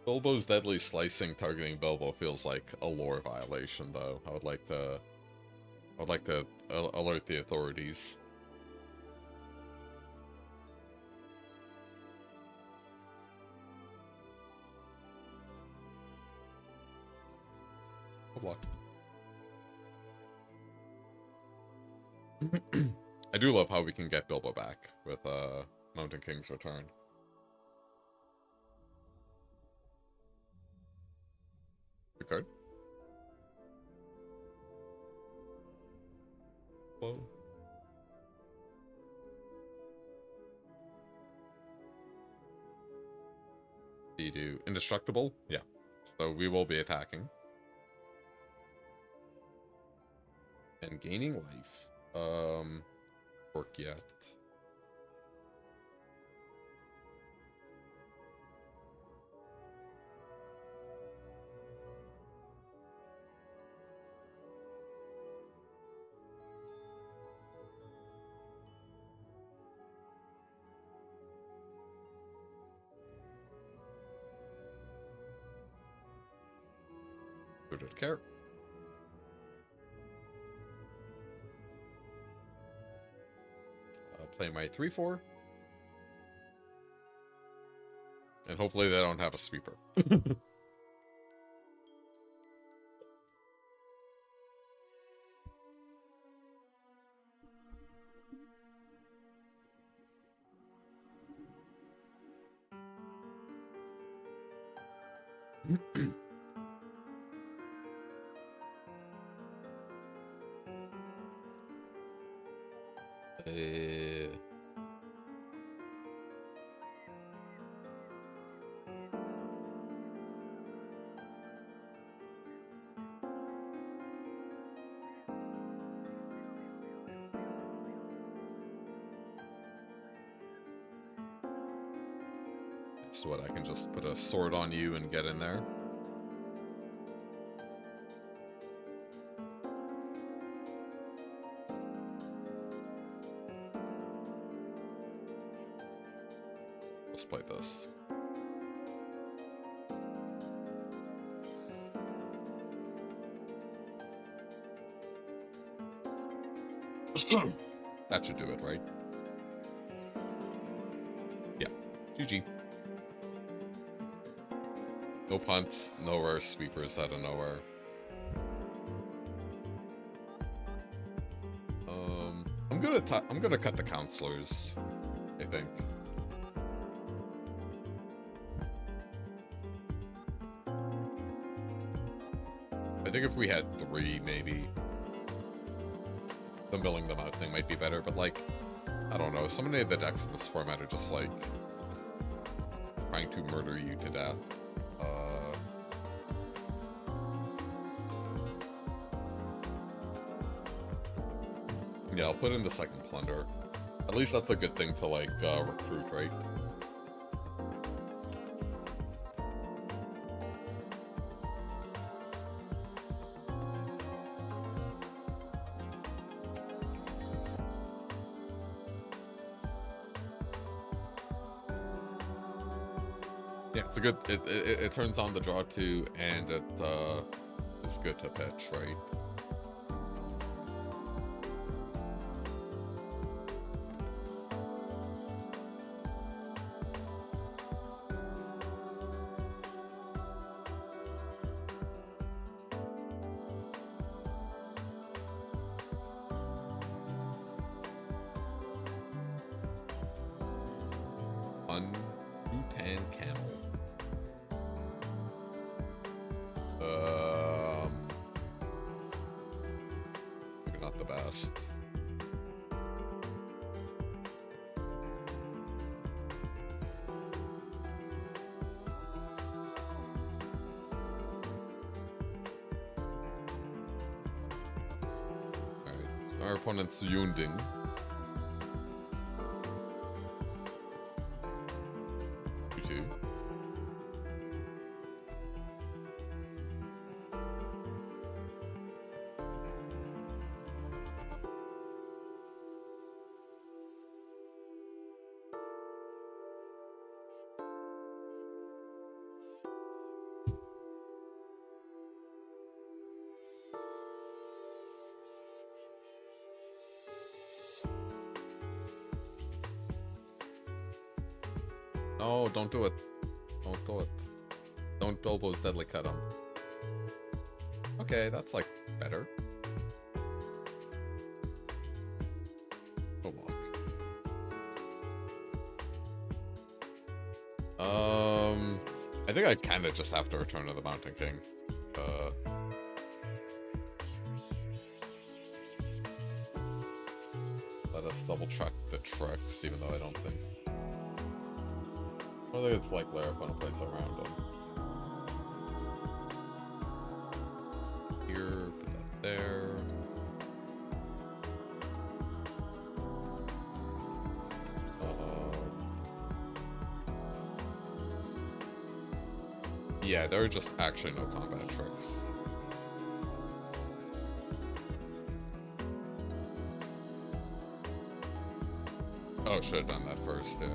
Bilbo's deadly slicing targeting Bilbo feels like a lore violation, though. I would like to alert the authorities. Good luck. I do love how we can get Bilbo back with Mountain King's return. Good card. Whoa. Do you do indestructible? Yeah. So we will be attacking. And gaining life. Work yet. Suited care. Play my 3/4. And hopefully they don't have a sweeper. So what, I can just put a sword on you and get in there? Let's play this. That should do it, right? Yeah. GG. No punts, no rare sweepers out of nowhere. I'm gonna cut the counselors, I think. I think if we had 3, maybe the milling them out thing might be better, but like, I don't know, so many of the decks in this format are just like trying to murder you to death. Yeah, I'll put in the second plunder. At least that's a good thing to like recruit, right? Yeah, it's a good. It turns on the draw too, and it is good to pitch, right? Our opponent's Yunding. You. No, don't do it. Don't do it. Don't Bilbo's deadly cut him. Okay, that's like better. Oh, lock. I think I kind of just have to return to the Mountain King. Let us double check the tricks, even though I don't think it's like layer up on a place around them. Here, put that there. Yeah, there are just actually no combat tricks. Oh, should have done that first, yeah.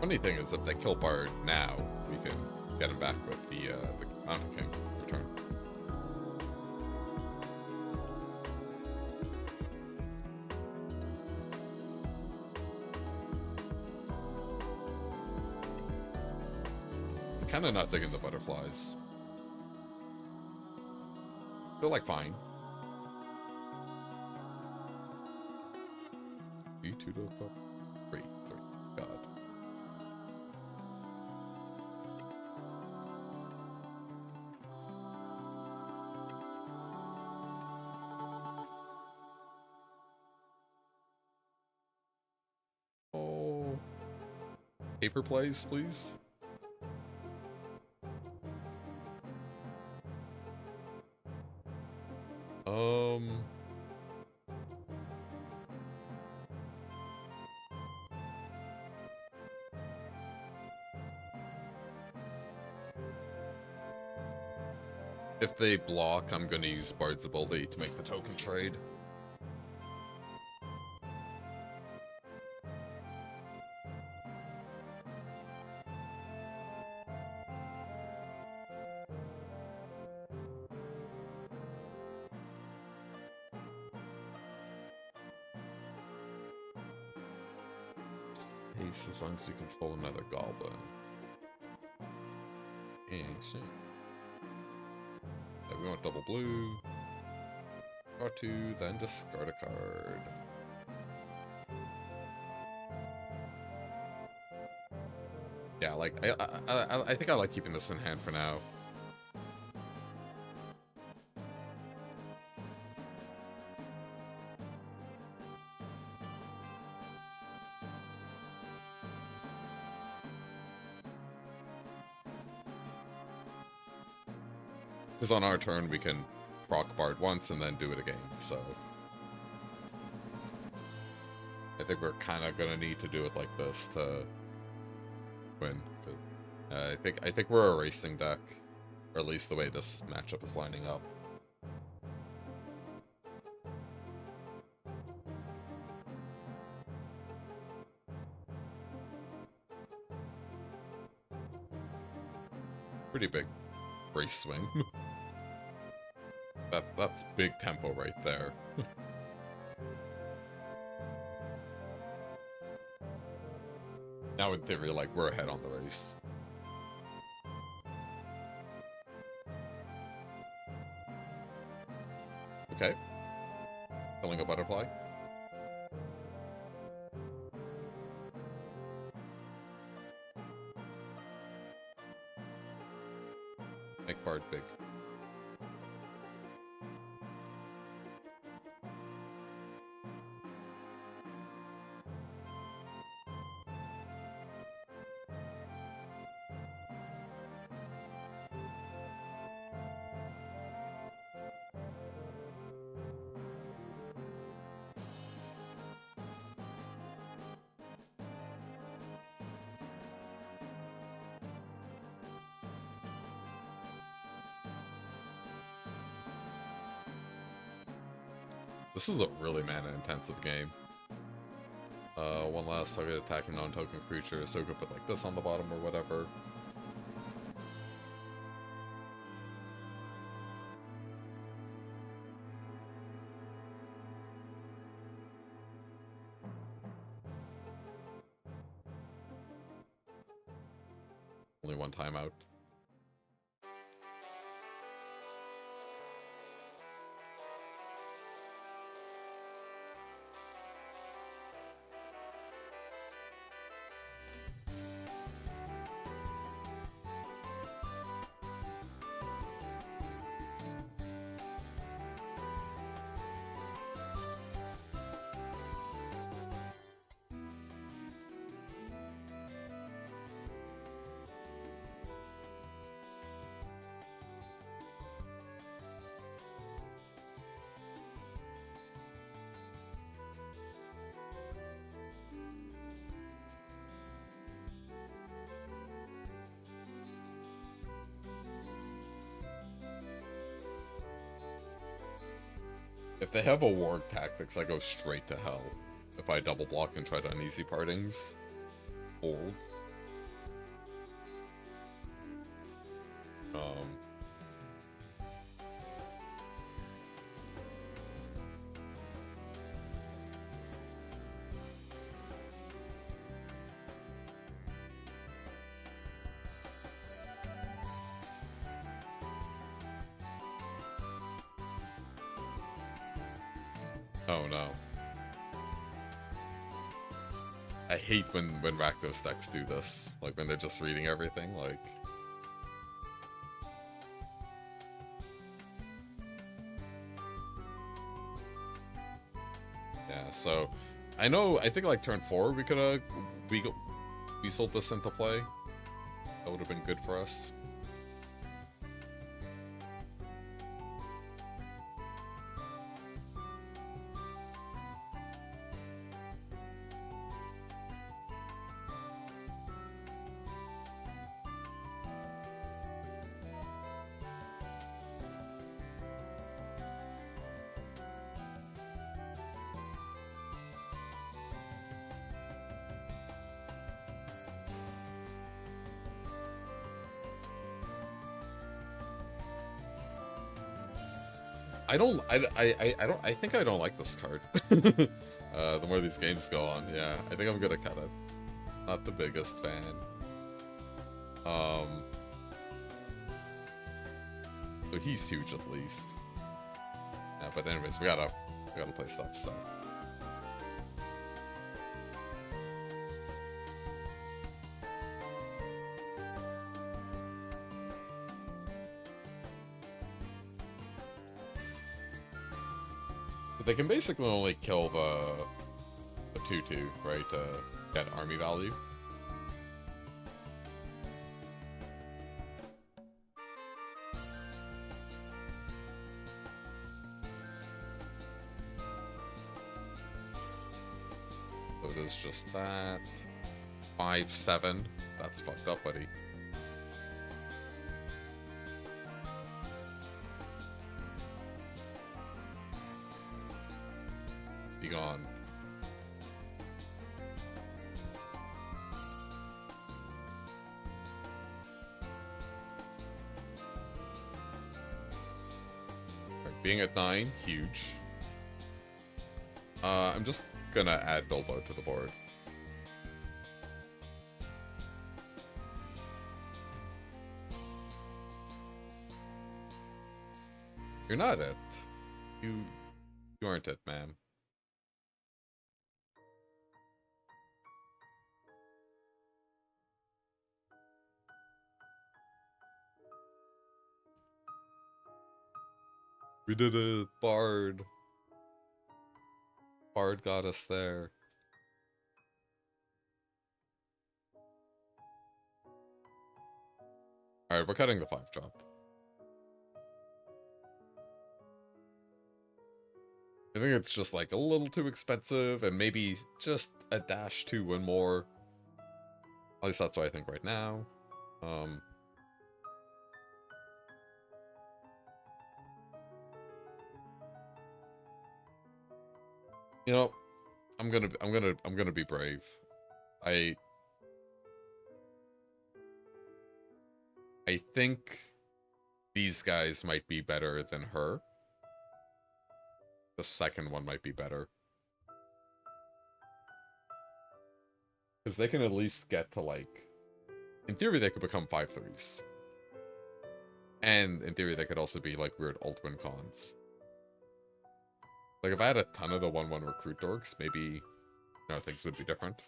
Funny thing is, if they kill Bard now, we can get him back with the Mountain King return. I'm kind of not digging the butterflies. They're like fine. E2 to a cup. 3. God. Oh. Paper plays, please. If they block, I'm gonna use Bard's ability to make the token trade. Ace, as long as you control another goblin. Ancient. Yeah, we want double blue. Draw 2, then discard a card. Yeah, like I think I like keeping this in hand for now. Because on our turn, we can proc Bard once and then do it again, so... I think we're kind of going to need to do it like this to win. Cause, I think we're a racing deck, or at least the way this matchup is lining up. Pretty big race swing. That's big tempo right there. Now in theory, like, we're ahead on the race. Okay. Killing a butterfly. Make Bard big. This is a really mana-intensive game. One last target attacking non-token creature, so we could put like this on the bottom or whatever. Only one timeout. If they have a warg tactics, I go straight to hell. If I double block and try to uneasy partings. Org. Oh no. I hate when Rakdos decks do this. Like when they're just reading everything, like... Yeah, so... I think like turn 4 we could've... We sold this into play. That would've been good for us. I think I don't like this card. The more these games go on, yeah. I think I'm gonna cut it. Not the biggest fan. So he's huge at least. Yeah, but anyways, we gotta play stuff, so. They can basically only kill the 2/2, right, to get army value. So it is just that. 5/7. That's fucked up, buddy. Be gone. Right, being at 9, huge. I'm just gonna add Bilbo to the board. You're not it. You aren't it, ma'am. We did it, Bard. Bard got us there. Alright, we're cutting the 5-drop. I think it's just like a little too expensive and maybe just a dash to win more. At least that's what I think right now. You know, I'm gonna be brave. I think these guys might be better than her. The second one might be better. Because they can at least get to, like, in theory, they could become 5/3s. And in theory, they could also be like weird alt-win cons. Like if I had a ton of the 1/1 recruit dorks, maybe, you know, things would be different.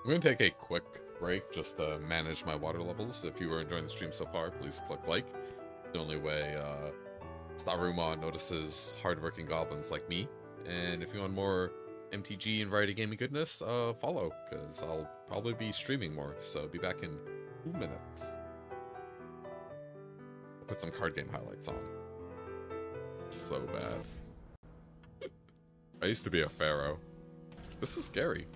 I'm going to take a quick break just to manage my water levels. If you are enjoying the stream so far, please click like. The only way Saruma notices hardworking goblins like me. And if you want more MTG and variety gaming goodness, follow, because I'll probably be streaming more. So be back in 2 minutes. I'll put some card game highlights on. So bad. I used to be a pharaoh. This is scary.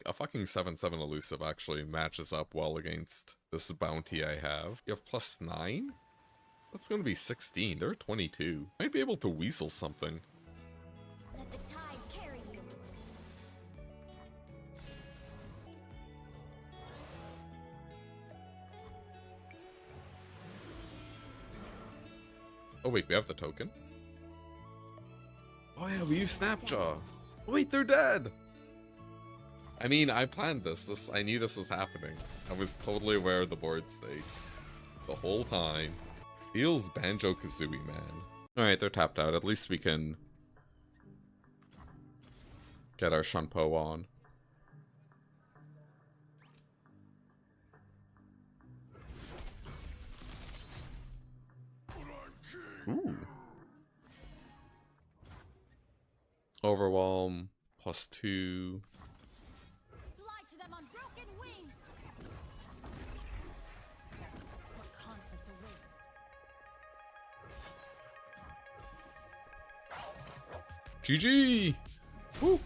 A fucking 7/7 elusive actually matches up well against this bounty I have. You have +9? That's gonna be 16. They're 22. Might be able to weasel something. Let the tide carry you. Oh wait, we have the token? Oh yeah, we use Snapjaw. Oh, wait, they're dead! I mean, I planned this. I knew this was happening. I was totally aware of the board state. The whole time. Feels Banjo-Kazooie, man. Alright, they're tapped out. At least we can get our Shunpo on. Ooh. Overwhelm, +2. Fly to them on broken wings. What conflict awaits? GG! Woo!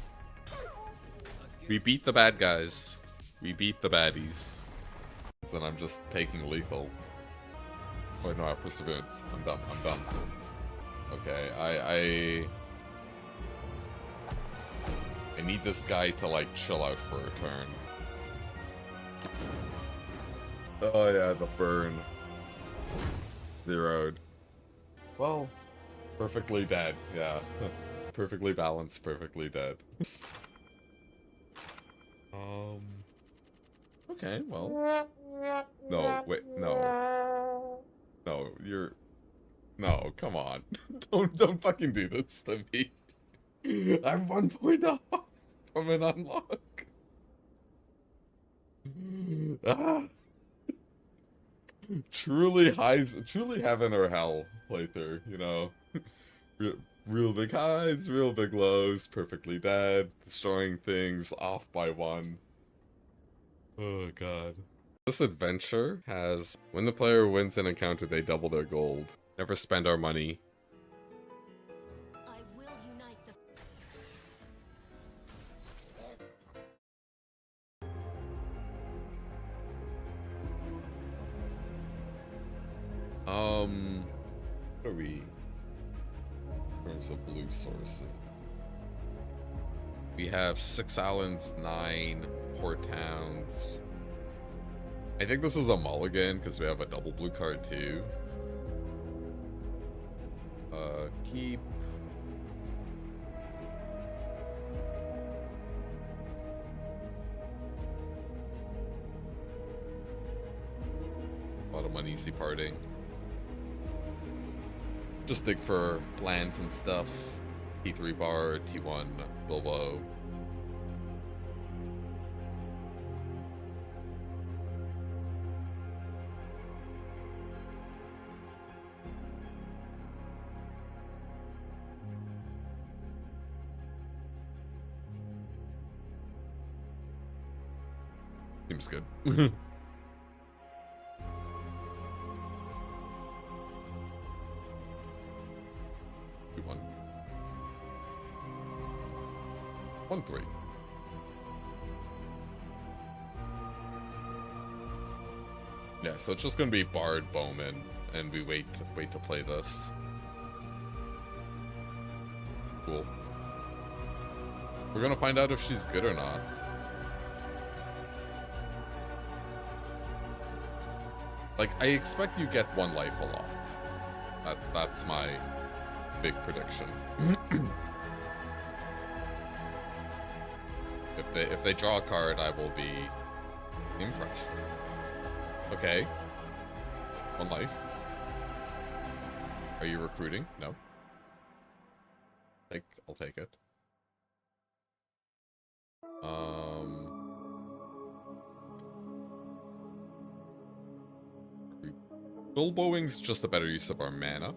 We beat the bad guys. We beat the baddies. Then I'm just taking lethal. Wait, no, I have perseverance. I'm done. I'm done. Okay, I need this guy to, like, chill out for a turn. Oh yeah, the burn. Zeroed. Well, perfectly dead, yeah. Perfectly balanced, perfectly dead. Okay, well. No, wait, no. No, you're... No, come on. Don't fucking do this to me. I'm 1 point off from an unlock. Ah. Truly heaven or hell playthrough, you know. Real big highs, real big lows, perfectly dead, destroying things, off by 1. Oh god. This adventure has, when the player wins an encounter, they double their gold. Never spend our money. I will unite the... What are we? In terms of blue sources. We have 6 islands, 9 port towns. I think this is a mulligan because we have a double blue card too. Keep. A lot of money departing. Just dig for lands and stuff. T3 bar, T1 Bilbo. Seems good. 2-1. 1-3. Yeah, so it's just gonna be Bard Bowman, and we wait to play this. Cool. We're gonna find out if she's good or not. Like, I expect you get one life a lot. That's my big prediction. If they draw a card, I will be impressed. Okay. One life. Are you recruiting? No. I'll take it. Bilbowing's just a better use of our mana.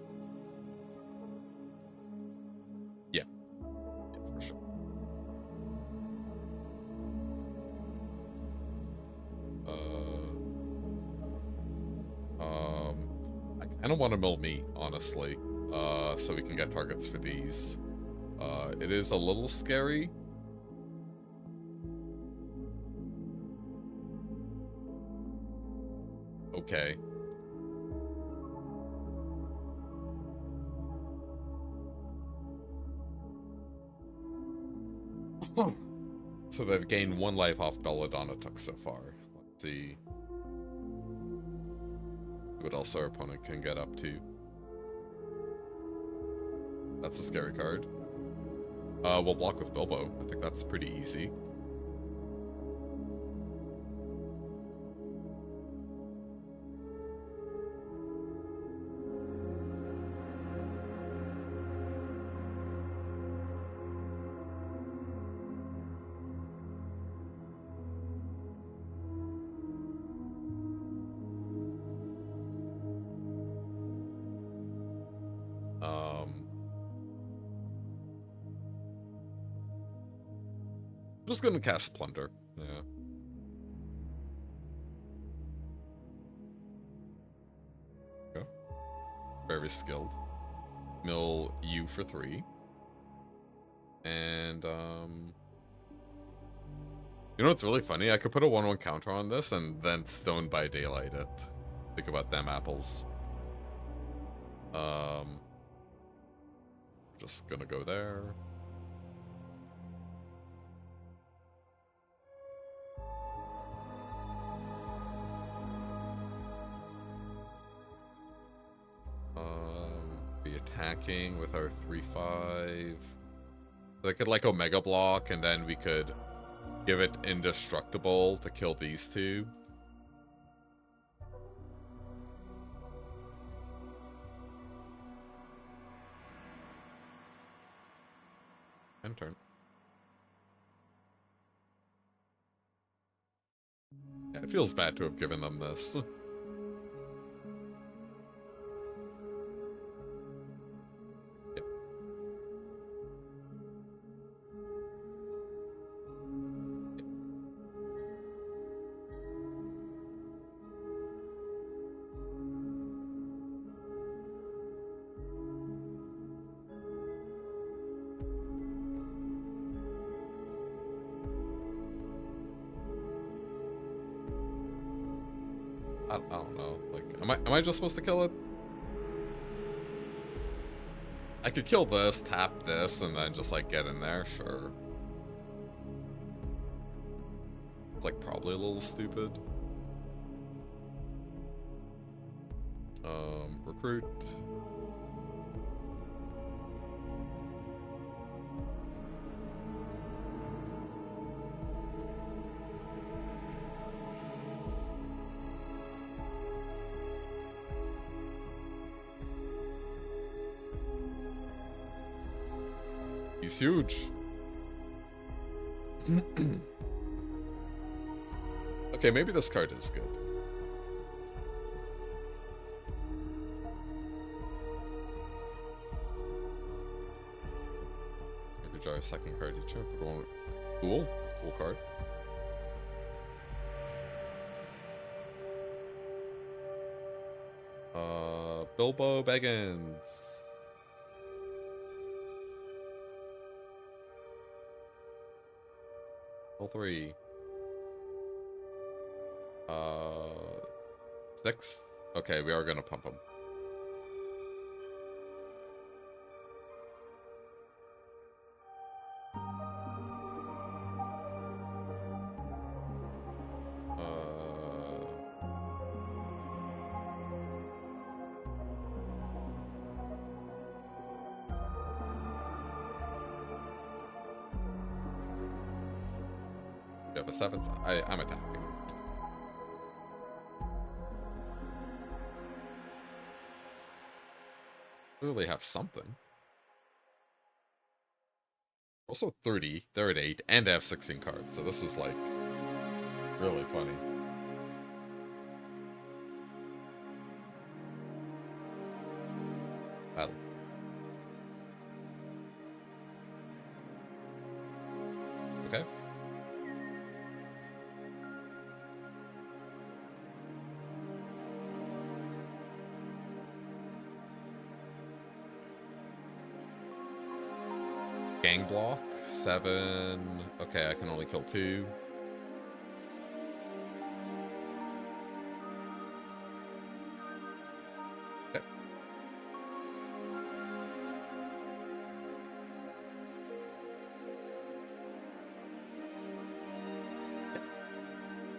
Yeah. Yeah, for sure. I kind of want to mill me, honestly, so we can get targets for these. It is a little scary. Okay. So they've gained one life off Belladonna Tuck so far. Let's see what else our opponent can get up to. That's a scary card. We'll block with Bilbo. I think that's pretty easy. I'm just gonna cast Plunder. Yeah. Okay. Very skilled. Mill you for 3. And, you know what's really funny? I could put a 1/1 counter on this and then Stone by Daylight it. Think about them apples. Just gonna go there. Be attacking with our 3/5. They could like Omega Block, and then we could give it Indestructible to kill these two. End turn. Yeah, it feels bad to have given them this. I don't know. Like, am I just supposed to kill it? I could kill this, tap this, and then just like get in there, sure. It's like probably a little stupid. Recruit. He's huge. Okay, maybe this card is good. Maybe draw a second card each up. Cool. Cool card. Bilbo Baggins. Level 3. 6. Okay, we are gonna pump him. You have a 7th. I'm attacking. Clearly have something. Also 30, they're at 8, and they have 16 cards, so this is like really funny. Battle. Okay. Gang block, 7. Okay, I can only kill 2. Okay.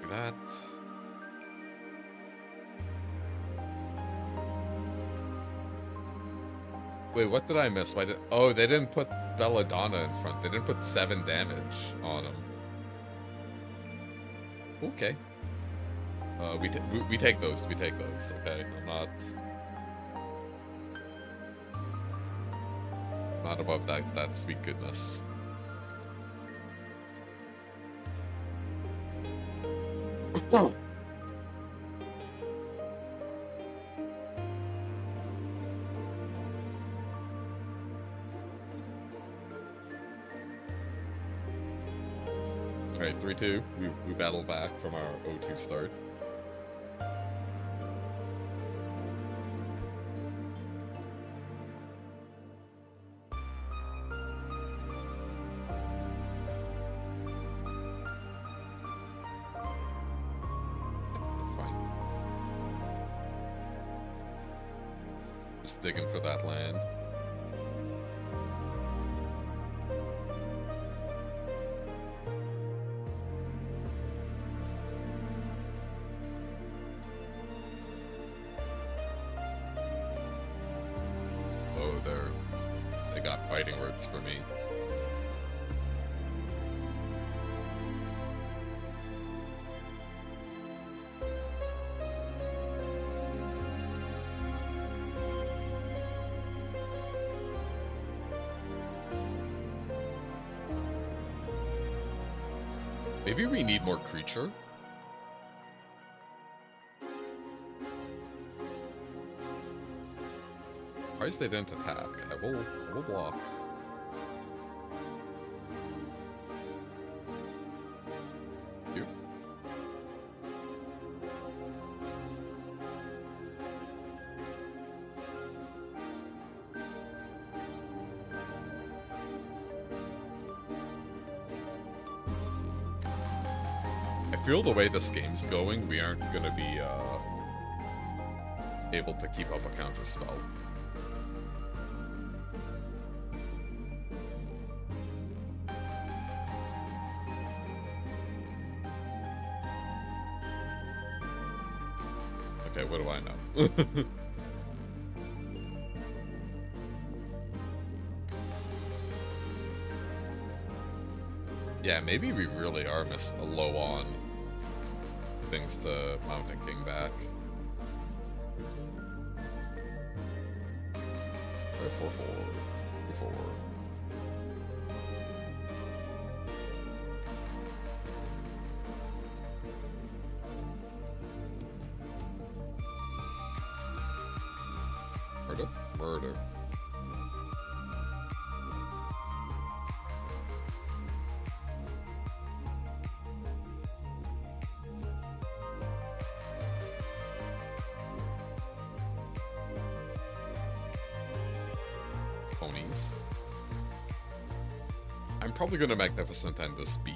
That. Wait, what did I miss? Why did... Oh, they didn't put Belladonna in front. They didn't put 7 damage on him. Okay. We take those. We take those. Okay, I'm not above that sweet goodness. Alright, 3-2. We battle back from our 0-2 start. That's fine. Just digging for that land. They got fighting words for me. Maybe we need more creature. Surprised they didn't attack. I will block. You. I feel the way this game's going, we aren't gonna be able to keep up a counter spell. Okay, what do I know? Yeah, maybe we really are low on things to Mountain King back. 4-4. 4. Murder. Ponies. I'm probably gonna Magnificent end this beat.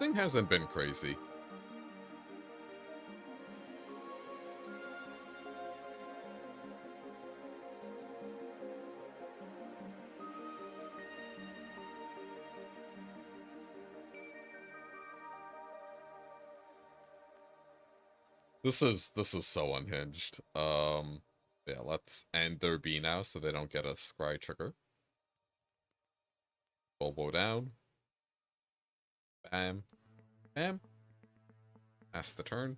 Thing hasn't been crazy. This is so unhinged. Yeah, let's end their B now so they don't get a scry trigger. Bobo down. Bam. Bam. That's the turn.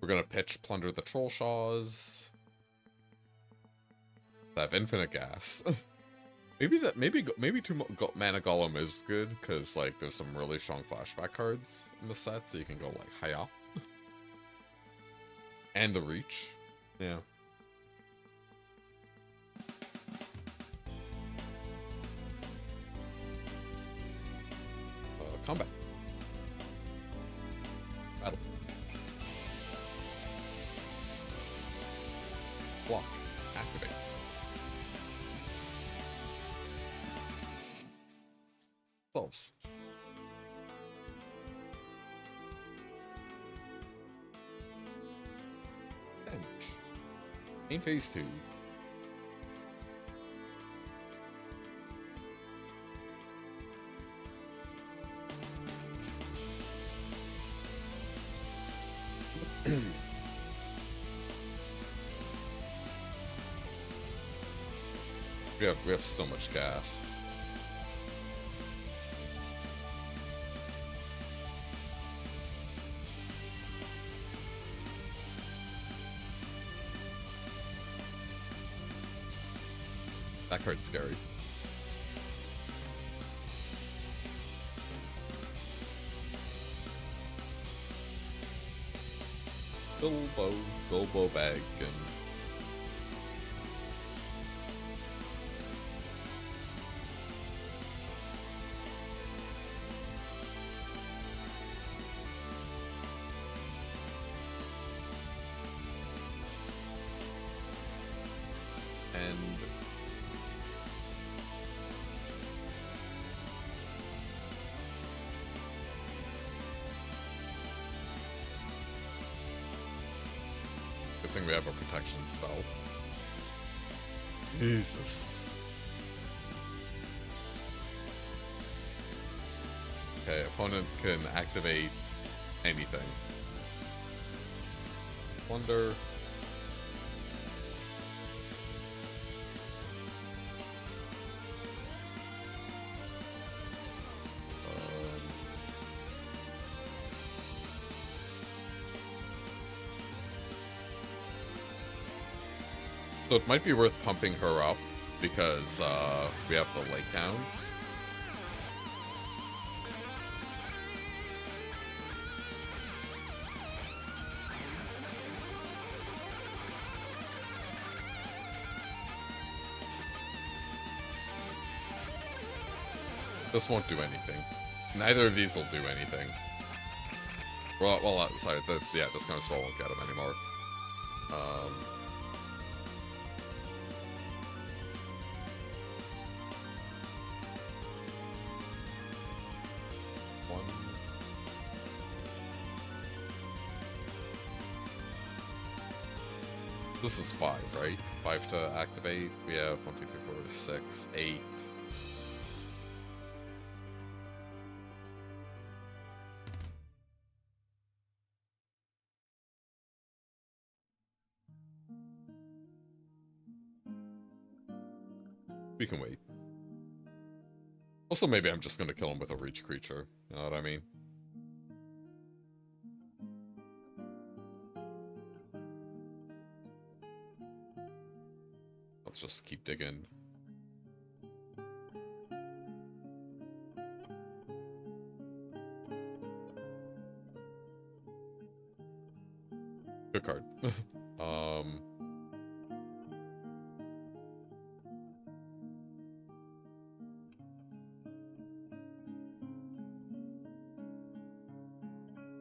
We're gonna pitch Plunder the Trollshaws. They have infinite gas. maybe two mana Golem is good because like there's some really strong flashback cards in the set, so you can go like Hiya. And the reach. Yeah. Combat. Battle. Block. Activate. Solves. Damage. Main phase 2. We have so much gas. That card's scary. Bilbo bag and good thing we have a protection spell. Jesus. Okay, opponent can activate anything. Plunder. So it might be worth pumping her up because we have the lake hounds. This won't do anything. Neither of these will do anything. Well, sorry, yeah, this kind of spell won't get him anymore. This is 5, right? 5 to activate. We have 1, 2, 3, 4, 6, 8. We can wait. Also, maybe I'm just gonna kill him with a reach creature. You know what I mean? Let's just keep digging. Good card.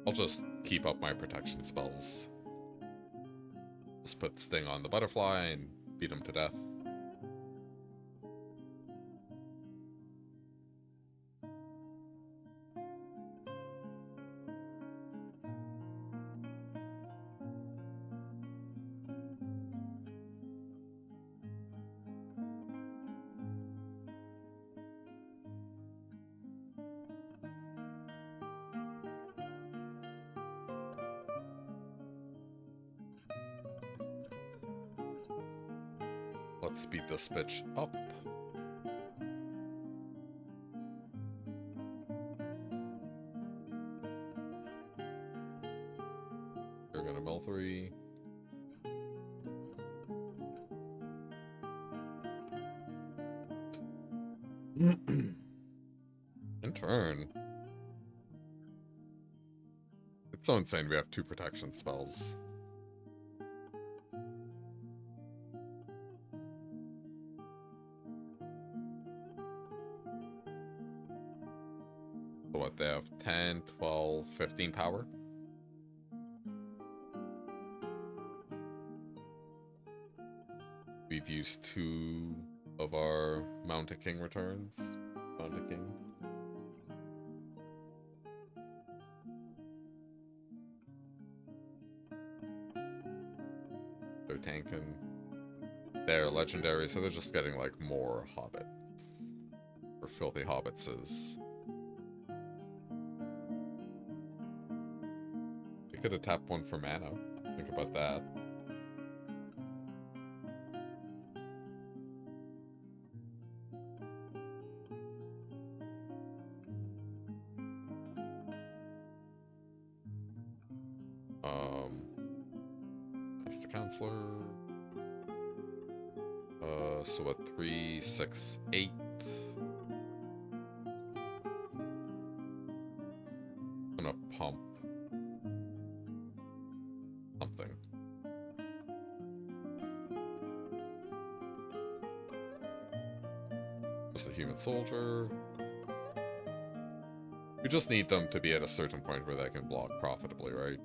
I'll just keep up my protection spells. Just put Sting on the butterfly and beat him to death. let's speed this bitch up. We're gonna mill 3. In turn. It's so insane we have 2 protection spells. So what, they have 10, 12, 15 power? We've used 2 of our Mounted King returns. Mounted King. They're tanking. They're legendary, so they're just getting like more hobbits. Or filthy hobbitses. You could have tapped 1 for mana. Think about that. Nice to Counselor. So what, 3, 6, 8. I'm gonna pump something. Just a human soldier. We just need them to be at a certain point where they can block profitably, right?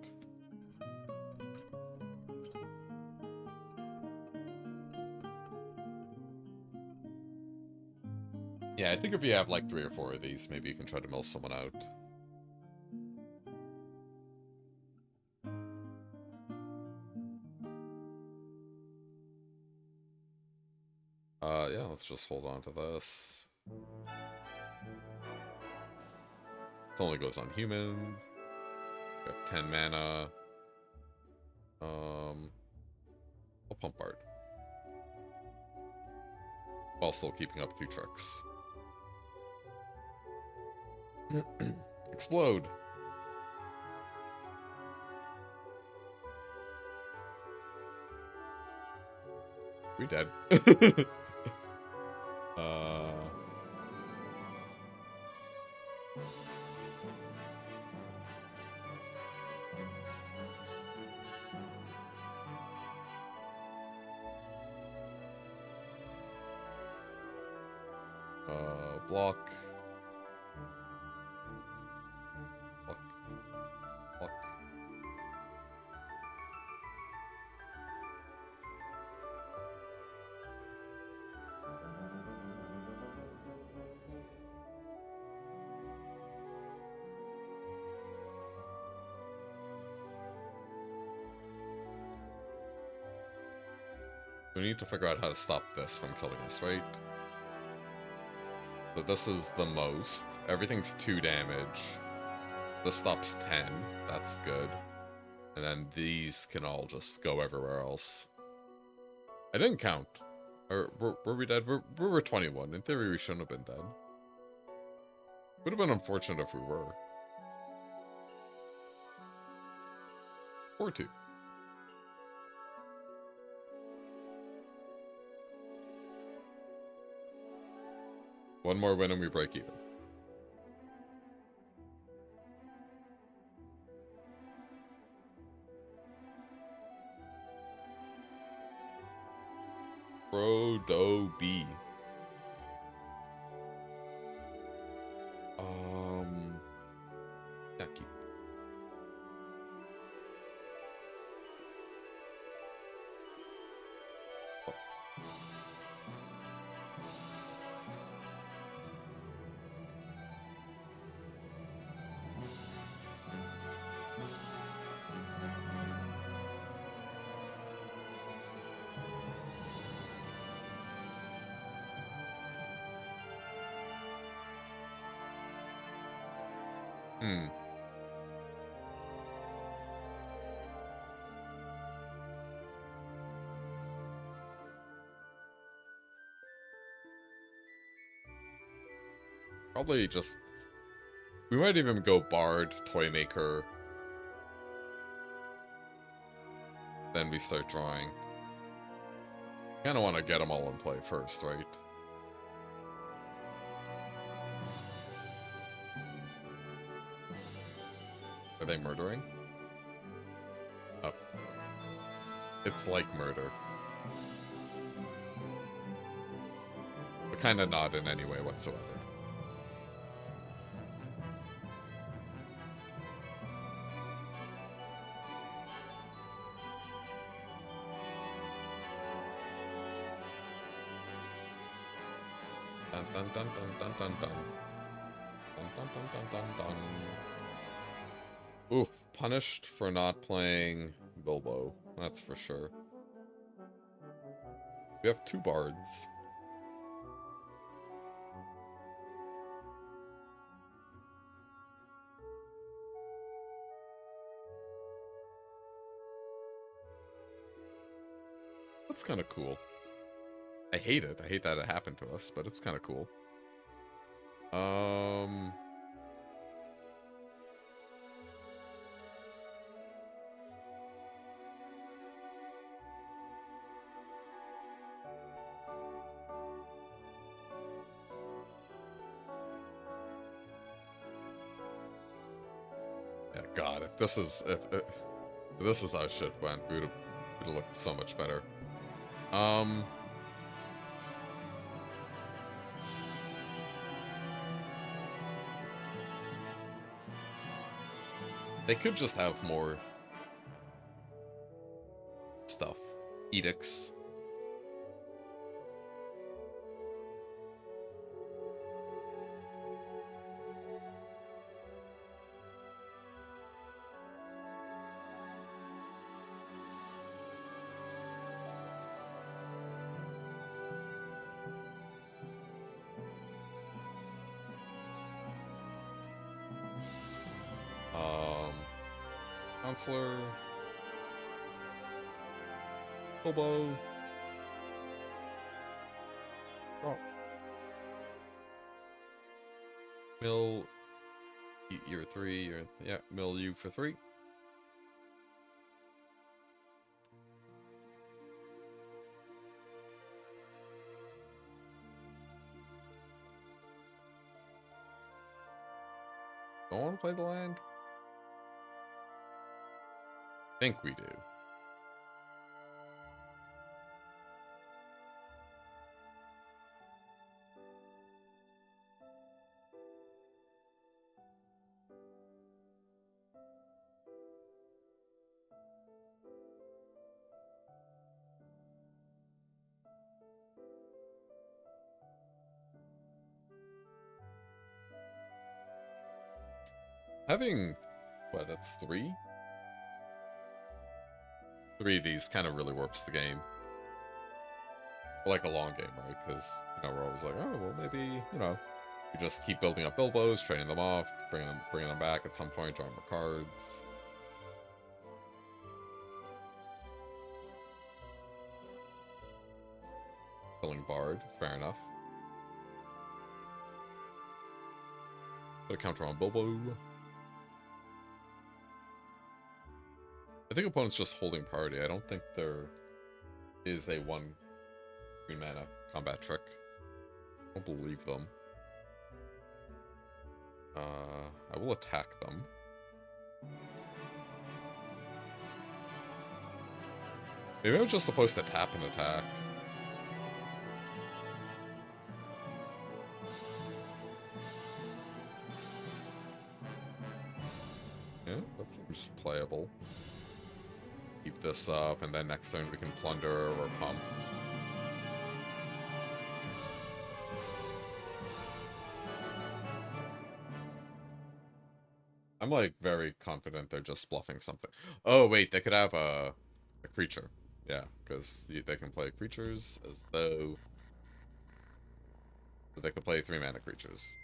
Yeah, I think if you have like 3 or 4 of these, maybe you can try to mill someone out. Yeah, let's just hold on to this. It only goes on humans. We have 10 mana. I'll pump Bard. While still keeping up 2 tricks. Explode! We dead. Block. Block. Block. We need to figure out how to stop this from killing us, right? So this is the most. Everything's 2 damage. This stops 10. That's good. And then these can all just go everywhere else. I didn't count. Or were we dead? We were 21. In theory, we shouldn't have been dead. Would have been unfortunate if we were. 4-2. One more win and we break even. Frodo B. Yeah, keep. Oh. Probably just... We might even go Bard, Toymaker. Then we start drawing. Kinda want to get them all in play first, right? Are they murdering? Oh. It's like murder. But kinda not in any way whatsoever. Dun dun dun dun dun dun dun. Dun dun dun dun dun dun. Oof, punished for not playing Bilbo. That's for sure. We have 2 bards. That's kind of cool. I hate it. I hate that it happened to us, but it's kind of cool. Yeah, God, if this is how shit went, we would have looked so much better. They could just have more stuff. Edicts. Counselor. Bilbo. Oh. Mill. You're 3. Yeah, mill you for 3. Don't want to play the land? Think we do. Having, what, that's 3? 3 of these kind of really warps the game. Like a long game, right? Because, you know, we're always like, oh, well, maybe, you know, you just keep building up Bilbos, training them off, bringing them back at some point, drawing more cards. Killing Bard, fair enough. Put a counter on Bilbo. I think opponent's just holding priority. I don't think there is a 1 green mana combat trick. I don't believe them. I will attack them. Maybe I'm just supposed to tap and attack. Yeah, that seems playable. Keep this up, and then next turn we can plunder or pump. I'm like very confident they're just bluffing something. Oh wait, they could have a creature. Yeah, because they can play creatures as though they could play 3 mana creatures.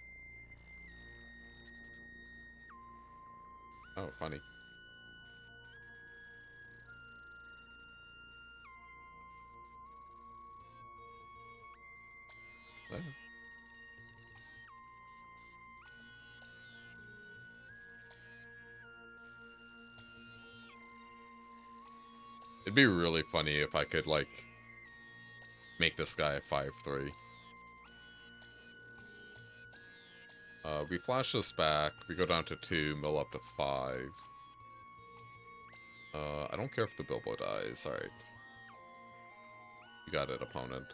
Oh, funny. Yeah. It'd be really funny if I could, like, make this guy a 5/3. We flash this back, we go down to 2, mill up to 5. I don't care if the Bilbo dies, alright. You got it, opponent.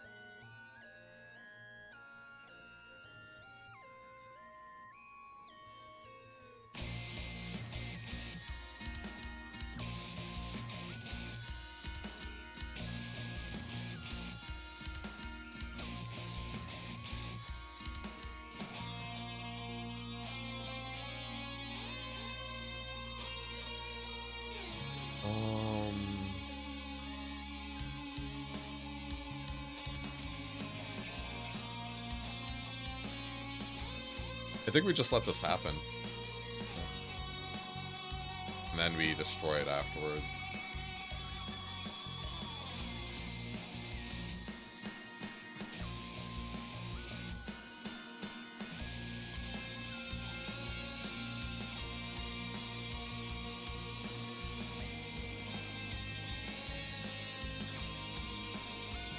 I think we just let this happen. And then we destroy it afterwards.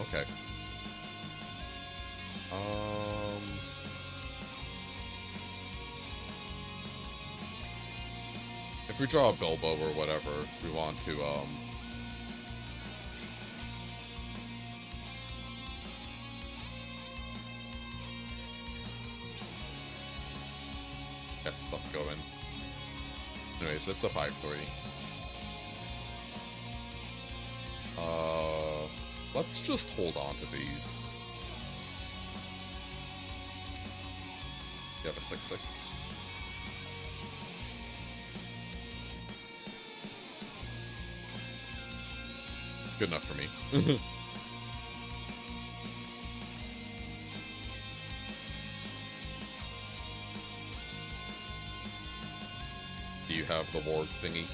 Okay. If we draw a Bilbo or whatever, we want to, get stuff going. Anyways, it's a 5/3. Let's just hold on to these. You have a 6/6. Good enough for me. Do you have the warg thingy?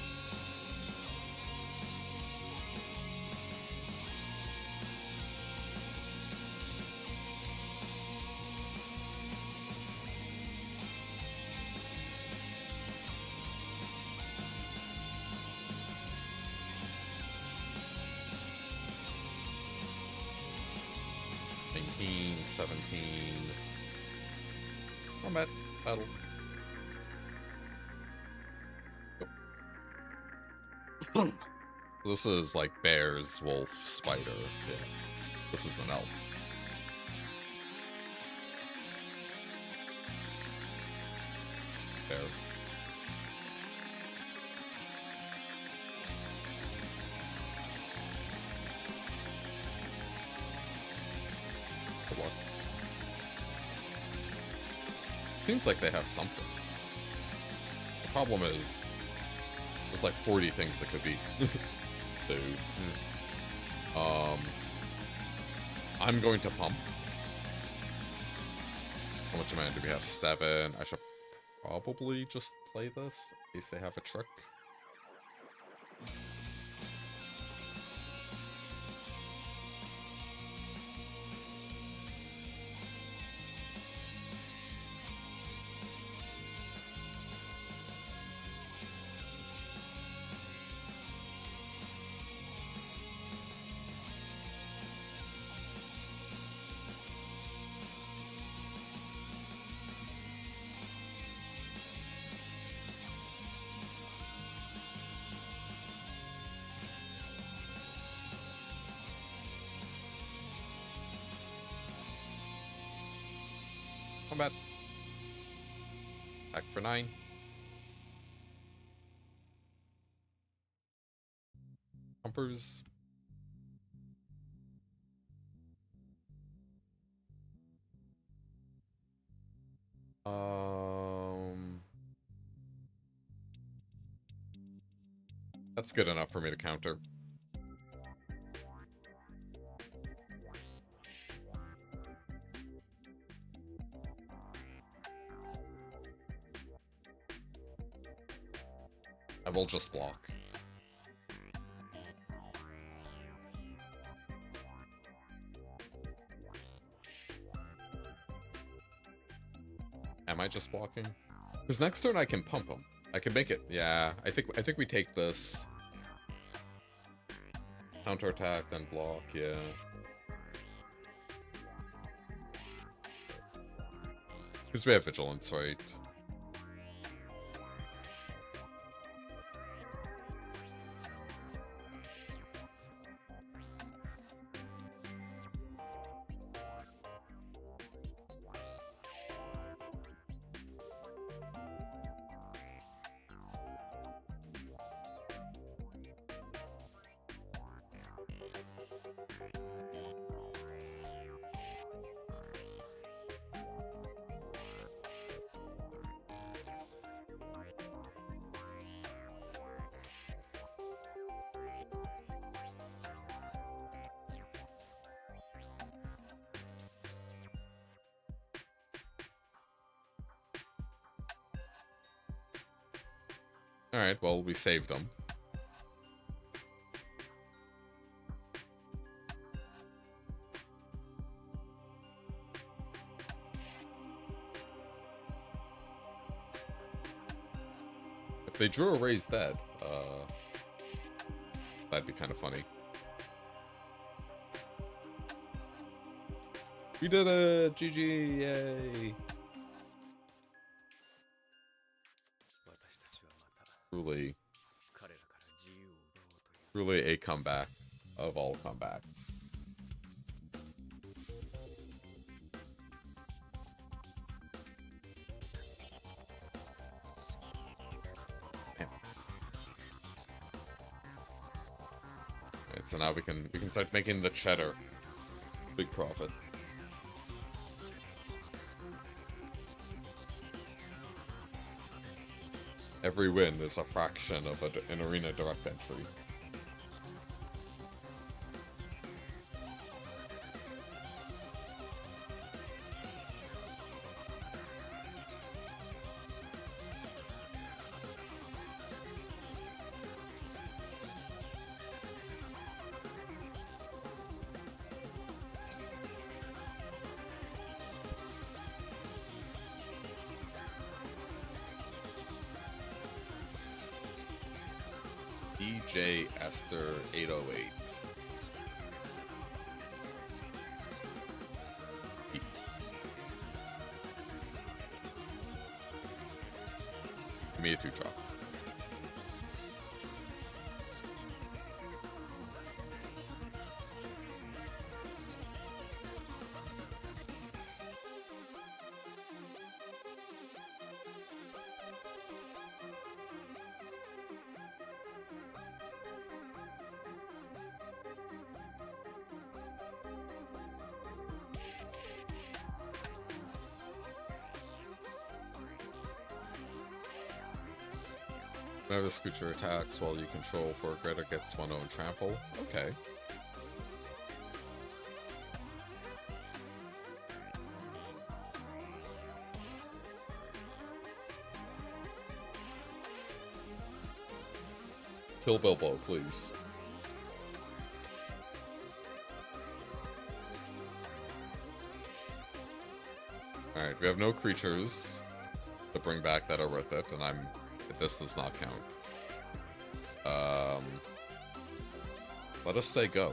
Combat battle. Oh. This is like bears, wolf, spider. Yeah. This is an elf. Bear. What? Seems like they have something. The problem is, there's like 40 things it could be. Dude. I'm going to pump. How much mana do we have? 7. I should probably just play this in case they have a trick. Combat. Back for 9. Pumpers. That's good enough for me to counter. I will just block. Am I just blocking? Because next turn I can pump him. I can make it. Yeah, I think we take this. Counterattack, then block, yeah. Because we have Vigilance, right? Alright, well, we saved them. If they drew a raised dead, that'd be kind of funny. We did it! GG! Yay! Truly a comeback of all comebacks. Damn. Alright, so now we can start making the cheddar. Big profit. Every win is a fraction of an arena direct entry. DJ Esther 808. Give me a 2-drop. Whenever this creature attacks while you control for a greater gets 1/0 and trample. Okay. Kill Bilbo, please. Alright, we have no creatures to bring back that are worth it, and this does not count. Let us say go.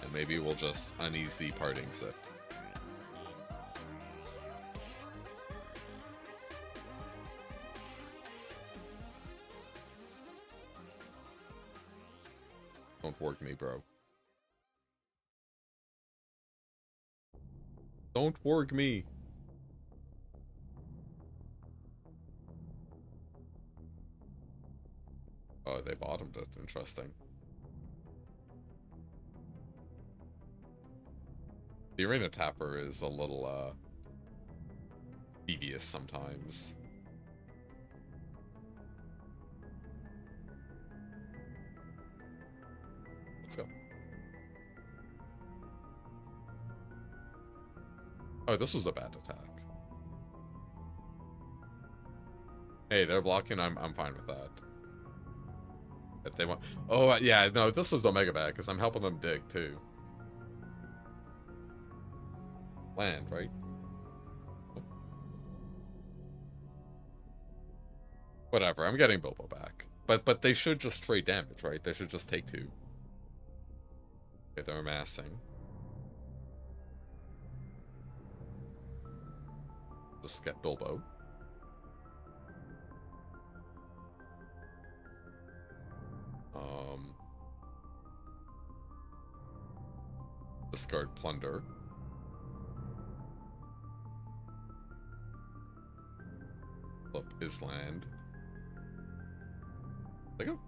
And maybe we'll just uneasy parting sit. Don't work me, bro. Don't work me. Oh, they bottomed it. Interesting. The Arena Tapper is a little, devious sometimes. Let's go. Oh, this was a bad attack. Hey, they're blocking. I'm fine with that. If they want. Oh yeah, no, this was Omega bad because I'm helping them dig too. Land, right? Whatever. I'm getting Bilbo back. But they should just trade damage, right? They should just take 2. Okay, they're amassing. Just get Bilbo. Discard Plunder. Flip Island. There you go.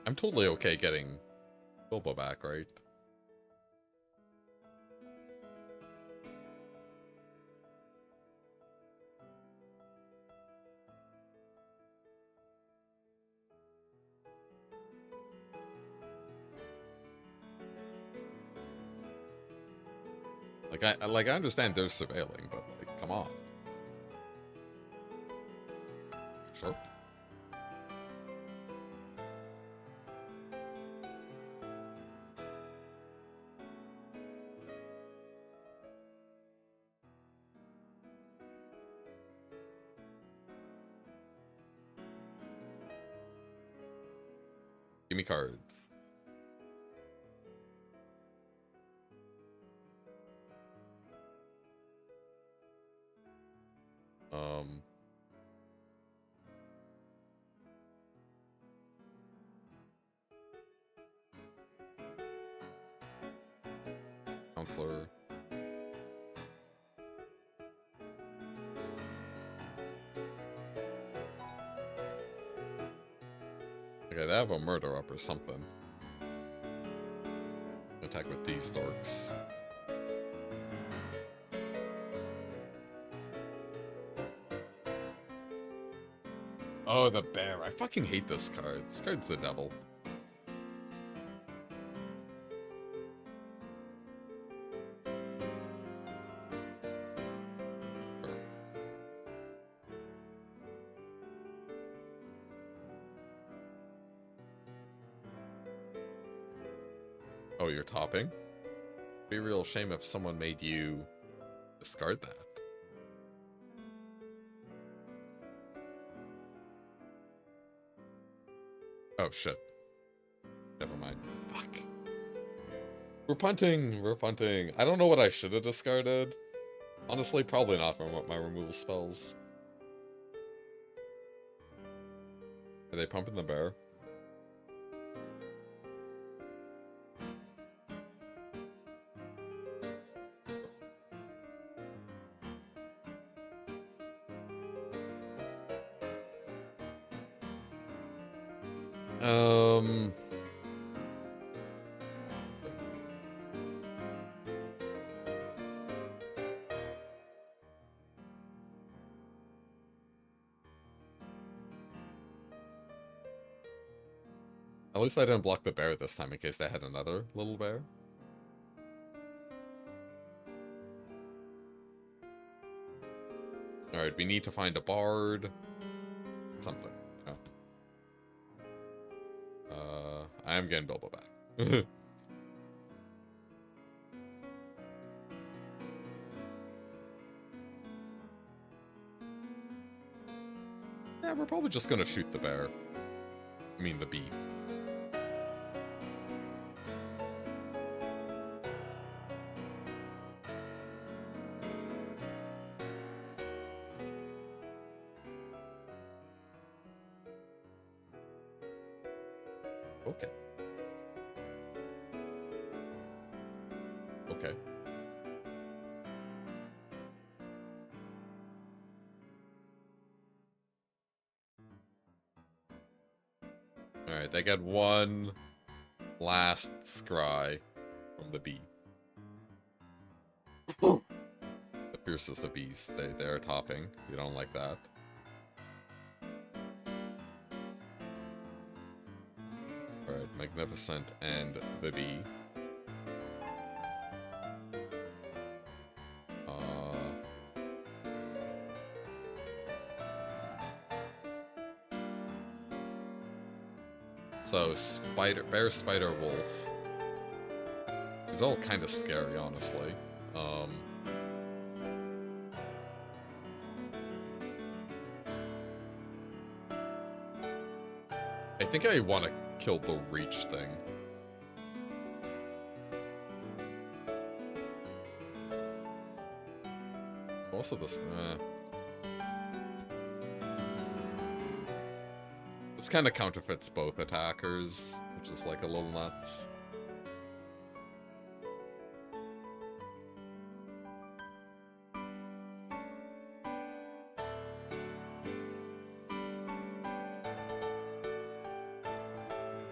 I'm totally okay getting Bilbo back, right? Like I understand they're surveilling, but like, come on. Sure. Give me cards. Counselor. Okay, they have a murder up or something. Attack with these dorks. Oh, the bear. I fucking hate this card. This card's the devil. Oh, you're topping? It'd be a real shame if someone made you discard that. Oh, shit. Never mind. Fuck. We're punting! We're punting. I don't know what I should have discarded. Honestly, probably not from what my removal spells. Are they pumping the bear? At least I didn't block the bear this time in case they had another little bear. Alright, we need to find a bard. Something, you know. I am getting Bilbo back. Yeah, we're probably just gonna shoot the bear. I mean, the bee. Okay. Okay. Alright, they get one last scry from the bee. The fiercest of bees. They're topping. You don't like that. Alright, Magnificent and the bee. So, bear, spider, wolf. These are all kind of scary, honestly. I think I want to kill the reach thing. Also this, this kind of counterfeits both attackers, which is like a little nuts.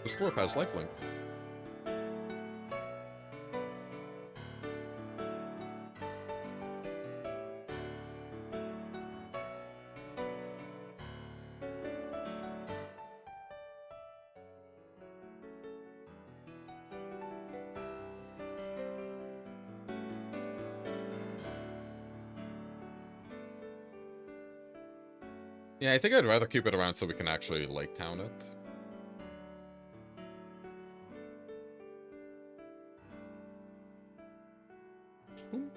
This dwarf has lifelink. Yeah, I think I'd rather keep it around so we can actually Lake Town it. Boom.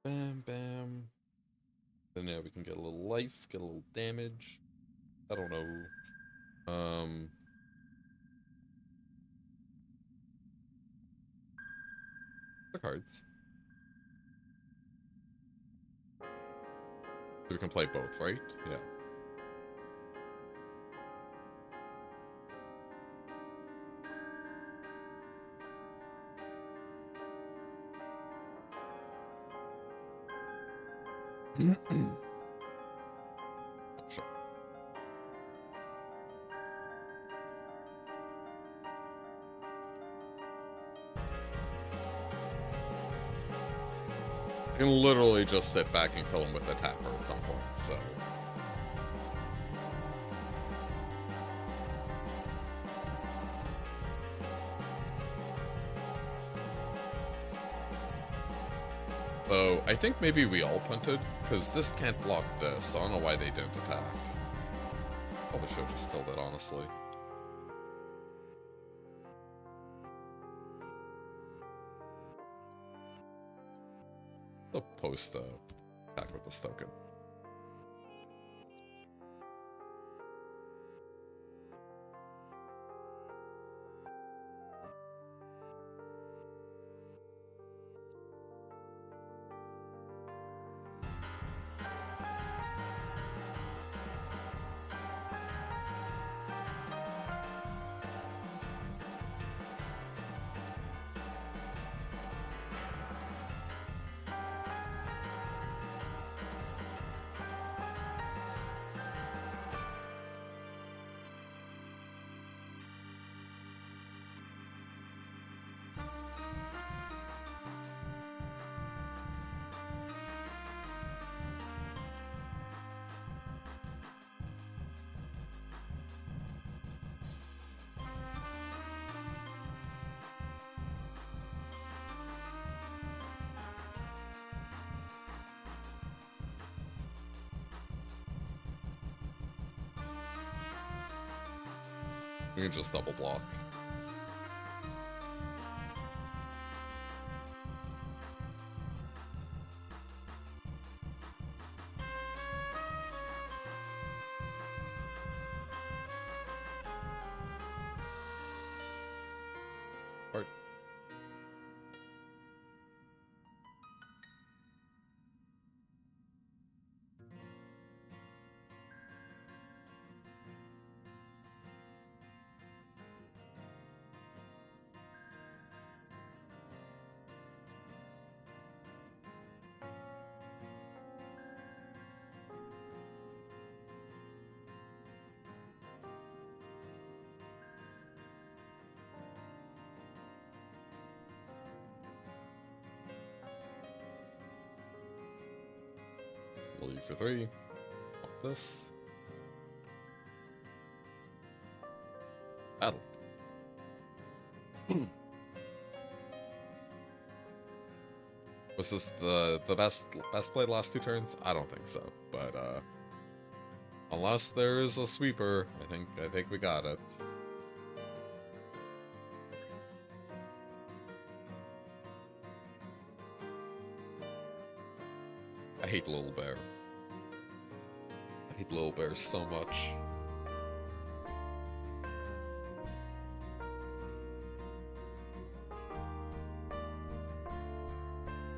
Bam, bam. Then yeah, we can get a little life, get a little damage. I don't know. The cards. So we can play both, right? Yeah. Sure. I can literally just sit back and kill him with a tapper at some point, so... So, I think maybe we all punted, because this can't block this, so I don't know why they didn't attack. Probably should have just killed it, honestly. I'll post the attack with this token. We can just double block. Or we'll leave for 3. Block this. Battle. Was this the best play last 2 turns? I don't think so, but unless there is a sweeper, I think we got it. I hate Little Bear. I hate Little Bear so much.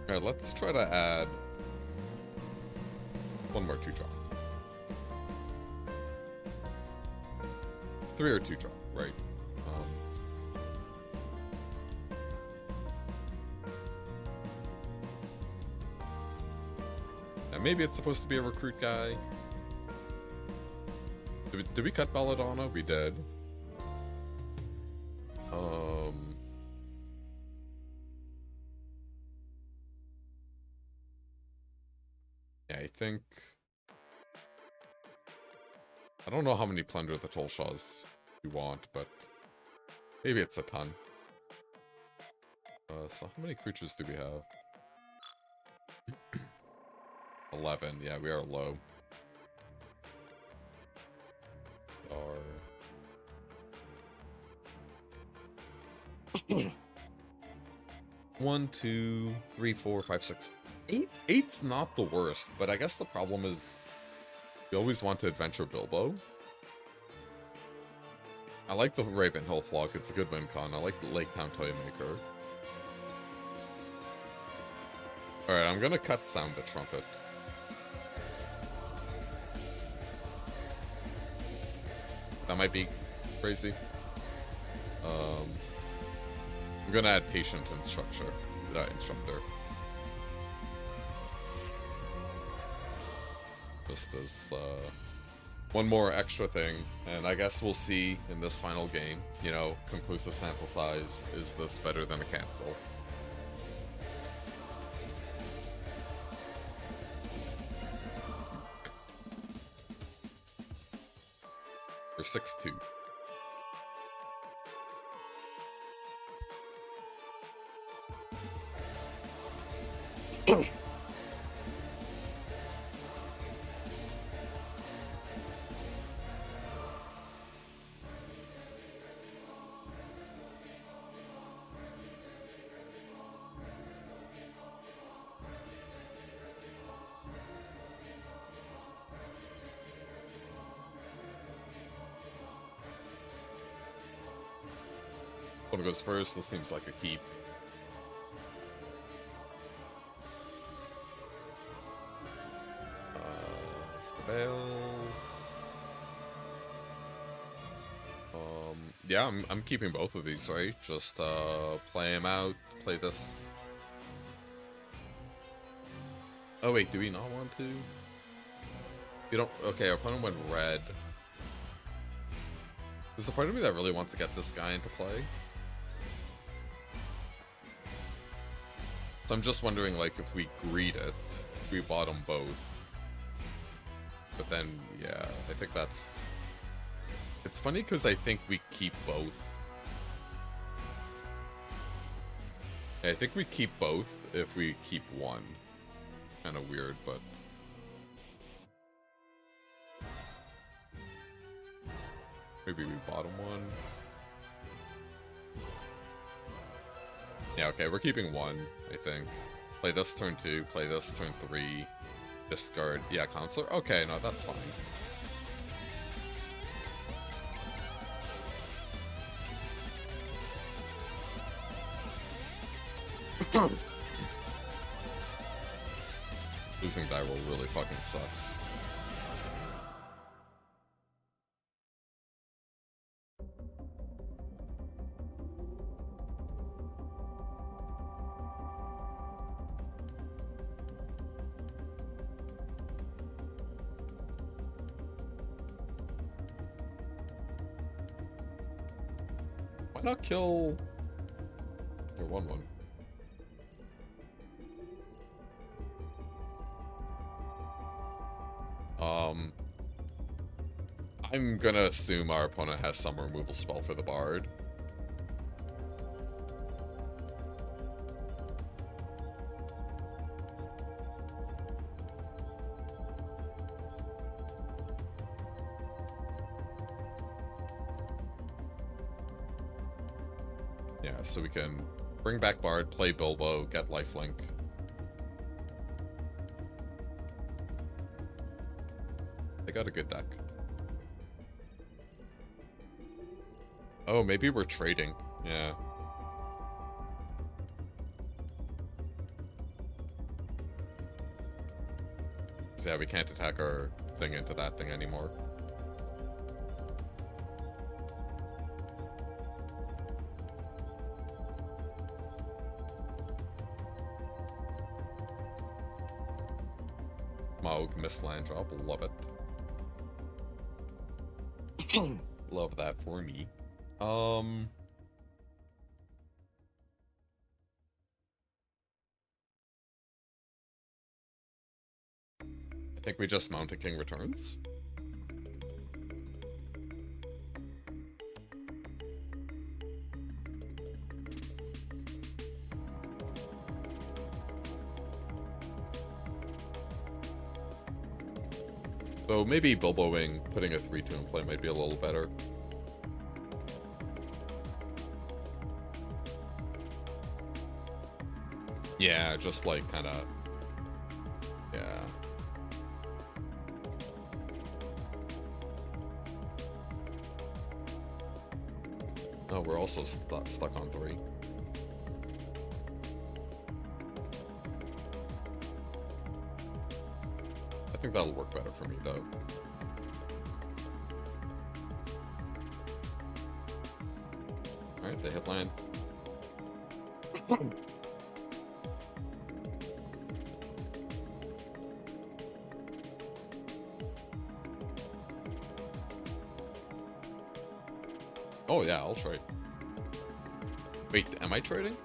Alright, let's try to add one more 2-drop. 3 or 2-drop, right? And maybe it's supposed to be a recruit guy. Did we cut Belladonna? We did. Yeah, I think... I don't know how many Plunder the Tollshaws you want, but maybe it's a ton. So how many creatures do we have? 11. Yeah, we are low. We are 1, 2, 3, 4, 5, 6, 8. 8's not the worst, but I guess the problem is you always want to adventure Bilbo. I like the Ravenhill Flock, it's a good win con. I like the Lake Town Toymaker. Alright, I'm gonna cut Sound the Trumpet. That might be crazy. I'm gonna add Patient Instructor. Just as one more extra thing, and I guess we'll see in this final game, you know, conclusive sample size, is this better than a cancel? Or 6-2. One goes first, this seems like a keep. Yeah, I'm keeping both of these, right? Just play them out, play this. Oh wait, do we not want to? You don't, okay, our opponent went red. There's a part of me that really wants to get this guy into play. So I'm just wondering, like, if we greed it, if we bought them both. But then, yeah, I think that's... It's funny because I think we keep both. Yeah, I think we keep both if we keep one. Kind of weird, but... Maybe we bottom one. Yeah, okay, we're keeping one, I think. Play this turn 2, play this turn 3, discard. Yeah, Counselor? Okay, no, that's fine. Losing die roll really fucking sucks. Why not kill your 1/1? I'm gonna assume our opponent has some removal spell for the Bard. Yeah, so we can bring back Bard, play Bilbo, get lifelink. They got a good deck. Oh, maybe we're trading. Yeah. So yeah, we can't attack our thing into that thing anymore. Maug miss land drop, love it. Love that for me. I think we just mount a King Returns. So maybe Bilboing, putting a 3-2 in play might be a little better. Yeah, just like kind of... Yeah. Oh, we're also stuck on 3. I think that'll work better for me, though. Alright, they hit land. Oh yeah, I'll trade. Wait, am I trading?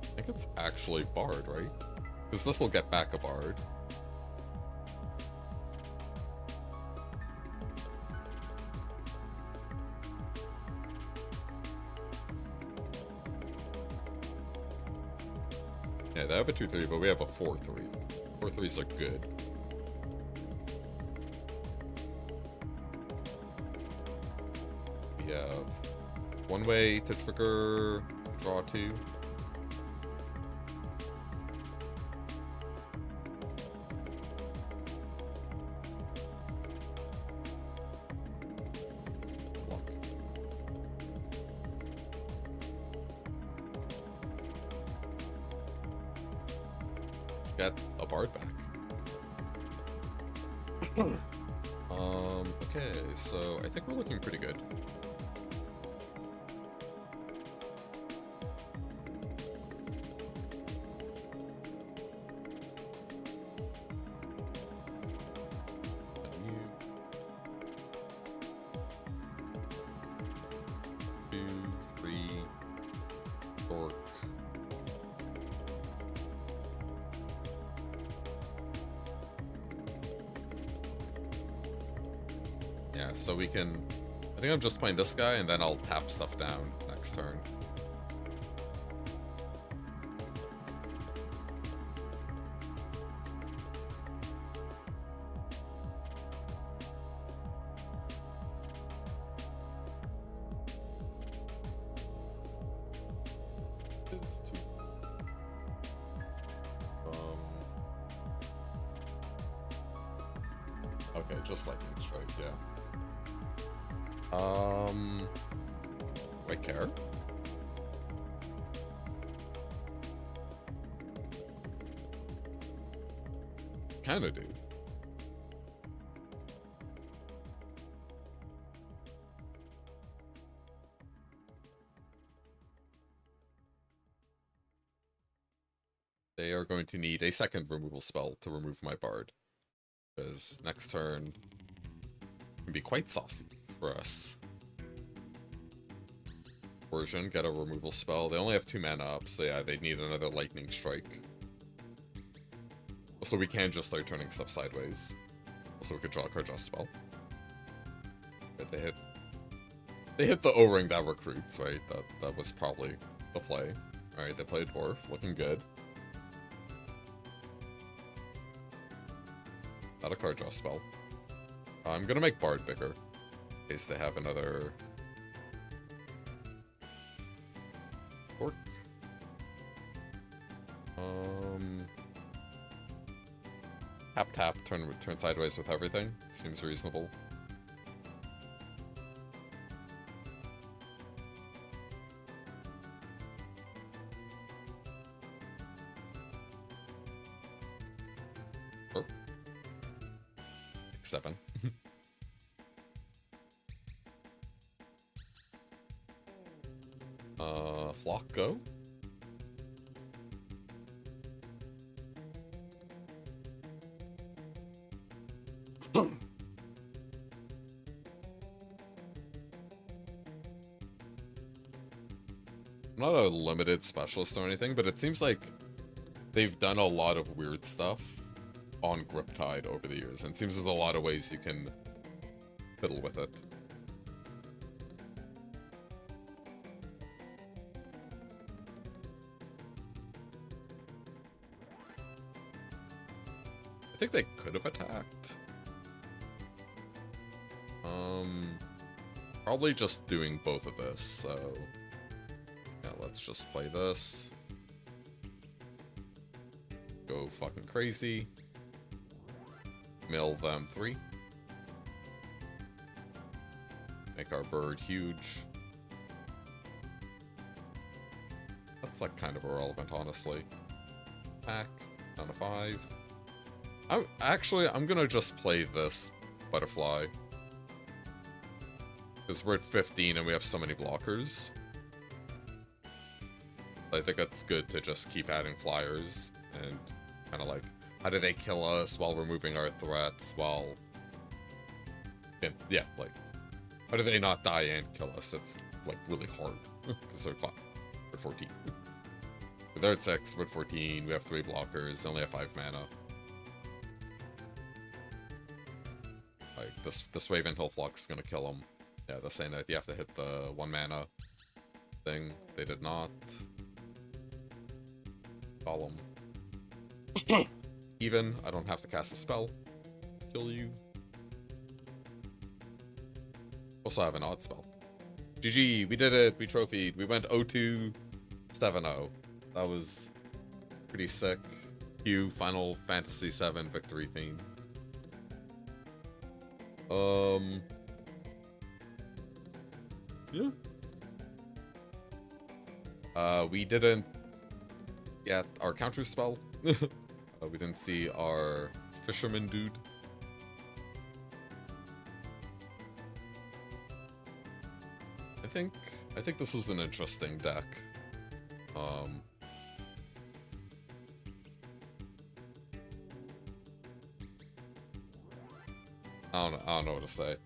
I think it's actually Bard, right? Because this will get back a Bard. Yeah, they have a 2-3, but we have a 4-3. 4-3s are good. We have one way to trigger draw 2. Get a Bard back. Okay, so I think we're looking pretty good. Yeah, so we can... I think I'm just playing this guy, and then I'll tap stuff down next turn. Okay, just lightning strike, yeah. Do I care? Kinda do. They are going to need a second removal spell to remove my Bard. Because next turn can be quite saucy for us. Coercion, get a removal spell. They only have 2 mana up, so yeah, they need another Lightning Strike. Also, we can just start turning stuff sideways. Also, we could draw a card, draw a spell. But they hit the O-ring that recruits, right? That was probably the play. Alright, they played Dwarf, looking good. Not a card, draw a spell. I'm gonna make Bard bigger, in case they have another... Orc. Tap, turn sideways with everything. Seems reasonable. Sure. 7. Flock, go. I'm not a limited specialist or anything, but it seems like they've done a lot of weird stuff on Griptide over the years, and it seems there's a lot of ways you can fiddle with it. I think they could have attacked. Probably just doing both of this, so... Yeah, let's just play this. Go fucking crazy. Mill them 3. Make our bird huge. That's like kind of irrelevant, honestly. Pack, down to 5. I'm gonna just play this butterfly. Because we're at 15 and we have so many blockers. I think it's good to just keep adding flyers and kind of like, how do they kill us while removing our threats while... Yeah, like, how do they not die and kill us? It's like really hard because they're 5. We're 14. They're at 6, we're at 14, we have 3 blockers, they only have 5 mana. Like, this Raven Hill Flock's gonna kill them. Yeah, they're saying that you have to hit the 1 mana thing. They did not. Column. Even, I don't have to cast a spell. Kill you. Also have an odd spell. GG, we did it, we trophied. We went 0-2, 7-0. That was pretty sick. Cue Final Fantasy VII victory theme. Yeah. We didn't get our counter spell. We didn't see our fisherman dude. I think this was an interesting deck. I don't know what to say.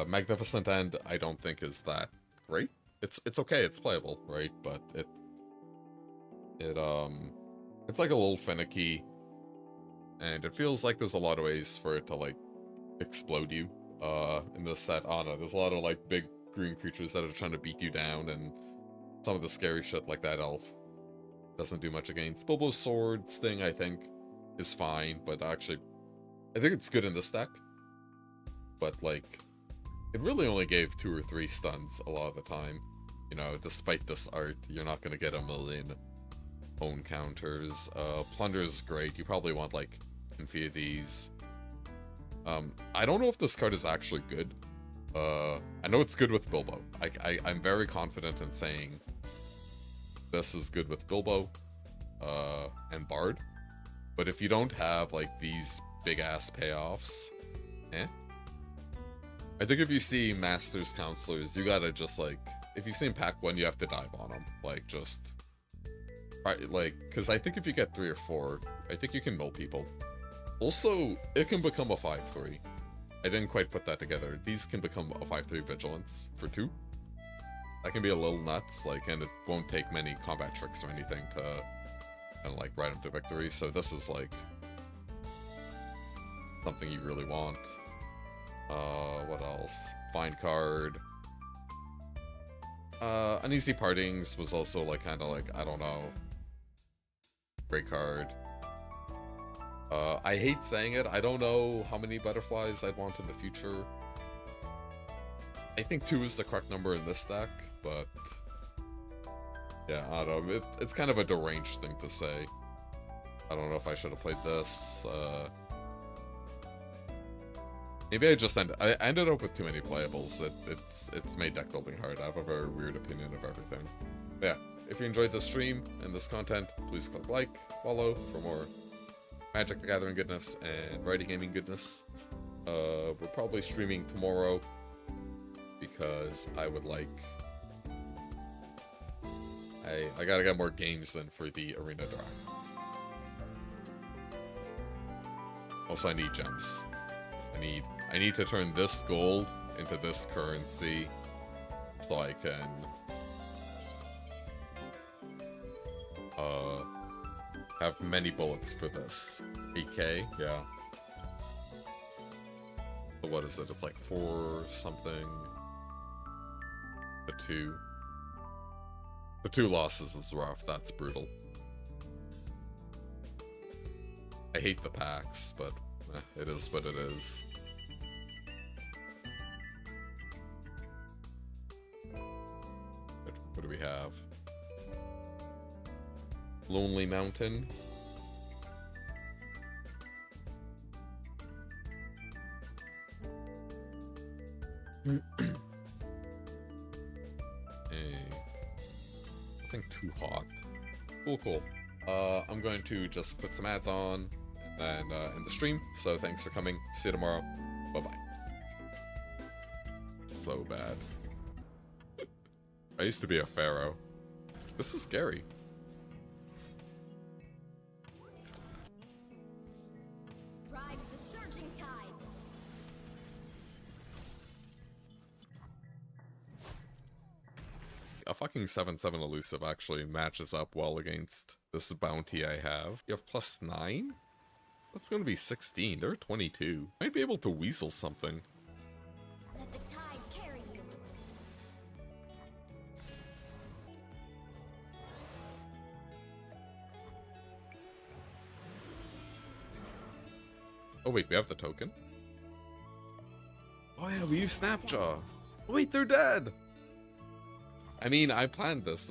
Magnificent End, I don't think is that great. It's okay, it's playable, right? But it's like a little finicky, and it feels like there's a lot of ways for it to like explode you. In this set, I don't know, there's a lot of like big green creatures that are trying to beat you down, and some of the scary shit like that elf doesn't do much against. Bilbo's Swords thing, I think, is fine, but actually, I think it's good in this deck. But like, it really only gave 2 or 3 stuns a lot of the time. You know, despite this art, you're not gonna get a million own counters. Plunder is great. You probably want like a few of these. I don't know if this card is actually good. I know it's good with Bilbo. I'm very confident in saying this is good with Bilbo and Bard. But if you don't have like these big ass payoffs, I think if you see Masters Counselors, you gotta just like, if you see him pack 1, you have to dive on him. Like, just, like, because I think if you get 3 or 4, I think you can mill people. Also, it can become a 5/3. I didn't quite put that together. These can become a 5/3 Vigilance for 2. that can be a little nuts, like, and it won't take many combat tricks or anything to kind of like ride him to victory. So this is like something you really want. What else? Find card. Uneasy Partings was also like kind of like, I don't know. Great card. I hate saying it. I don't know how many butterflies I'd want in the future. I think 2 is the correct number in this deck, but yeah, I don't know. It's kind of a deranged thing to say. I don't know if I should have played this. Maybe I ended up with too many playables. It's made deck building hard. I have a very weird opinion of everything. But yeah, if you enjoyed this stream and this content, please click like, follow for more Magic the Gathering goodness and Variety Gaming goodness. We're probably streaming tomorrow because I would like... I gotta get more games in for the Arena Draft. Also, I need gems. I need to turn this gold into this currency so I can have many bullets for this. 8k, yeah. So what is it? It's like 4 something. The 2. The 2 losses is rough. That's brutal. I hate the packs, but it is what it is. What do we have? Lonely Mountain. Nothing too hot. Cool. I'm going to just put some ads on and end the stream. So thanks for coming. See you tomorrow. Bye-bye. So bad. I used to be a pharaoh. This is scary. Ride the surging tides. A fucking 7/7 elusive actually matches up well against this bounty I have. You have +9? That's gonna be 16. They're 22. Might be able to weasel something. Let the tide carry you. Oh wait, we have the token? Oh yeah, we use Snapjaw. Oh wait, they're dead! I mean, I planned this.